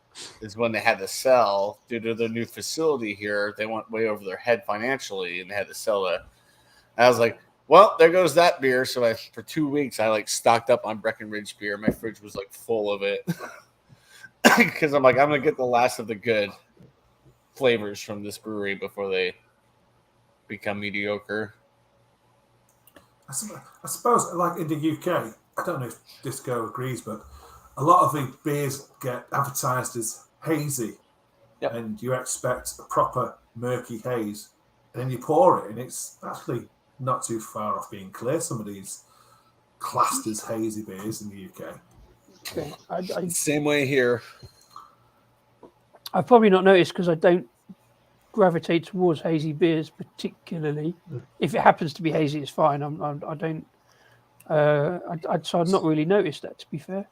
is when they had to sell due to their new facility here. They went way over their head financially, and they had to sell it. I was like, well, there goes that beer. So for 2 weeks, I stocked up on Breckenridge beer. My fridge was full of it because I'm like, I'm gonna get the last of the good flavors from this brewery before they become mediocre. I suppose, like in the UK, I don't know if Disco agrees, but a lot of the beers get advertised as hazy, and you expect a proper murky haze, and then you pour it, and it's actually not too far off being clear. Some of these classed as hazy beers in the UK. Okay. Same way here. I've probably not noticed because I don't gravitate towards hazy beers particularly. If it happens to be hazy, it's fine. I don't. So I've not really noticed that, to be fair.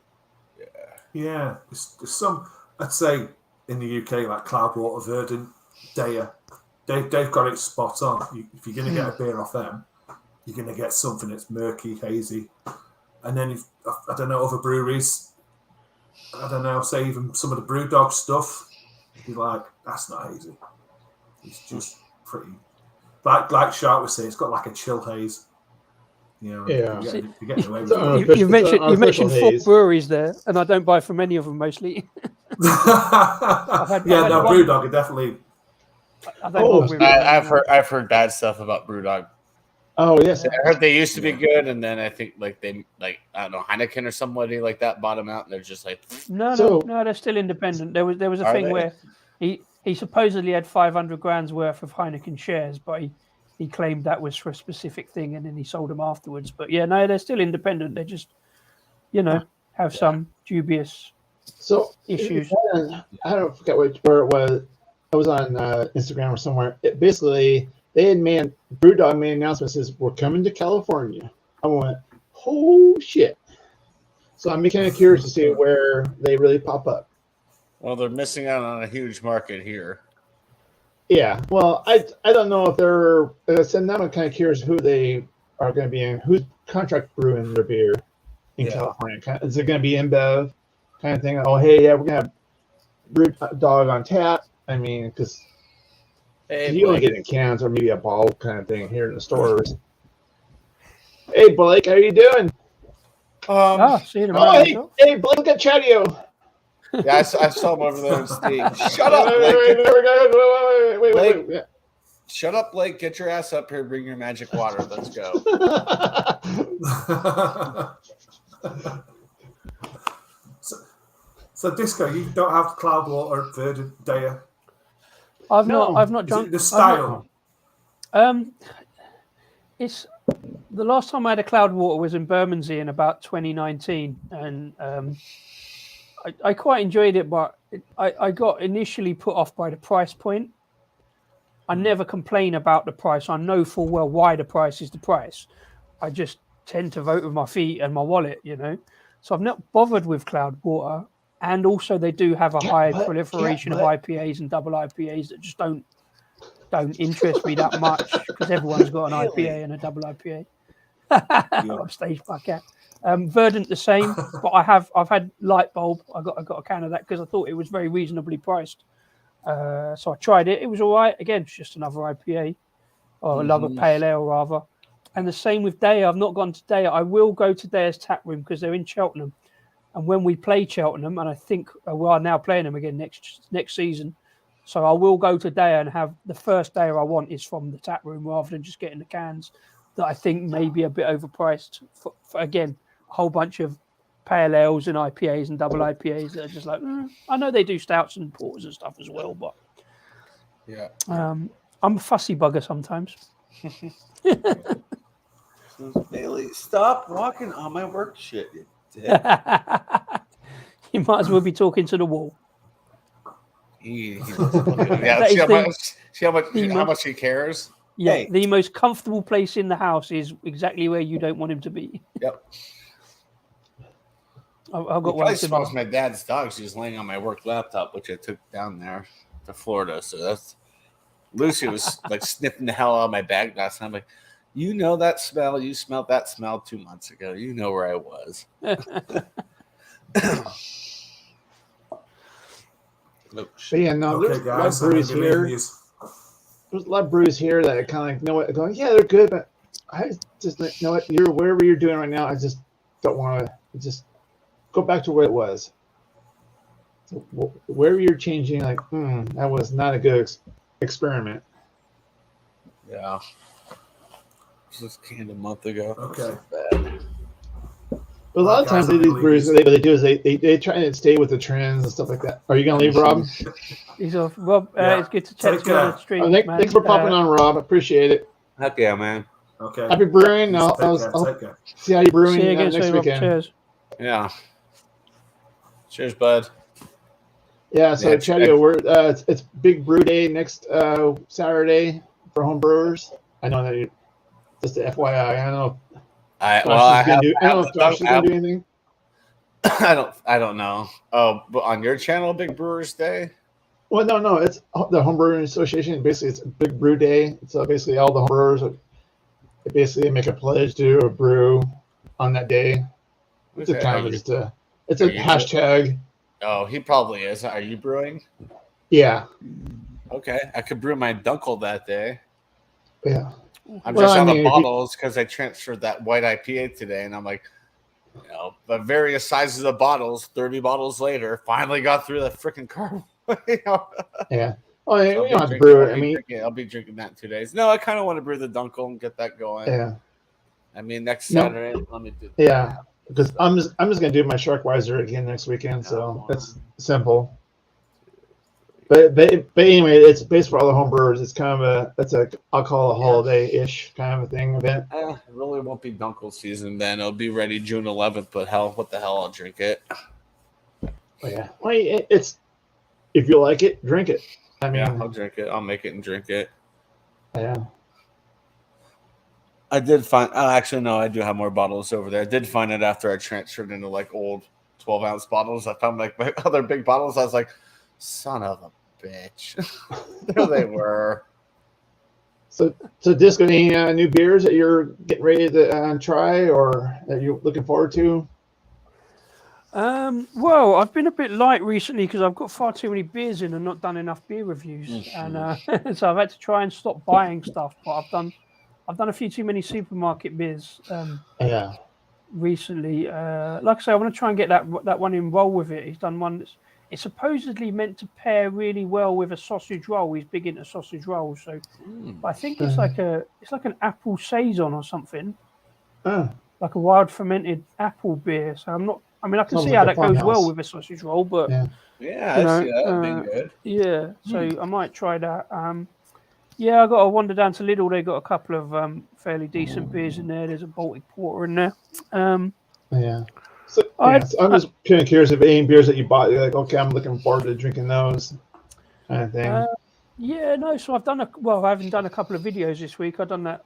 Yeah. There's some, I'd say, in the UK, like Cloudwater, Verdant, Daya, they've got it spot on. If you're going to get a beer off them, you're going to get something that's murky, hazy. And then, I don't know, other breweries, I don't know, say even some of the Brewdog stuff, you're like, that's not hazy. It's just pretty, like Shark was saying, it's got like a chill haze. You're getting away with it. You mentioned 4 breweries there, and I don't buy from any of them mostly. Brewdog are definitely. I've heard bad stuff about Brewdog. Oh yes, I heard they used to be good, and then I think I don't know, Heineken or somebody like that bought them out, and they're just like, No, So- they're still independent. There was a Are thing they? where he supposedly had 500 grand's worth of Heineken shares, but he claimed that was for a specific thing, and then he sold them afterwards. But yeah, no, they're still independent. They just, have some dubious so issues. I don't forget where it was. I was on Instagram or somewhere. Basically, they had BrewDog made announcements says we're coming to California. I went, oh shit! So I'm kind of curious to see where they really pop up. well, they're missing out on a huge market here. Yeah, well, I don't know if they're. As I said, now I'm kind of curious who they are going to be in. Who's contract brewing their beer in California? Is it going to be InBev kind of thing? Oh, hey, yeah, we're going to have BrewDog on tap. I mean, because you only get it in cans or maybe a bottle kind of thing here in the stores. Hey, Blake, how you doing? See you tomorrow. Hey, Blake got Chatio. Yeah, I saw him over there in Steve. Shut up, Blake. Wait. Shut up, Blake. Get your ass up here. Bring your magic water. Let's go. So, Disco, you don't have Cloudwater at Verdant, do you? I've not Is drunk it the style? It's the last time I had a Cloudwater was in Bermondsey in about 2019, and I quite enjoyed it, but I got initially put off by the price point. I never complain about the price. I know full well why the price is the price. I just tend to vote with my feet and my wallet, So I've not bothered with Cloudwater, and also they do have a high proliferation of IPAs and double IPAs that just don't interest me that much because everyone's got an IPA and a double IPA. Upstage bucket. Verdant the same, but I've had Light Bulb. I got a can of that because I thought it was very reasonably priced. So I tried it. It was all right. Again, it's just another IPA or another pale ale rather. And the same with Daya. I've not gone to Daya. I will go to Daya's tap room because they're in Cheltenham. And when we play Cheltenham, and I think we are now playing them again next season, so I will go to Daya and have the first Daya I want is from the tap room rather than just getting the cans that I think may be a bit overpriced for again, a whole bunch of pale ales and IPAs and double IPAs that are just like, I know they do stouts and porters and stuff as well, but I'm a fussy bugger sometimes. Bailey, stop walking on my work shit. You might as well be talking to the wall. See how much he cares. Yeah, Hey. The most comfortable place in the house is exactly where you don't want him to be. Yep. I've got He one. probably smells my dad's dog. She's laying on my work laptop, which I took down there to Florida. So that's Lucy was like sniffing the hell out of my bag last night. I'm like, you know that smell? You smelled that smell 2 months ago. You know where I was. But yeah, no, Okay, there's a lot of guys. breweries here. There's a lot of breweries here that I kind of like, going, yeah, they're good, but I just know what wherever you're doing right now. I just don't want to just go back to where it was. So wherever you're changing, like, that was not a good experiment. Yeah. This was canned a month ago. Okay. But a lot of times these breweries, what they do is they try and stay with the trends and stuff like that. Are you gonna leave, Rob? He's off. Rob, it's good to chat to you on the stream. Thanks for popping on, Rob. Appreciate it. Heck yeah, man. Okay. Happy brewing. I'll see how you're brewing See you again next soon, weekend. Cheers. Yeah. Cheers, bud. Yeah, so Chatio, it's Big Brew Day next Saturday for home brewers. I know that just the FYI. I don't know. I don't know if Josh is gonna do anything. I don't know. Oh, but on your channel, Big Brewers Day? Well, no, it's the Home Brewing Association. Basically, it's a Big Brew Day. So basically, all the home brewers basically make a pledge to do a brew on that day. It's a hashtag. Oh, he probably is. Are you brewing? Yeah. Okay, I could brew my Dunkel that day. Yeah. I'm just out of bottles because I transferred that white IPA today, and I'm like, the various sizes of bottles, 30 bottles later, finally got through the freaking car. Yeah. Oh, yeah, So we don't have to brew it. I mean, I'll be drinking that in 2 days. No, I kind of want to brew the Dunkel and get that going. yeah, I mean, next No. Saturday, let me do. yeah. Because I'm just gonna do my Sharkweiser again next weekend, so it's simple. But anyway, it's based for all the home brewers. It's kind of I'll call it a holiday-ish kind of a thing event. It really won't be Dunkel season then. It'll be ready June 11th. But what the hell? I'll drink it. But yeah, well, it's if you like it, drink it. I mean, Yeah, I'll drink it. I'll make it and drink it. yeah. I did find. Actually, no, I do have more bottles over there. I did find it after I transferred into like old 12-ounce bottles. I found like my other big bottles. I was like, son of a bitch. There they were. So Disco, any new beers that you're getting ready to try or that you're looking forward to? Well, I've been a bit light recently because I've got far too many beers in and not done enough beer reviews, and so I've had to try and stop buying stuff. But I've done a few too many supermarket beers Yeah. recently. Like I say, I want to try and get that one in roll with it. He's done one it's supposedly meant to pair really well with a sausage roll. He's big into sausage rolls, so but I think it's like an apple saison or something, like a wild fermented apple beer. So I'm not. I mean, I can Sounds see like how a that goes farmhouse. well with a sausage roll, but Yeah, you know, I see that being good. yeah. So I might try that. Yeah, I got to wander down to Lidl. They got a couple of fairly decent beers in there. There's a Baltic Porter in there. Yeah. So I'm just kind of curious if any beers that you bought, you're like, okay, I'm looking forward to drinking those kind of thing. Yeah, no. So I haven't done a couple of videos this week. I've done that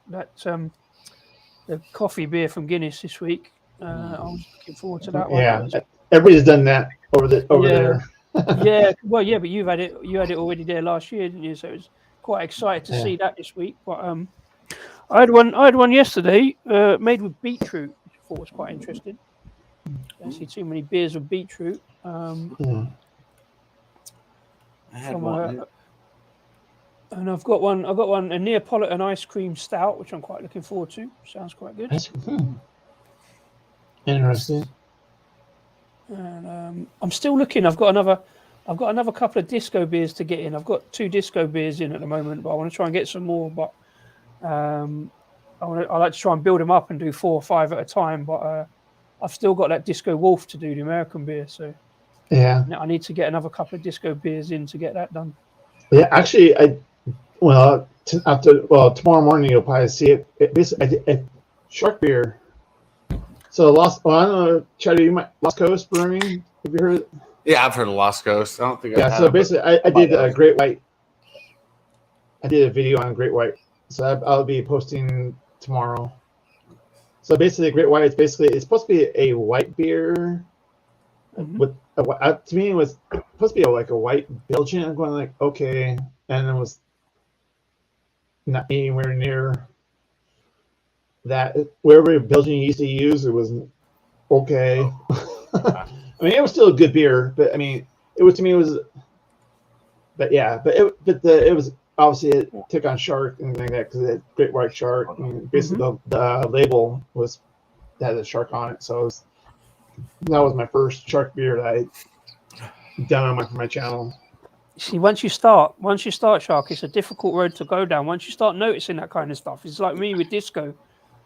the coffee beer from Guinness this week. I was looking forward to that one. Yeah, everybody's done that over there. Yeah, well, yeah, but you had it already there last year, didn't you? So it was quite excited to see that this week. But I had one yesterday made with beetroot, which I thought was quite interesting. Don't see too many beers with beetroot. I had one. And I've got one, a Neapolitan ice cream stout, which I'm quite looking forward to. Sounds quite good. Interesting. And I'm still looking. I've got another couple of disco beers to get in. I've got 2 disco beers in at the moment, but I want to try and get some more. But I like to try and build them up and do 4 or 5 at a time. But I've still got that Disco Wolf to do, the American beer. So yeah, I need to get another couple of disco beers in to get that done. Yeah, actually, tomorrow morning you'll probably see it. Basically, shark beer. So I don't know, Chad, Lost Coast Brewing. Have you heard? Yeah, I've heard of Lost Coast. I don't think. Yeah, so basically, I did a Great White. I did a video on Great White, so I'll be posting tomorrow. So basically, Great White it's supposed to be a white beer. With to me, it was supposed to be like a white Belgian. I'm going like, okay, and it was not anywhere near that. Wherever Belgian used to use, it was okay. I mean, it was still a good beer, but I mean, it was obviously it took on shark and things like that because it had Great White Shark. I mean, basically, the label had a shark on it, so that was my first shark beer that I done on my channel. See, once you start shark, it's a difficult road to go down. Once you start noticing that kind of stuff, it's like me with disco.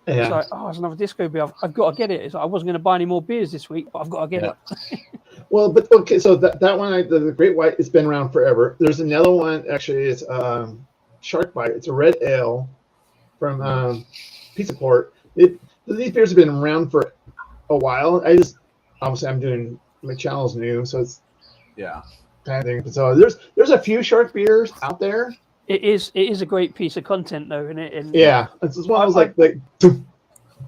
Yeah. It's like, there's another disco beer. I've got to get it. It's like I wasn't going to buy any more beers this week, but I've got to get it. Well, but okay, so that one, the Great White, it's been around forever. There's another one, actually, it's Shark Bite. It's a red ale from Pizza Port. These beers have been around for a while. Obviously I'm doing, my channel's new, so it's kind of thing. So there's a few shark beers out there. It is a great piece of content though, isn't it? And it's just one of those like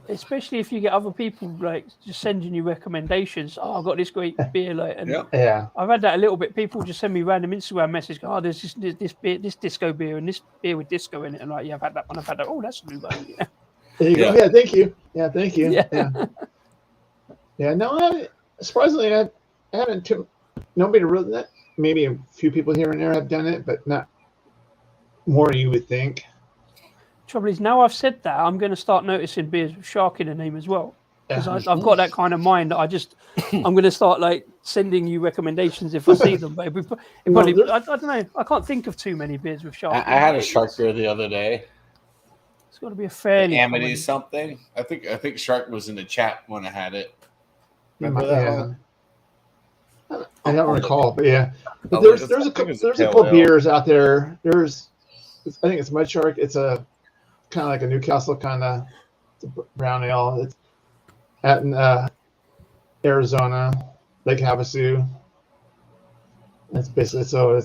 especially if you get other people like just sending you recommendations. Oh, I've got this great beer, like, and I've had that a little bit. People just send me random Instagram messages. Oh, there's this beer, this disco beer, and this beer with disco in it. And like, yeah, I've had that one. I've had that. Oh, that's a new one. Yeah. There you go. Yeah, thank you. Yeah, thank you. Yeah. No, surprisingly, I haven't. Nobody really that. Maybe a few people here and there have done it, but not more than you would think. Trouble is, now I've said that, I'm going to start noticing beers with shark in the name as well. because I've got that kind of mind that I'm going to start like sending you recommendations if I see them. But I don't know. I can't think of too many beers with shark. I had a shark beer the other day. It's got to be a fairly Amity common... something. I think Shark was in the chat when I had it. Remember that one? I don't recall, but yeah. But Oh, there's a couple pale ale. beers out there. I think it's Mud Shark. It's a kind of like a Newcastle kind of brown ale. It's out in Arizona, Lake Havasu. That's basically so.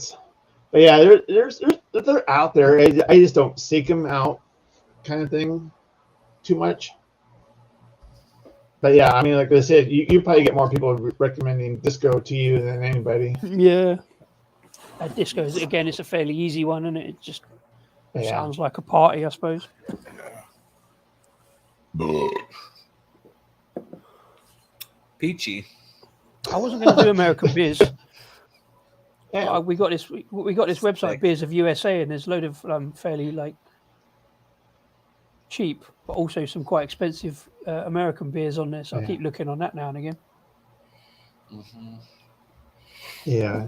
But yeah, they're out there. I just don't seek them out, kind of thing, too much. But yeah, I mean, like I said, you probably get more people recommending Disco to you than anybody. Yeah. Disco, again, it's a fairly easy one, and it just sounds like a party, I suppose. Peachy. I wasn't going to do American beers. Yeah. We got this website, Beers of USA, and there's a load of fairly like cheap, but also some quite expensive American beers on there. So I keep looking on that now and again. Mm-hmm. Yeah,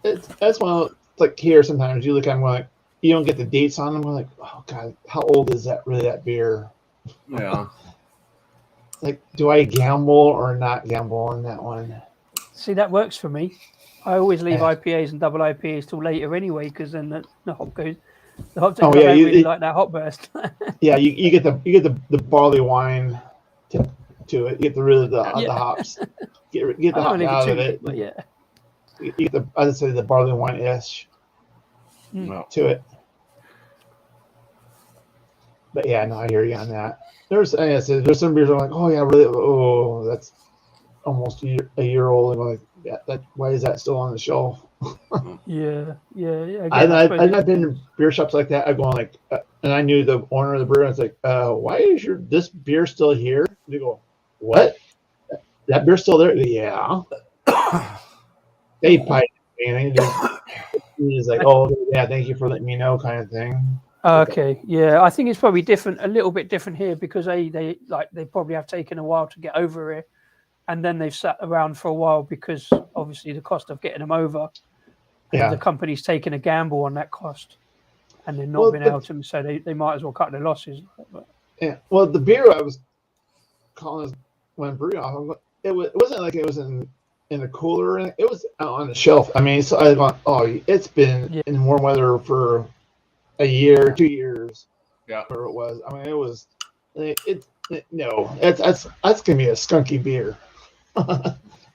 that's one of, like here. Sometimes you look at them like you don't get the dates on them. We're like, oh god, how old is that beer? Yeah. Like, do I gamble or not gamble on that one? See, that works for me. I always leave IPAs and double IPAs till later anyway, because then the hop goes. The hop. I don't really like that hop burst. Yeah, you get the barley wine to it. You get the hops. Get the hop out of it. But yeah. You get I'd say the barley wine ish to it. But yeah, no, I hear you on that. There's some beers I'm like, oh yeah, really, oh, that's almost a year old. And I'm like, yeah, why is that still on the shelf? Yeah. I've been in beer shops like that. I go like, and I knew the owner of the brewery. I was like, why is this beer still here? They go, what? That beer's still there? Yeah. They probably he's like, oh yeah, thank you for letting me know, kind of thing. Okay, yeah, I think it's probably different, a little bit different here because they probably have taken a while to get over here, and then they've sat around for a while because obviously the cost of getting them over, and the company's taken a gamble on that cost, and they've not been able to, so they might as well cut their losses. Yeah, well, the beer I was calling when brewed off, it wasn't like it was in a cooler, and it was out on the shelf. I mean, so I was going, oh, it's been in warm weather for a year, 2 years. Yeah, where it was. I mean, it was. That's gonna be a skunky beer.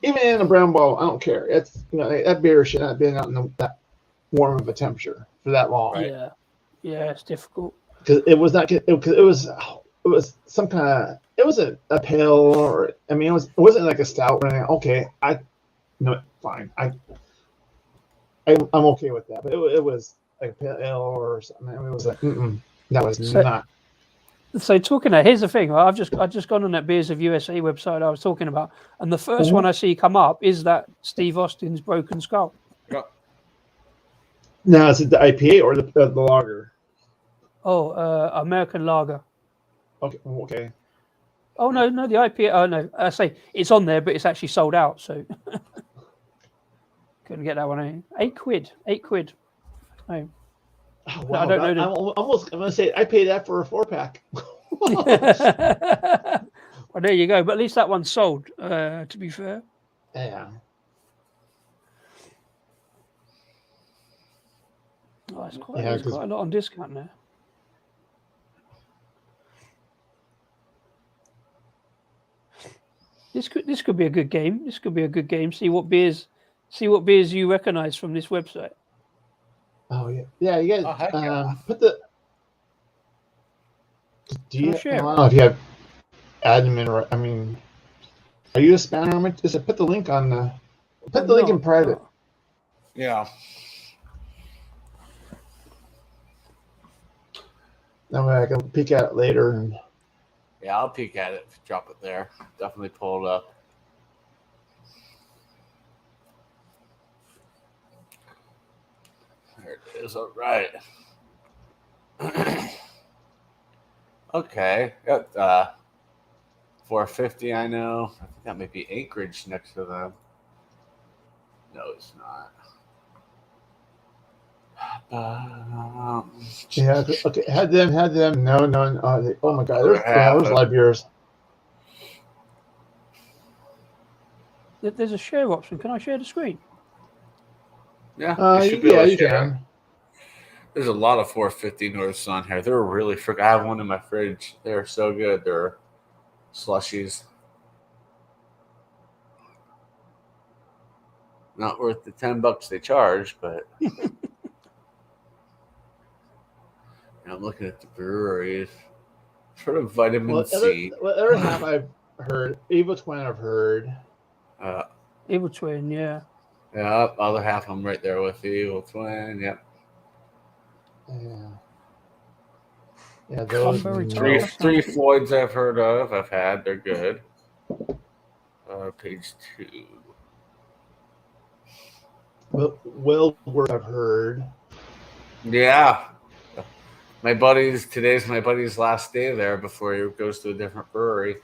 Even in a brown bottle, I don't care. It's that beer should not have been out in that warm of a temperature for that long. Right. Yeah, it's difficult because it was not. It was some kind of. It wasn't a pale, or I mean, it wasn't like a stout or anything. Okay, fine. I'm okay with that, but it was like a pale ale or something. It was like, that was not. So talking about, here's the thing. I've just gone on that Beers of USA website I was talking about, and the first one I see come up is that Steve Austin's Broken Skull. Yeah. No, is it the IPA or the lager? Oh, American lager. Okay. Oh no, the IPA. Oh no, I say it's on there, but it's actually sold out. So couldn't get that one. £8. £8. No. Oh, wow, I don't know. I'm gonna say I pay that for a 4-pack. Well, there you go. But at least that one's sold. To be fair. Yeah. Oh, it's quite a lot on discount now. This could be a good game. This could be a good game. See what beers you recognise from this website. Oh yeah. You guys put the. Do you? I don't know if you have admin or. I mean, are you a spammer? Just put the link on the. Put the link in private. Yeah. That way I can peek at it later. And... Yeah, I'll peek at it. Drop it there. Definitely pull it up. There it is. All right. Okay. 450, I know. I think that might be Anchorage next to them. No, it's not. Yeah, okay. Had them. No. Oh my God, there's a lot of beers. There's a share option. Can I share the screen? Yeah, you should be able to you share. can. There's a lot of 450 Norths on here. They're really I have one in my fridge. They're so good. They're slushies. Not worth the $10 they charge, but I'm looking at the breweries. Sort of vitamin C. Other half I've heard. Evil Twin I've heard. Evil Twin, yeah. Yeah, other half I'm right there with the Evil Twin. Yep. Yeah, those three Floyds I've heard of. I've had. They're good. Page 2. Wilbur I've heard. Yeah. Today's my buddy's last day there before he goes to a different brewery.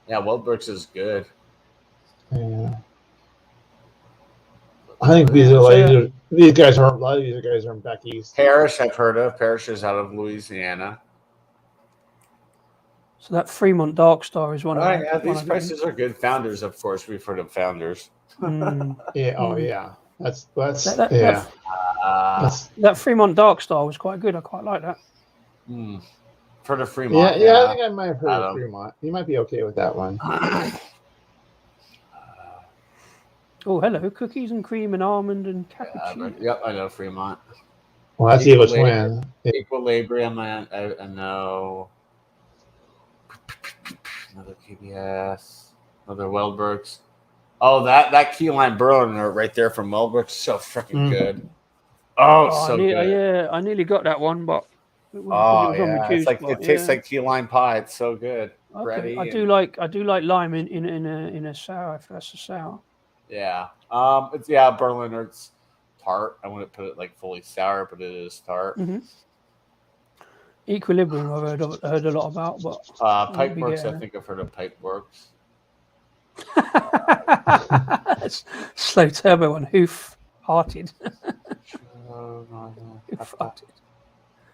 Yeah, Wildberg's is good. Yeah. I think these guys are a lot of these guys are back east. Parrish, I've heard of. Parrish is out of Louisiana. So that Fremont Dark Star is one of them. Yeah, these prices are good. Founders, of course, we've heard of Founders. Yeah. Oh, yeah. That's that Fremont Dark Star was quite good. I quite like that. For the Fremont. Yeah, I think I might have heard of Fremont. You might be okay with that one. Oh, hello. Cookies and cream and almond and cappuccino. Yep, I know Fremont. Well, that's Evil Twin. Equilibrium, I know. Another KBS. Another Wellbergs. Oh, that key lime Berliner right there from Wellbergs, so freaking good. Oh, so good. Yeah, I nearly got that one, but it was it tastes like key lime pie. It's so good. Okay. I do like lime in a sour if that's a sour. Yeah. It's Berliner. It's tart. I wouldn't put it like fully sour, but it is tart. Mm-hmm. Equilibrium, I've heard a lot about, but Pipeworks. I think I've heard of Pipeworks. Slow turbo and hoof-hearted. Hoof-hearted.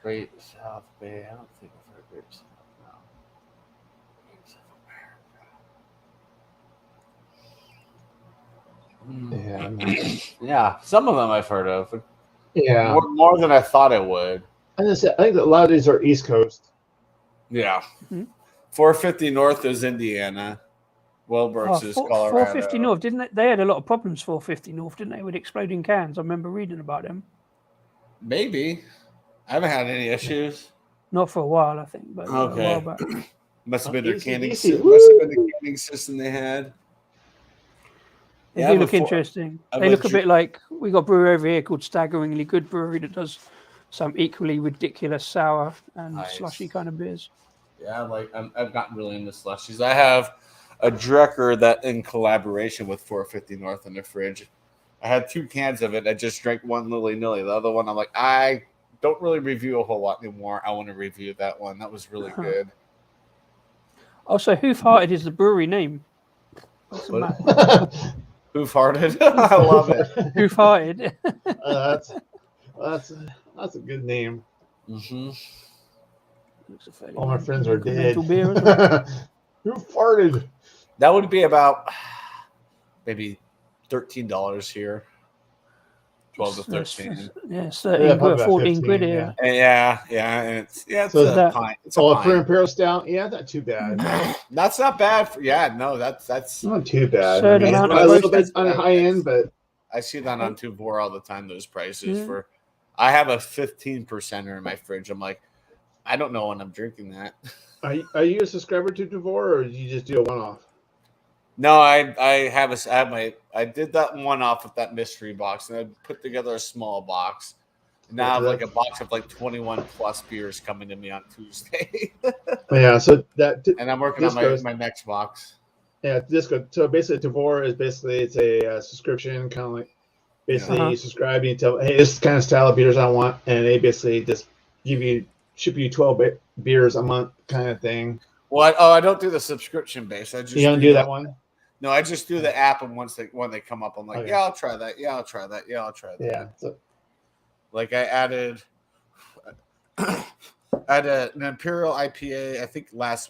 Great South Bay. I don't think I've heard Great South. Yeah, some of them I've heard of. Yeah, more than I thought I would. I think that a lot of these are East Coast. Yeah, 450 North is Indiana. Wellbergs is Colorado. 450 North, didn't they had a lot of problems? 450 North, didn't they, with exploding cans? I remember reading about them. Maybe I haven't had any issues. Not for a while, I think, but a while back. Must have been their canning system they had. They do look interesting. They look a bit like we got a brewery over here called Staggeringly Good Brewery that does some equally ridiculous sour and slushy kind of beers. Yeah, I've gotten really into slushies. I have a Drecker that in collaboration with 450 North in the fridge. I had 2 cans of it. I just drank one nilly. The other one, I'm like, I don't really review a whole lot anymore. I want to review that one. That was really good. Also, Hoof-Hearted is the brewery name. Hoof-Hearted. I love it. Hoof-Hearted. That's a good name. Mm-hmm. All my friends are dead. Who farted? That would be about maybe $13 here. 12 to 13. Yeah, 14 quid here. Yeah, and it's a pint. For Imperial Stout, not too bad. That's not bad. That's not too bad. A little bit on the high end, but I see that on Tuvor all the time. Those prices for. I have a 15% in my fridge. I'm like, I don't know when I'm drinking that. Are you a subscriber to Tuvor, or do you just do a one-off? No, I did that one-off with that mystery box, and I put together a small box. Now I have like a box of like 21 plus beers coming to me on Tuesday. So and I'm working on my next box. Yeah, Disco. So basically, Tuvor is it's a subscription, kind of like basically you subscribe and you tell, hey, this is the kind of style of beers I want, and they basically just give you ship you 12 beers a month kind of thing. What? Oh, I don't do the subscription base. I just You don't do that one? No, I just do the app, and when they come up, I'm like, Okay. yeah, I'll try that. Yeah, I'll try that. Yeah, I'll try that. Yeah. So, Like I added an Imperial IPA, I think last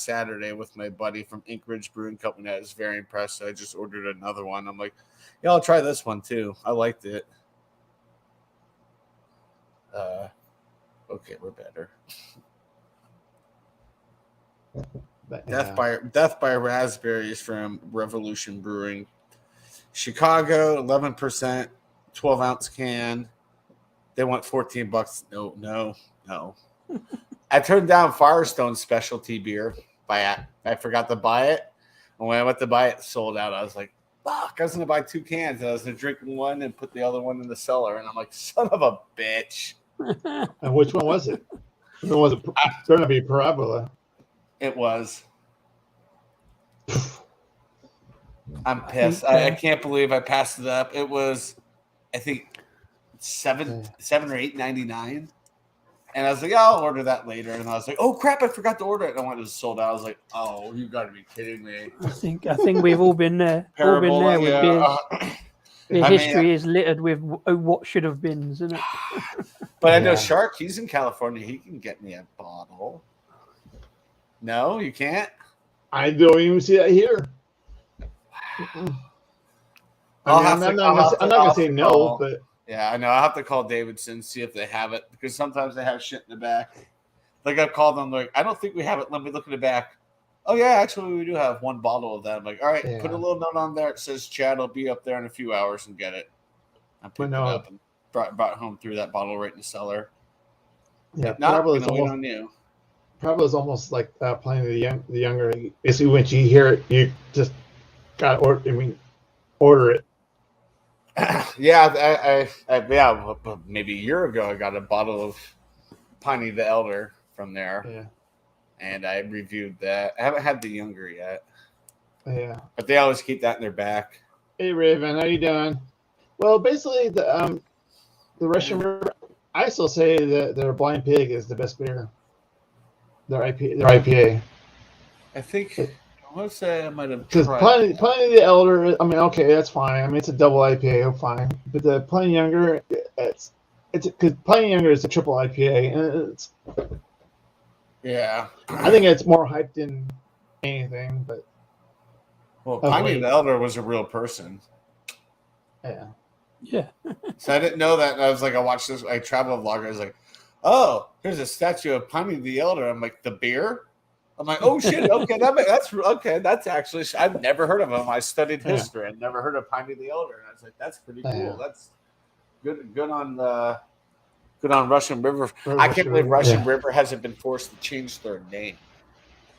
Saturday, with my buddy from Anchorage Brewing Company. I was very impressed. So I just ordered another one. I'm like, yeah, I'll try this one too. I liked it. Okay, we're better. but, Death by Raspberries from Revolution Brewing. Chicago, 11%, 12-ounce can. They want $14. No. I turned down Firestone's specialty beer. I forgot to buy it. And when I went to buy it, sold out. I was like, fuck, I was going to buy 2 cans. I was going to drink one and put the other one in the cellar. And I'm like, son of a bitch. And which one was it? It was going to be Parabola. It was. I'm pissed. I can't believe I passed it up. It was, I think, $7 or $8.99. And I was like, I'll order that later. And I was like, oh crap, I forgot to order it. And when it was sold out, I was like, oh, you got to be kidding me. I think we've all been there. All been there with beers. The history is littered with what should have been, isn't it? But I know Shark, he's in California. He can get me a bottle. No, you can't? I don't even see that here. I'm not going to say no, but... Yeah, I know. I'll have to call Davidson, see if they have it, because sometimes they have shit in the back. Like, I've called them, like, I don't think we have it. Let me look in the back. Oh, yeah, actually, we do have one bottle of that. I'm like, all right, put a little note on there. It says Chad will be up there in a few hours and get it. I picked it up and brought it home, threw that bottle right in the cellar. Yeah, Probably is almost like playing the younger. Basically, when you hear it, you just got to order it. Yeah, maybe a year ago, I got a bottle of Piney the Elder from there. Yeah. And I reviewed that. I haven't had the younger yet. Yeah. But they always keep that in their back. Hey, Raven, how you doing? Well, basically, the Russian River, I still say that their Blind Pig is the best beer. Their IPA. I think... I want to say I might have tried. Because Pliny the Elder, I mean, okay, that's fine. I mean, it's a double IPA, fine. But the Pliny Younger, it's because Pliny Younger is a triple IPA, and it's. Yeah. I think it's more hyped than anything, but. Well, Pliny the Elder was a real person. Yeah. Yeah. So I didn't know that. And I was like, I watched this. I travel vlogger. I was like, oh, here's a statue of Pliny the Elder. I'm like, the beer. I'm like, oh shit, okay, that's actually, I've never heard of him. I studied history and never heard of Piney the Elder, and I was like, that's pretty cool. Yeah. That's good on Russian River. I can't believe Russian River hasn't been forced to change their name.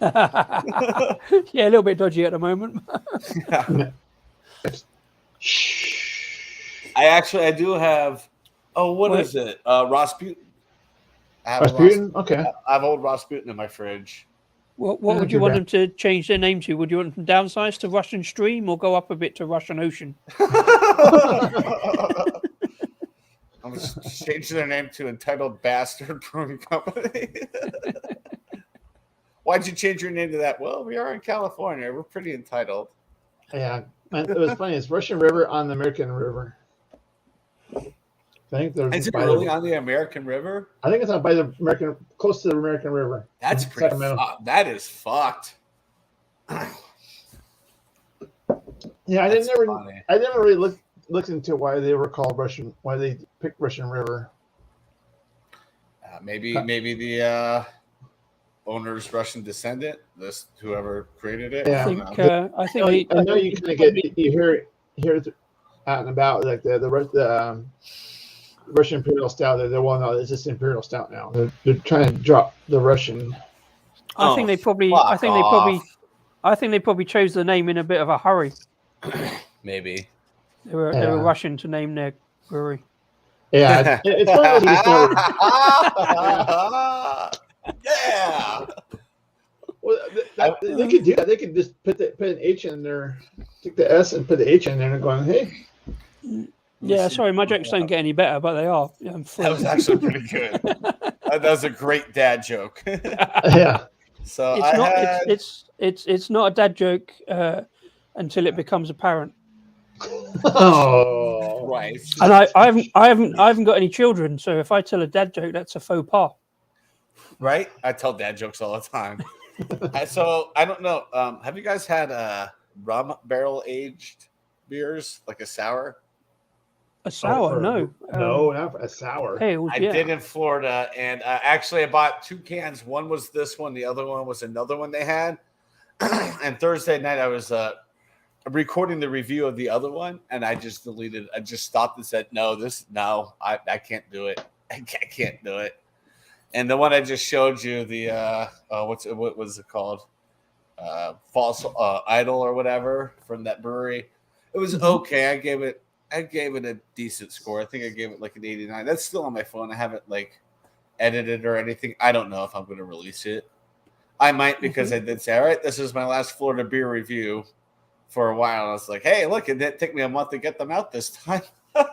Yeah, a little bit dodgy at the moment. I do have. Oh, what is it? Rasputin. Rasputin? Okay. I have old Rasputin in my fridge. What would you want them to change their name to? Would you want them to downsize to Russian Stream or go up a bit to Russian Ocean? I'm going to change their name to Entitled Bastard Brewing Company. Why'd you change your name to that? Well, we are in California. We're pretty entitled. Yeah. It was funny. It's Russian River on the American River. I think there's. Is it really on the American River? I think it's on by the American, close to the American River. That's pretty. That is fucked. Yeah, I never really looked into why they were called Russian. Why they picked Russian River. Maybe the owner's Russian descendant. Whoever created it. Yeah. I know you kind of get you hear out and about like the Russian Imperial Stout. They're well, no, it's just Imperial Stout now. They're trying to drop the Russian. I think they probably chose the name in a bit of a hurry. Maybe they were rushing to name their brewery. Yeah, it's one of those yeah. Well, they could do that. They could just put an H in there, take the S and put the H in there, and going, hey. Yeah, sorry, my jokes don't get any better, but they are. That was actually pretty good. That was a great dad joke. Yeah. So It's I not. had, It's not a dad joke until it becomes apparent. Oh. right. And I haven't got any children, so if I tell a dad joke, that's a faux pas. Right? I tell dad jokes all the time. So I don't know. Have you guys had rum barrel aged beers, like a sour? A sour, Or- no. No, not a sour. Ales, I yeah. did in Florida, and actually I bought 2 cans. One was this one, the other one was another one they had. And Thursday night I was recording the review of the other one, and I just deleted. I just stopped and said, "No, I can't do it. I can't do it." And the one I just showed you, the what was it called? False Idol or whatever from that brewery. It was okay. I gave it a decent score. I think I gave it like an 89. That's still on my phone. I haven't like edited or anything. I don't know if I'm going to release it. I might, because I did say, all right, this is my last Florida beer review for a while. And I was like, hey, look, it didn't take me a month to get them out this time. Because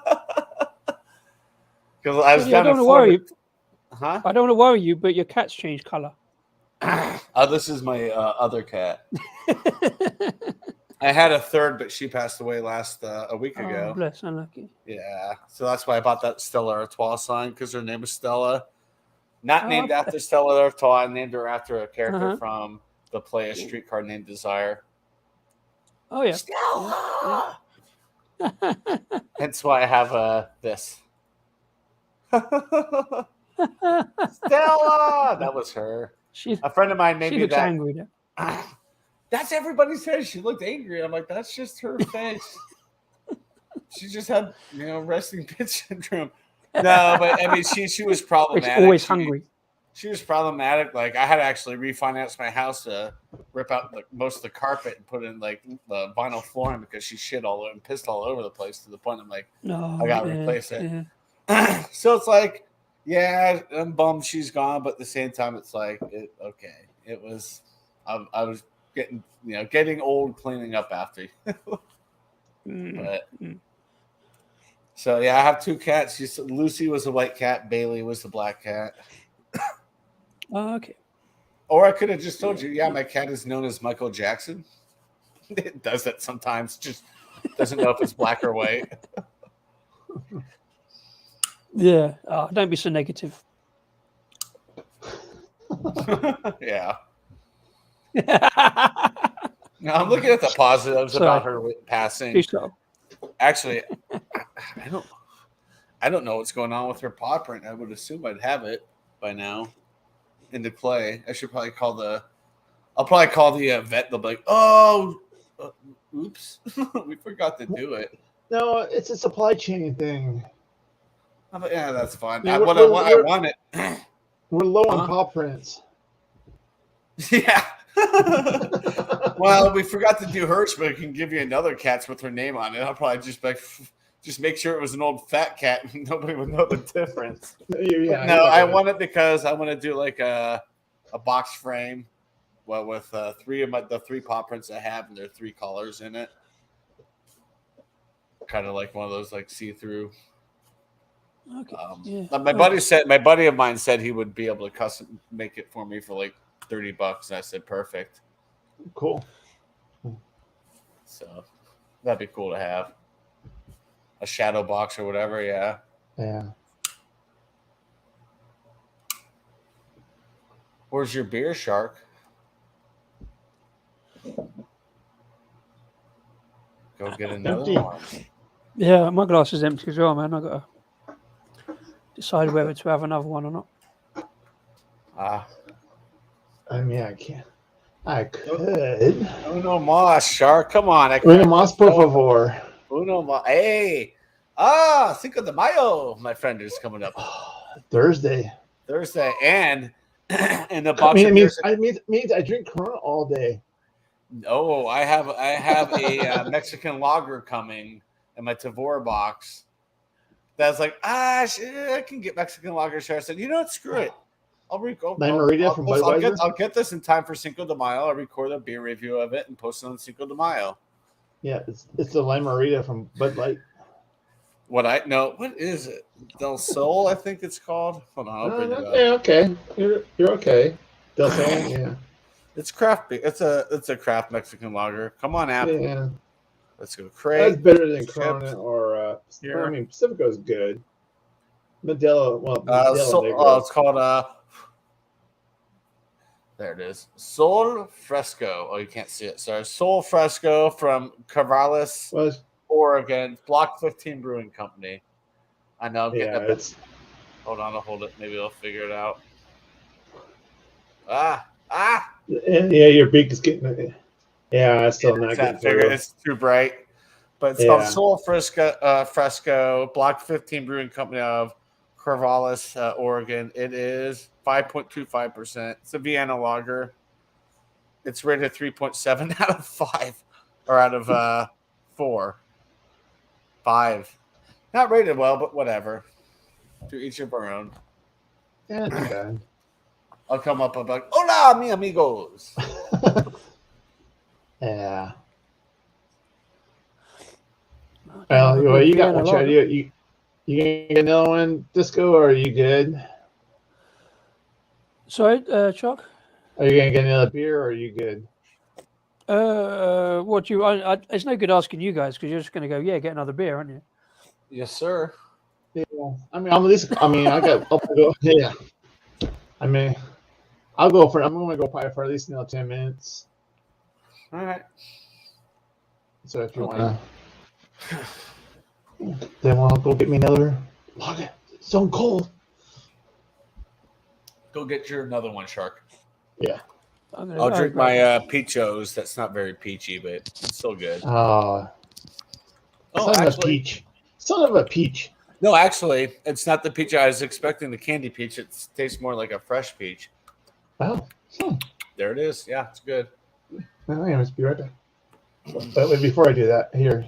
I was down in Florida. Huh? I don't want to worry you, but your cat's changed color. This is my other cat. I had a third, but she passed away a week ago. Oh, bless, unlucky. Yeah, so that's why I bought that Stella Artois sign, because her name was Stella. Not named after Stella Artois. I named her after a character from the play A Streetcar Named Desire. Oh, yeah. Stella! Hence why I have this. Stella! That was her. A friend of mine made she me looks that. angry there. That's everybody says she looked angry. I'm like, that's just her face. She just had, resting bitch syndrome. No, but I mean, she was problematic. It's always hungry. She was problematic. Like, I had to actually refinance my house to rip out most of the carpet and put in like the vinyl flooring, because she shit all over and pissed all over the place, to the point I'm like, No, I gotta replace it. So it's like, yeah, I'm bummed she's gone, but at the same time, it's like, okay. It was, I was getting old cleaning up after you. But so yeah, I have 2 cats. Lucy was a white cat, Bailey was the black cat. Oh, okay. Or I could have just told you, yeah, my cat is known as Michael Jackson. It does that sometimes, just doesn't know if it's black or white. Yeah, don't be so negative. Yeah. No, I'm looking at the positives about her passing. Actually, I don't know what's going on with her paw print. I would assume I'd have it by now in the clay. I should probably call the vet. They'll be like, oh, oops, we forgot to do it. No, it's a supply chain thing. Like, yeah, that's fine. Yeah, I want it. We're low on paw prints. Yeah. Well, we forgot to do hers, but I can give you another cat's with her name on it. I'll probably just make sure it was an old fat cat and nobody would know the difference. Yeah, no, I want it because I want to do like a box frame, with the 3 paw prints I have, and there are 3 colors in it. Kind of like one of those like see-through. Okay. My buddy of mine said he would be able to custom make it for me for like $30, and I said perfect. Cool. So that'd be cool to have a shadow box or whatever. Yeah. Where's your beer, Shark? Go get another Empty. one. Yeah, my glass is empty as well, man. I gotta decide whether to have another one or not. I mean, I can't. I could. Uno más, Shark. Come on. Uno más, por favor. Uno más. Hey. Cinco de Mayo, my friend, is coming up. Thursday. And in the box. I mean, it means I drink Corona all day. Oh, I have a Mexican lager coming in my Tavora box. That's like, I can get Mexican lager. So I said, you know what? Screw it. I'll get this in time for Cinco de Mayo. I'll record a beer review of it and post it on Cinco de Mayo. Yeah, it's the Lime Marita from Bud Light. What is it? Del Sol, I think it's called. Hold on, I'll bring it up. Yeah, okay. You're okay. Del Sol, yeah. It's craft beer. It's a craft Mexican lager. Come on, app. Yeah. Let's go. That's Crate. better than Chips. Corona or Here. I mean Pacifico's good. Modelo, It's called there it is. Sol Fresco. Oh, you can't see it. Sorry. Sol Fresco from Corvallis, Oregon. Block 15 Brewing Company. I know. I'm getting it's Hold on, I'll hold it. Maybe I'll figure it out. yeah, your beak is getting it. Yeah, it's still not getting through. It's too bright. But it's called Sol Fresco, Block 15 Brewing Company of Corvallis, Oregon. It is 5.25%. It's a Vienna lager. It's rated 3.7 out of 5, or out of 4. 5. Not rated well, but whatever. To each of our own. Yeah, not bad. I'll come up and be like, hola, mi amigos. Yeah. Well, you got one, Chad. You gonna get another one, Disco, or are you good? Sorry, Chuck? Are you gonna get another beer, or are you good? What do you? It's no good asking you guys because you're just going to go, yeah, get another beer, aren't you? Yes, sir. Yeah. I mean, yeah. I mean, I'm gonna go probably for at least 10 minutes. All right. So if you want to, then I'll go get me another. It's so cold. Go get your another one, Shark. Yeah. I'll drink my Peachos. That's not very peachy, but it's still good. Son of a peach. Son of a peach. No, actually, it's not the peach I was expecting. The candy peach. It tastes more like a fresh peach. Oh. There it is. Yeah, it's good. Let's be right back. But wait, before I do that, here.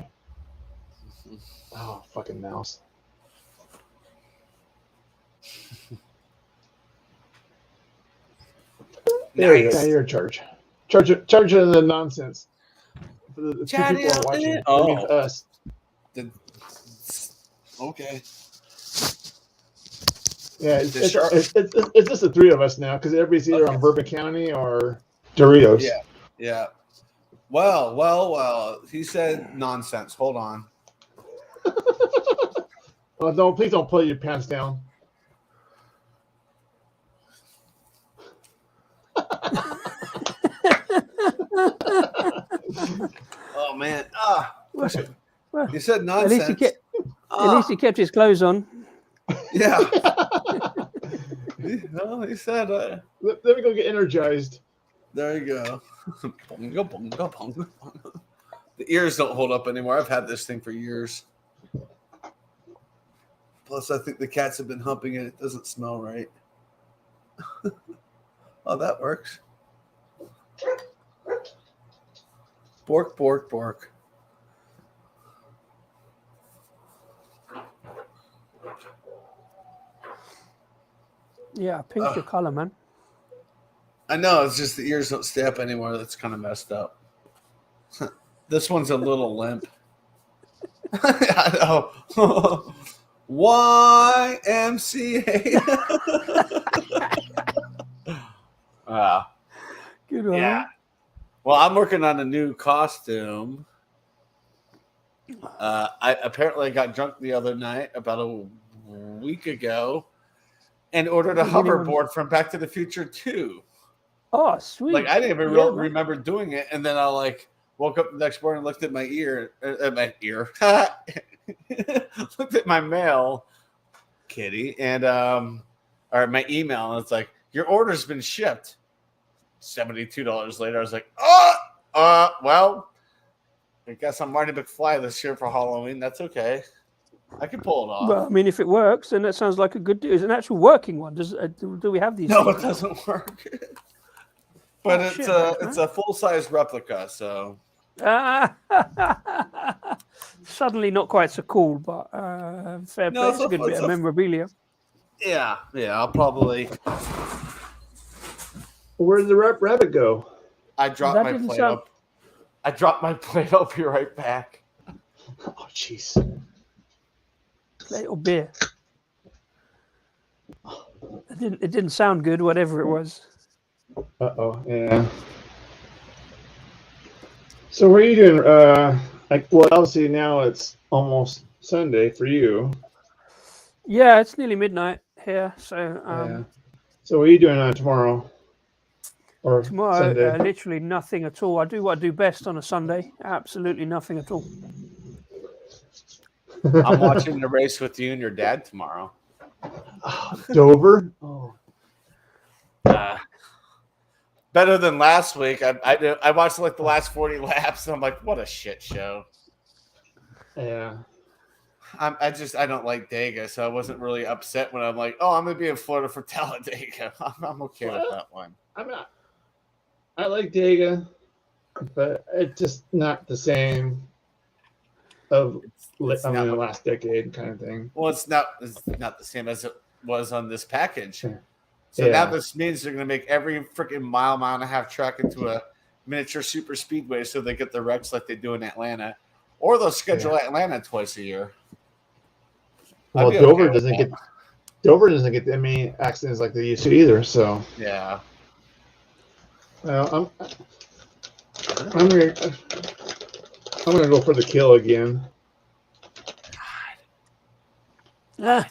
Oh, fucking mouse. There you go. You're in charge. Charge of the nonsense. For the two people are watching. I mean, us. Okay. Yeah, it's just the three of us now because everybody's either on Bourbon County or Doritos. Yeah. Well. He said nonsense. Hold on. Oh, please don't pull your pants down. Oh man. Well, you said nonsense. At least he kept his clothes on. Yeah. No, he said. Let me go get energized. There you go. Bongo, bongo, bongo. The ears don't hold up anymore. I've had this thing for years. Plus, I think the cats have been humping it. It doesn't smell right. Oh, that works. Bork, bork, bork. Yeah, pink's your color, man. I know. It's just the ears don't stay up anymore. That's kind of messed up. This one's a little limp. I know. YMCA. Good one. Yeah. Well, I'm working on a new costume. I apparently got drunk the other night, about a week ago, and ordered a hoverboard from Back to the Future 2. Oh, sweet. Like, I didn't even remember doing it, and then I woke up the next morning and looked at my looked at my mail, kitty, and or my email, and it's like, your order's been shipped. $72 later, I was like, well, I guess I'm Marty McFly this year for Halloween. That's okay. I can pull it off. Well, I mean, if it works, then that sounds like a good deal. It's an actual working one. Do we have these? No, things? it doesn't work. But it's a full-size replica, so. Suddenly not quite so cool, but fair play. It's a good bit of memorabilia. Yeah, I'll probably. Where did the rabbit go? I dropped my plate up. I dropped my plate. I'll be right back. Oh, jeez. little beer. It didn't sound good, whatever it was. Uh-oh, yeah. So what are you doing? Well, obviously now it's almost Sunday for you. Yeah, it's nearly midnight here, so Yeah. So what are you doing tomorrow? Or tomorrow, Sunday? literally nothing at all. I do what I do best on a Sunday. Absolutely nothing at all. I'm watching the race with you and your dad tomorrow. Dover? Oh. Better than last week. I watched like the last 40 laps, and I'm like, what a shit show. Yeah. I don't like Dega, so I wasn't really upset when I'm like, oh, I'm gonna be in Florida for Talladega. I'm okay with that one. I'm not. I like Dega, but it's just not the same of the last decade kind of thing. Well, it's not the same as it was on this package. Yeah. So now this means they're going to make every freaking mile and a half track into a miniature super speedway so they get the wrecks like they do in Atlanta. Or they'll schedule Atlanta twice a year. Well, Dover doesn't get that many accidents like they used to either. So yeah. Well, I'm gonna go for the kill again. That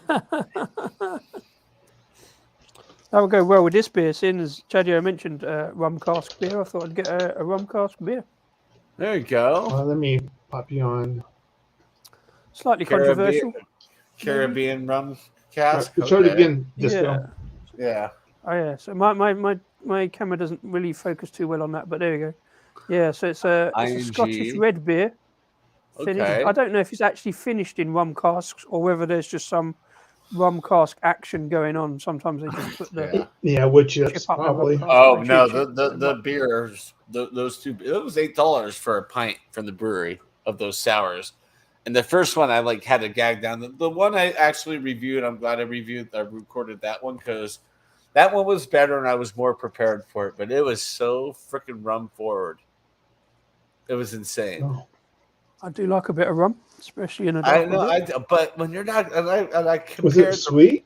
would go well with this beer, seeing as Chadio mentioned rum cask beer. I thought I'd get a rum cask beer. There you go. Let me pop you on. Slightly controversial. Caribbean rum cask. Try it again, Disco. Yeah. Oh yeah. So my camera doesn't really focus too well on that, but there you go. Yeah. So it's a Scottish red beer. Finished. Okay. I don't know if it's actually finished in rum casks or whether there's just some rum cask action going on. Sometimes they just put the wood chips chip up probably. Oh no, the beers, those two, it was $8 for a pint from the brewery of those sours. And the first one I had to gag down. The one I actually reviewed, I'm glad I recorded that one because that one was better and I was more prepared for it. But it was so freaking rum forward. It was insane. Oh. I do like a bit of rum, especially in a I know, but when you're not, and I compared. Was it sweet?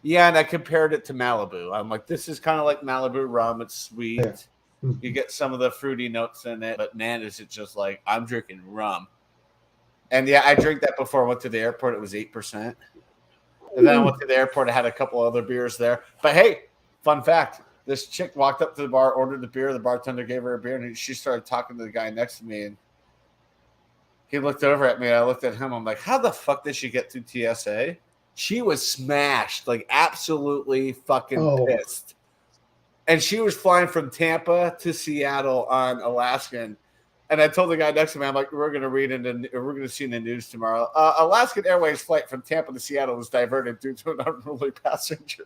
Yeah, and I compared it to Malibu. I'm like, this is kind of like Malibu rum. It's sweet. Yeah. You get some of the fruity notes in it, but man, is it just like I'm drinking rum. And yeah, I drank that before I went to the airport. It was 8%. And then I went to the airport. I had a couple other beers there. But hey, fun fact. This chick walked up to the bar, ordered the beer. The bartender gave her a beer, and she started talking to the guy next to me. And he looked over at me. And I looked at him. I'm like, how the fuck did she get through TSA? She was smashed, like absolutely fucking pissed. And she was flying from Tampa to Seattle on Alaskan. And I told the guy next to me, I'm like, we're going to see in the news tomorrow. Alaskan Airways flight from Tampa to Seattle was diverted due to an unruly passenger.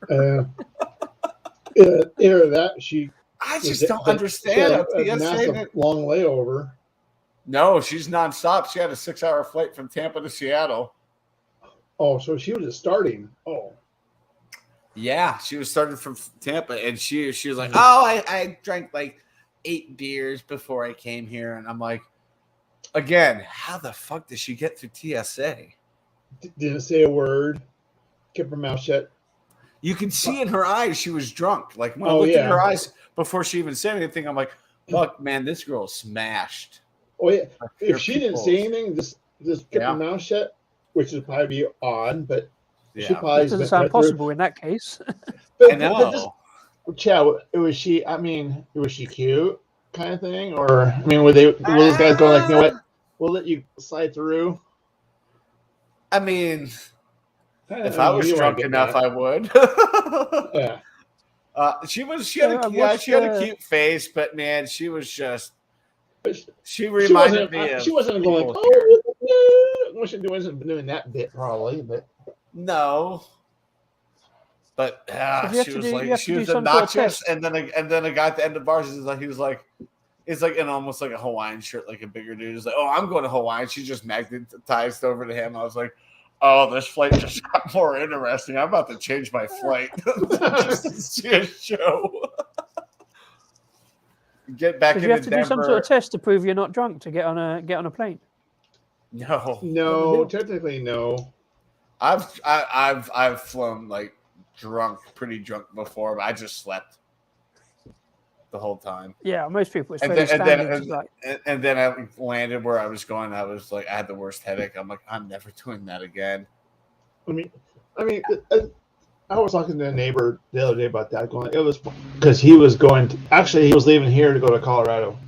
I just don't understand. A massive long layover. No, she's nonstop. She had a 6-hour flight from Tampa to Seattle. Oh, so she was just starting. Oh. Yeah, she was starting from Tampa, and she was like, oh, I drank like 8 beers before I came here. And I'm like, again, how the fuck did she get through TSA? Didn't say a word. Kept her mouth shut. You can see in her eyes she was drunk. Like when I looked in her eyes before she even said anything, I'm like, fuck, man, this girl smashed. Oh, yeah. If she didn't say anything, just kept her mouth shut, which would probably be odd, but she probably doesn't sound possible in that case. I know. Chad, was she cute kind of thing? Or, I mean, were those guys going like, you know what, we'll let you slide through? I mean, if I was drunk enough, I would. Yeah. She had a cute face, but man, she was just. She reminded me of. She wasn't going like, oh, she wasn't doing that bit probably, but no. But she was obnoxious, and then a guy at the end of bars is like, it's like in almost like a Hawaiian shirt, like a bigger dude. He's like, oh, I'm going to Hawaii. She's just magnetized over to him. I was like, oh, this flight just got more interesting. I'm about to change my flight just to see a show. Get back. Did you have to do some sort of test to prove you're not drunk to get on a plane? No, technically no. I've flown like pretty drunk before, but I just slept the whole time. Yeah, most people it's And fairly then, standard. Just like, and then I landed where I was going. I was like, I had the worst headache. I'm like, I'm never doing that again. I mean, I was talking to a neighbor the other day about that. Going, it was because he was going to, actually he was leaving here to go to Colorado,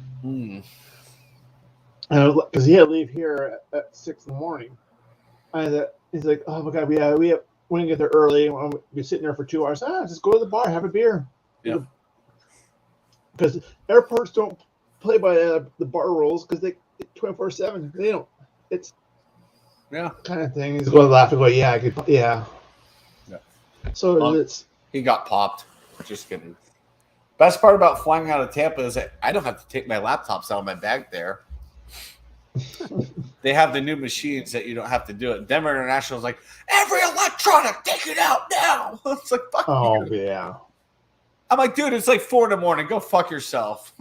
because he had to leave here at 6 in the morning. He's like, oh my god, we gonna get there early. We'll be sitting there for 2 hours. Just go to the bar, have a beer. Yeah. Because airports don't play by the bar rules because they 24/7. They don't. It's kind of thing. He's going to laugh and go, yeah, I could, yeah. So it's he got popped. Just kidding. Best part about flying out of Tampa is that I don't have to take my laptops out of my bag there. They have the new machines that you don't have to do it. Denver International is like, every electronic, take it out now. It's like, fuck you. Yeah. I'm like, dude, it's like 4 a.m. Go fuck yourself.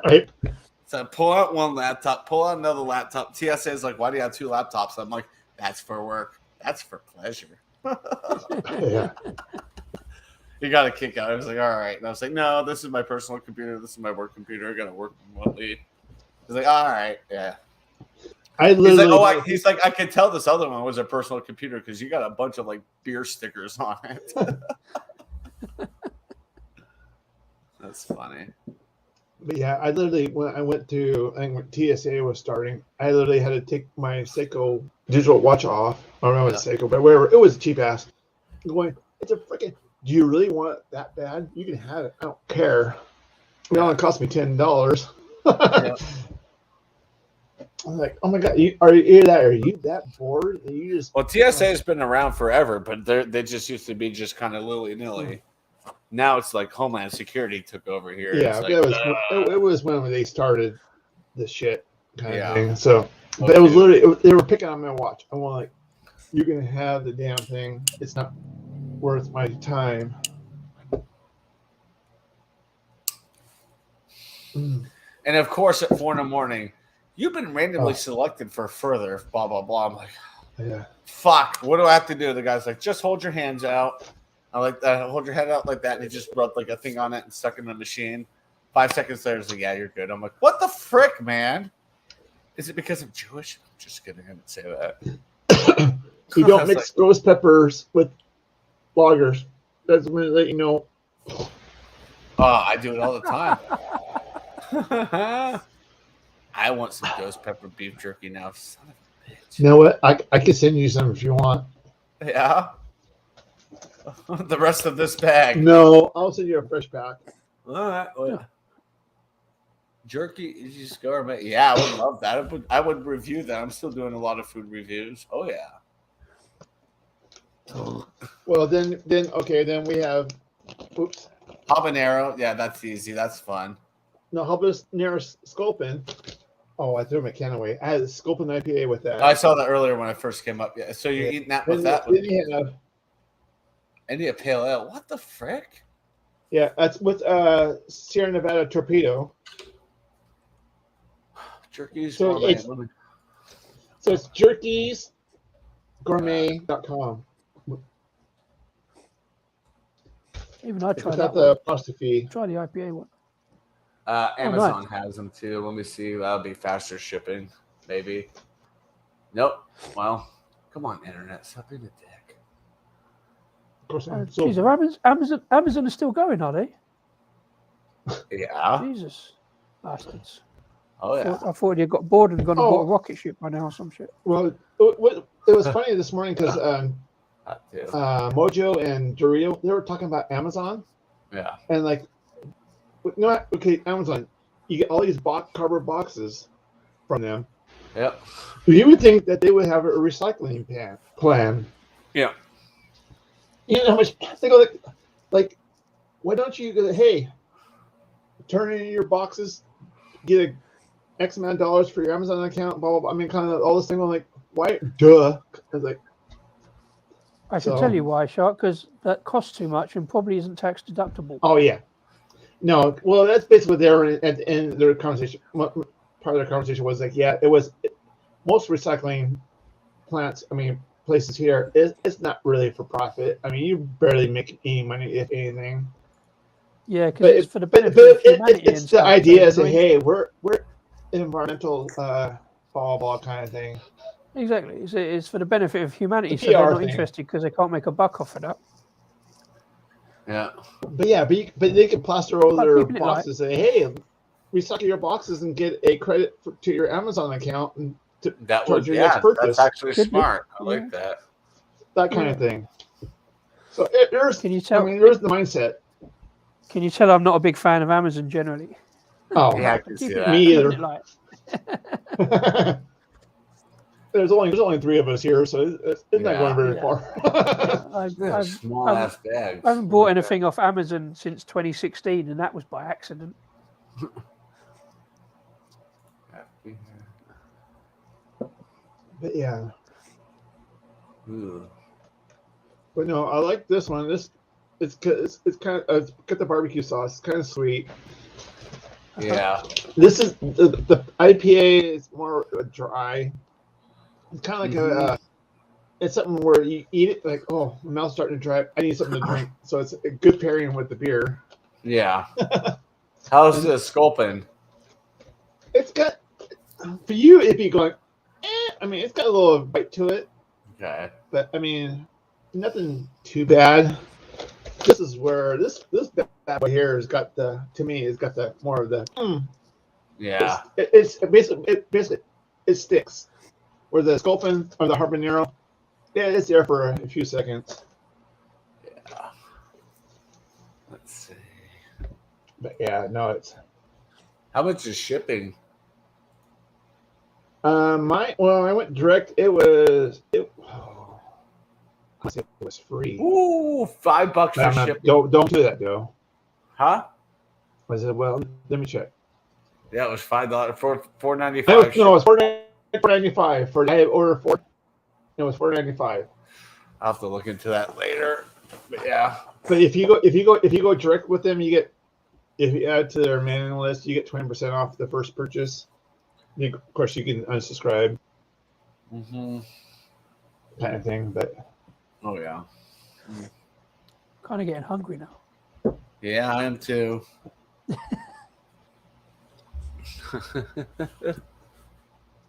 Right. So I pull out one laptop, pull out another laptop. TSA is like, why do you have 2 laptops? I'm like, that's for work. That's for pleasure. Yeah. You got a kick out. I was like, all right. And I was like, no, this is my personal computer. This is my work computer. I got to work remotely. He's like, all right. Yeah. He's like, I could tell this other one was a personal computer because you got a bunch of like beer stickers on it. That's funny. But yeah, I literally, when I went to, I think when TSA was starting, I literally had to take my Seiko digital watch off. I don't know if it's Seiko, but whatever. It was cheap ass. Going, it's a freaking, do you really want it that bad? You can have it. I don't care. It only cost me $10. Yeah. I'm like, oh my god, are you that bored? You just Well, TSA has been around forever, but they just used to be just kind of willy-nilly. Now it's like Homeland Security took over here. Yeah, like, it was when they started the shit kind of thing. So, Okay. but it was literally they were picking on my watch. I'm like, you can have the damn thing. It's not worth my time. And of course, at 4 a.m, you've been randomly selected for further. Blah blah blah. I'm like, yeah. Fuck. What do I have to do? The guy's like, just hold your hands out. I like that. Hold your head out like that. And he just rubbed like a thing on it and stuck it in the machine. 5 seconds later, he's like, yeah, you're good. I'm like, what the frick, man? Is it because I'm Jewish? I'm just kidding. I didn't say that. You don't mix ghost peppers with loggers. That's when I let you know. Oh, I do it all the time. I want some ghost pepper beef jerky now. Son of a bitch. You know what? I can send you some if you want. Yeah. The rest of this bag. No, I'll send you a fresh pack. All right. Well, jerky is just gourmet. Yeah, I would love that. I would review that. I'm still doing a lot of food reviews. Oh yeah. Well, then we have. Oops. Habanero. Yeah, that's easy. That's fun. No, habanero sculpin. Oh, I threw my can away. I had a sculpin IPA with that. I saw that earlier when I first came up. Yeah. So you're eating that with that? India Pale Ale. What the frick? Yeah, that's with Sierra Nevada Torpedo. Jerky's so gourmet. It's jerkiesgourmet.com. even I tried Without that. the apostrophe. Try the IPA one. Amazon has them too. Let me see. That'll be faster shipping, maybe. Nope. Well, come on, internet. Stop being a dick. Of course, Geez, are Amazon is still going, are they? Yeah. Jesus, bastards. Oh yeah. I thought you got bored and gone and bought a rocket ship by now or some shit. Well, it was funny this morning because Mojo and Dorito, they were talking about Amazon. Yeah. And like, Amazon, you get all these cardboard boxes from them. Yep. You would think that they would have a recycling plan. Yeah. You know how much they go like why don't you go, hey, turn in your boxes, get a X amount of dollars for your Amazon account, blah blah blah. I mean, kind of all this thing. I'm like, why? Duh. I was like, I can tell you why, Shark, because that costs too much and probably isn't tax deductible. Oh yeah. No, well, that's basically what they were in their conversation. Part of their conversation was like, yeah, most recycling plants, I mean, places here, it's not really for profit. I mean, you barely make any money, if anything. Yeah, But because it's for the but benefit of humanity it's and the stuff. idea so, is, hey, we're environmental ball kind of thing. exactly. It's for the benefit of humanity, It's a so they're PR not thing. interested because they can't make a buck off of that. Yeah. But yeah, but they can plaster over Like their keeping it light. boxes and say, hey, recycle your boxes and get a credit to your Amazon account and to That towards would, your yeah, next purchase. that's actually Could be. smart. I Yeah. like that. That kind of thing. So there's, Can you tell? I mean, there's the mindset. Can you tell I'm not a big fan of Amazon generally? Oh, Yeah, I can see that. me Keeping either. it light. there's only 3 of us here, so it's not going very Yeah. far. Yeah, small ass bags. I haven't bought anything off Amazon since 2016, and that was by accident. But yeah. Ooh. But no, I like this one. It's kind of it's got the barbecue sauce. It's kind of sweet. Yeah. This is the IPA is more dry. It's kind of like a. It's something where you eat it like, oh, my mouth's starting to dry. I need something to drink. So it's a good pairing with the beer. Yeah. How's the Sculpin? It's got, for you, it'd be going, I mean, it's got a little bite to it. Okay. But I mean, nothing too bad. This is where this bad boy here has got the, to me, has got the more of the. Yeah. It's basically it sticks. Where the Sculpin or the Habanero, yeah, it's there for a few seconds. Yeah. Let's see. But yeah, no, it's. How much is shipping? I went direct. I say it was free. Ooh, $5 for shipping. Don't do that though. Huh? I said, well, let me check. Yeah, it was $5 for $4.95. No, it's $4.95 for I order 4. It was $4.95. I'll have to look into that later. But yeah. But if you go direct with them, you get, if you add to their mailing list, you get 20% off the first purchase. Of course, you can unsubscribe, kind of thing. But oh yeah, Kind of getting hungry now. yeah, I am too.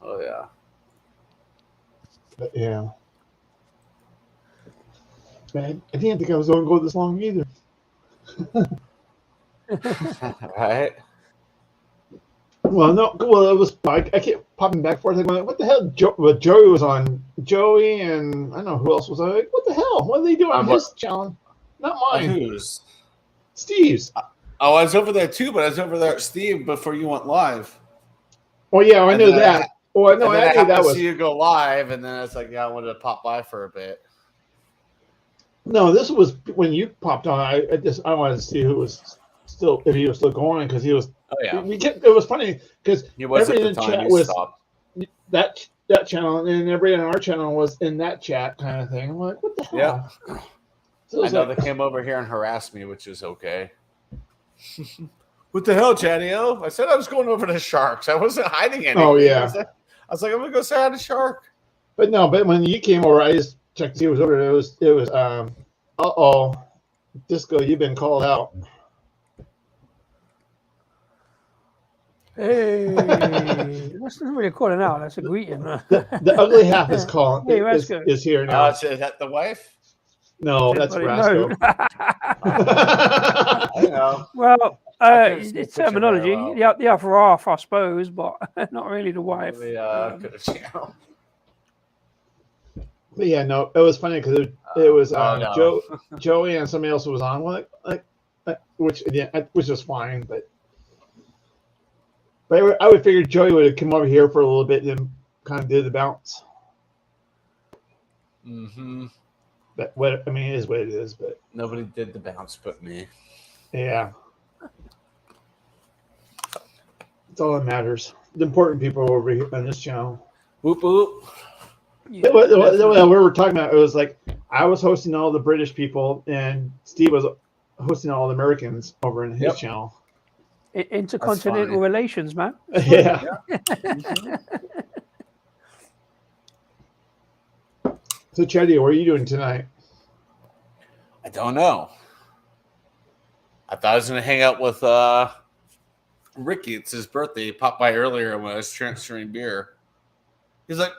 Oh yeah. But yeah. Man, I didn't think I was going to go this long either. Right. Well, no. Well, it was. I kept popping back and forth. Like, what the hell? Joey was on. Joey and I don't know who else was on. Like, what the hell? What are they doing on his channel? Not mine. Whose? Steve's. Oh, I was over there too, but I was over there at Steve before you went live. Oh yeah, I knew that. Oh, I know. I knew that was. See you go live, and then it's like, yeah, I wanted to pop by for a bit. No, this was when you popped on. I wanted to see who was still, if he was still going, because he was. Oh yeah. It was funny because He was at everybody the in the time chat you was stopped. that channel, and everybody on our channel was in that chat kind of thing. I'm like, what the hell? Yeah. So I know they came over here and harassed me, which is okay. What the hell, Chanio? I said I was going over to Sharks. I wasn't hiding anything. Oh, yeah. I was like, I'm gonna go say hi to Shark. But when you came over, I just checked to see who was over there. It was Disco, you've been called out. Hey, that's not really calling out. That's a greeting. The ugly half is calling. Hey, Rasco. Is here now. Is that the wife? No, that's Everybody Rasco. I know. Well, couldn't see the it's picture terminology. very well. The other half, I suppose, but not really the wife. The channel. But yeah, no, it was funny because it was no. Joey and somebody else was on, which was fine, but I would figure Joey would have come over here for a little bit and kind of did the bounce. Mm-hmm. But what I mean, it is what it is. But Nobody did the bounce but me. yeah, it's all that matters. The important people are over here on this channel. Whoop whoop. Yeah, What we were talking about, it was like I was hosting all the British people, and Steve was hosting all the Americans over in his channel. Intercontinental relations, man. Yeah. So, Chetty, what are you doing tonight? I don't know. I thought I was going to hang out with Ricky. It's his birthday. He popped by earlier when I was transferring beer. He's like,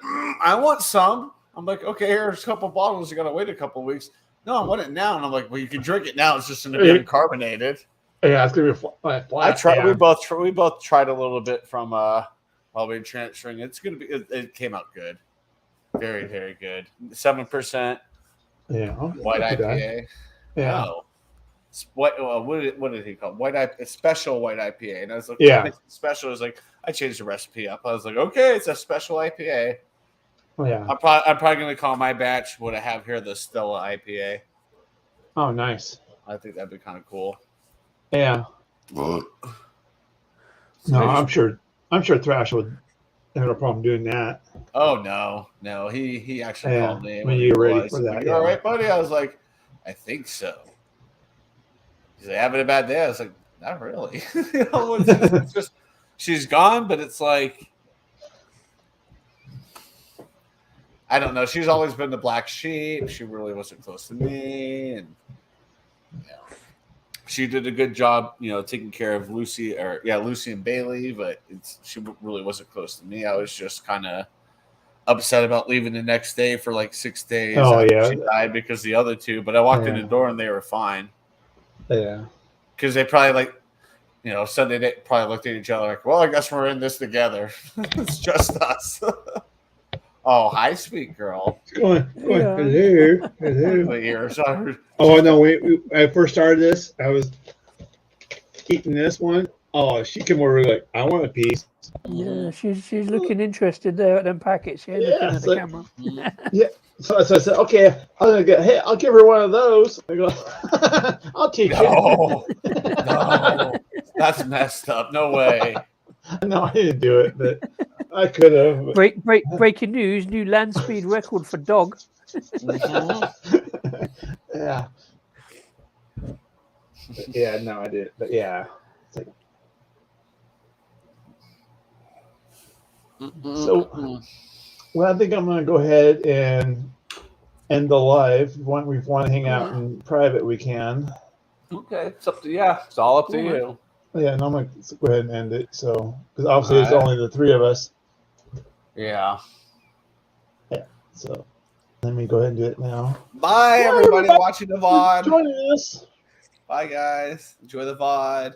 I want some. I'm like, okay, here's a couple bottles. You got to wait a couple weeks. No, I want it now. And I'm like, well, you can drink it now. It's just going to be uncarbonated. Yeah, it's gonna be flat. I tried. Yeah. We both tried a little bit from while we were transferring. It's gonna be. It came out good. Very, very good. 7%. Yeah. White not too bad. IPA. Yeah. No. What did he call it? White IPA, special white IPA. And I was like, Yeah. special. I was like, I changed the recipe up. I was like, okay, it's a special IPA. Oh, yeah. I'm probably gonna call my batch what I have here the Stella IPA. Oh, nice. I think that'd be kind of cool. Yeah. No, I'm sure Thrash would have a problem doing that. Oh no. He actually Yeah, called me when you were ready realized, for that, like, yeah. all right, buddy. I was like, I think so. He's like, having a bad day. I was like, not really. You know, it's just she's gone, but it's like I don't know. She's always been the black sheep. She really wasn't close to me, and she did a good job, taking care of Lucy and Bailey, but she really wasn't close to me. I was just kind of upset about leaving the next day for like 6 days. Oh, after yeah. she died because the other two. But I walked in the Yeah. door and they were fine Yeah. because they probably Sunday they probably looked at each other like, well, I guess we're in this together. It's just us. Oh, hi, sweet girl. Going, Yeah. hello. Hello. The ears are. Oh, no. When I first started this, I was eating this one. Oh, she came over like, I want a piece. Yeah, she's looking interested there at them packets. Yeah, looking at it's the like- camera. So I said, okay, I'll give her one of those. I go, I'll teach No, no, that's messed up. No way. you. No, I didn't do it, but I could have. Breaking news: new land speed record for dog. Yeah. But yeah, no, I did. But yeah. It's like, so, well, I think I'm going to go ahead and end the live. If we want to hang out in private, we can. Okay, it's up to It's all up to All right. you. Yeah, no, I'm going to go ahead and end it. So, because obviously it's Alright. only the three of us. Yeah. So, let me go ahead and do it now. Bye, everybody watching the VOD. Joining us. Bye, guys. Enjoy the VOD.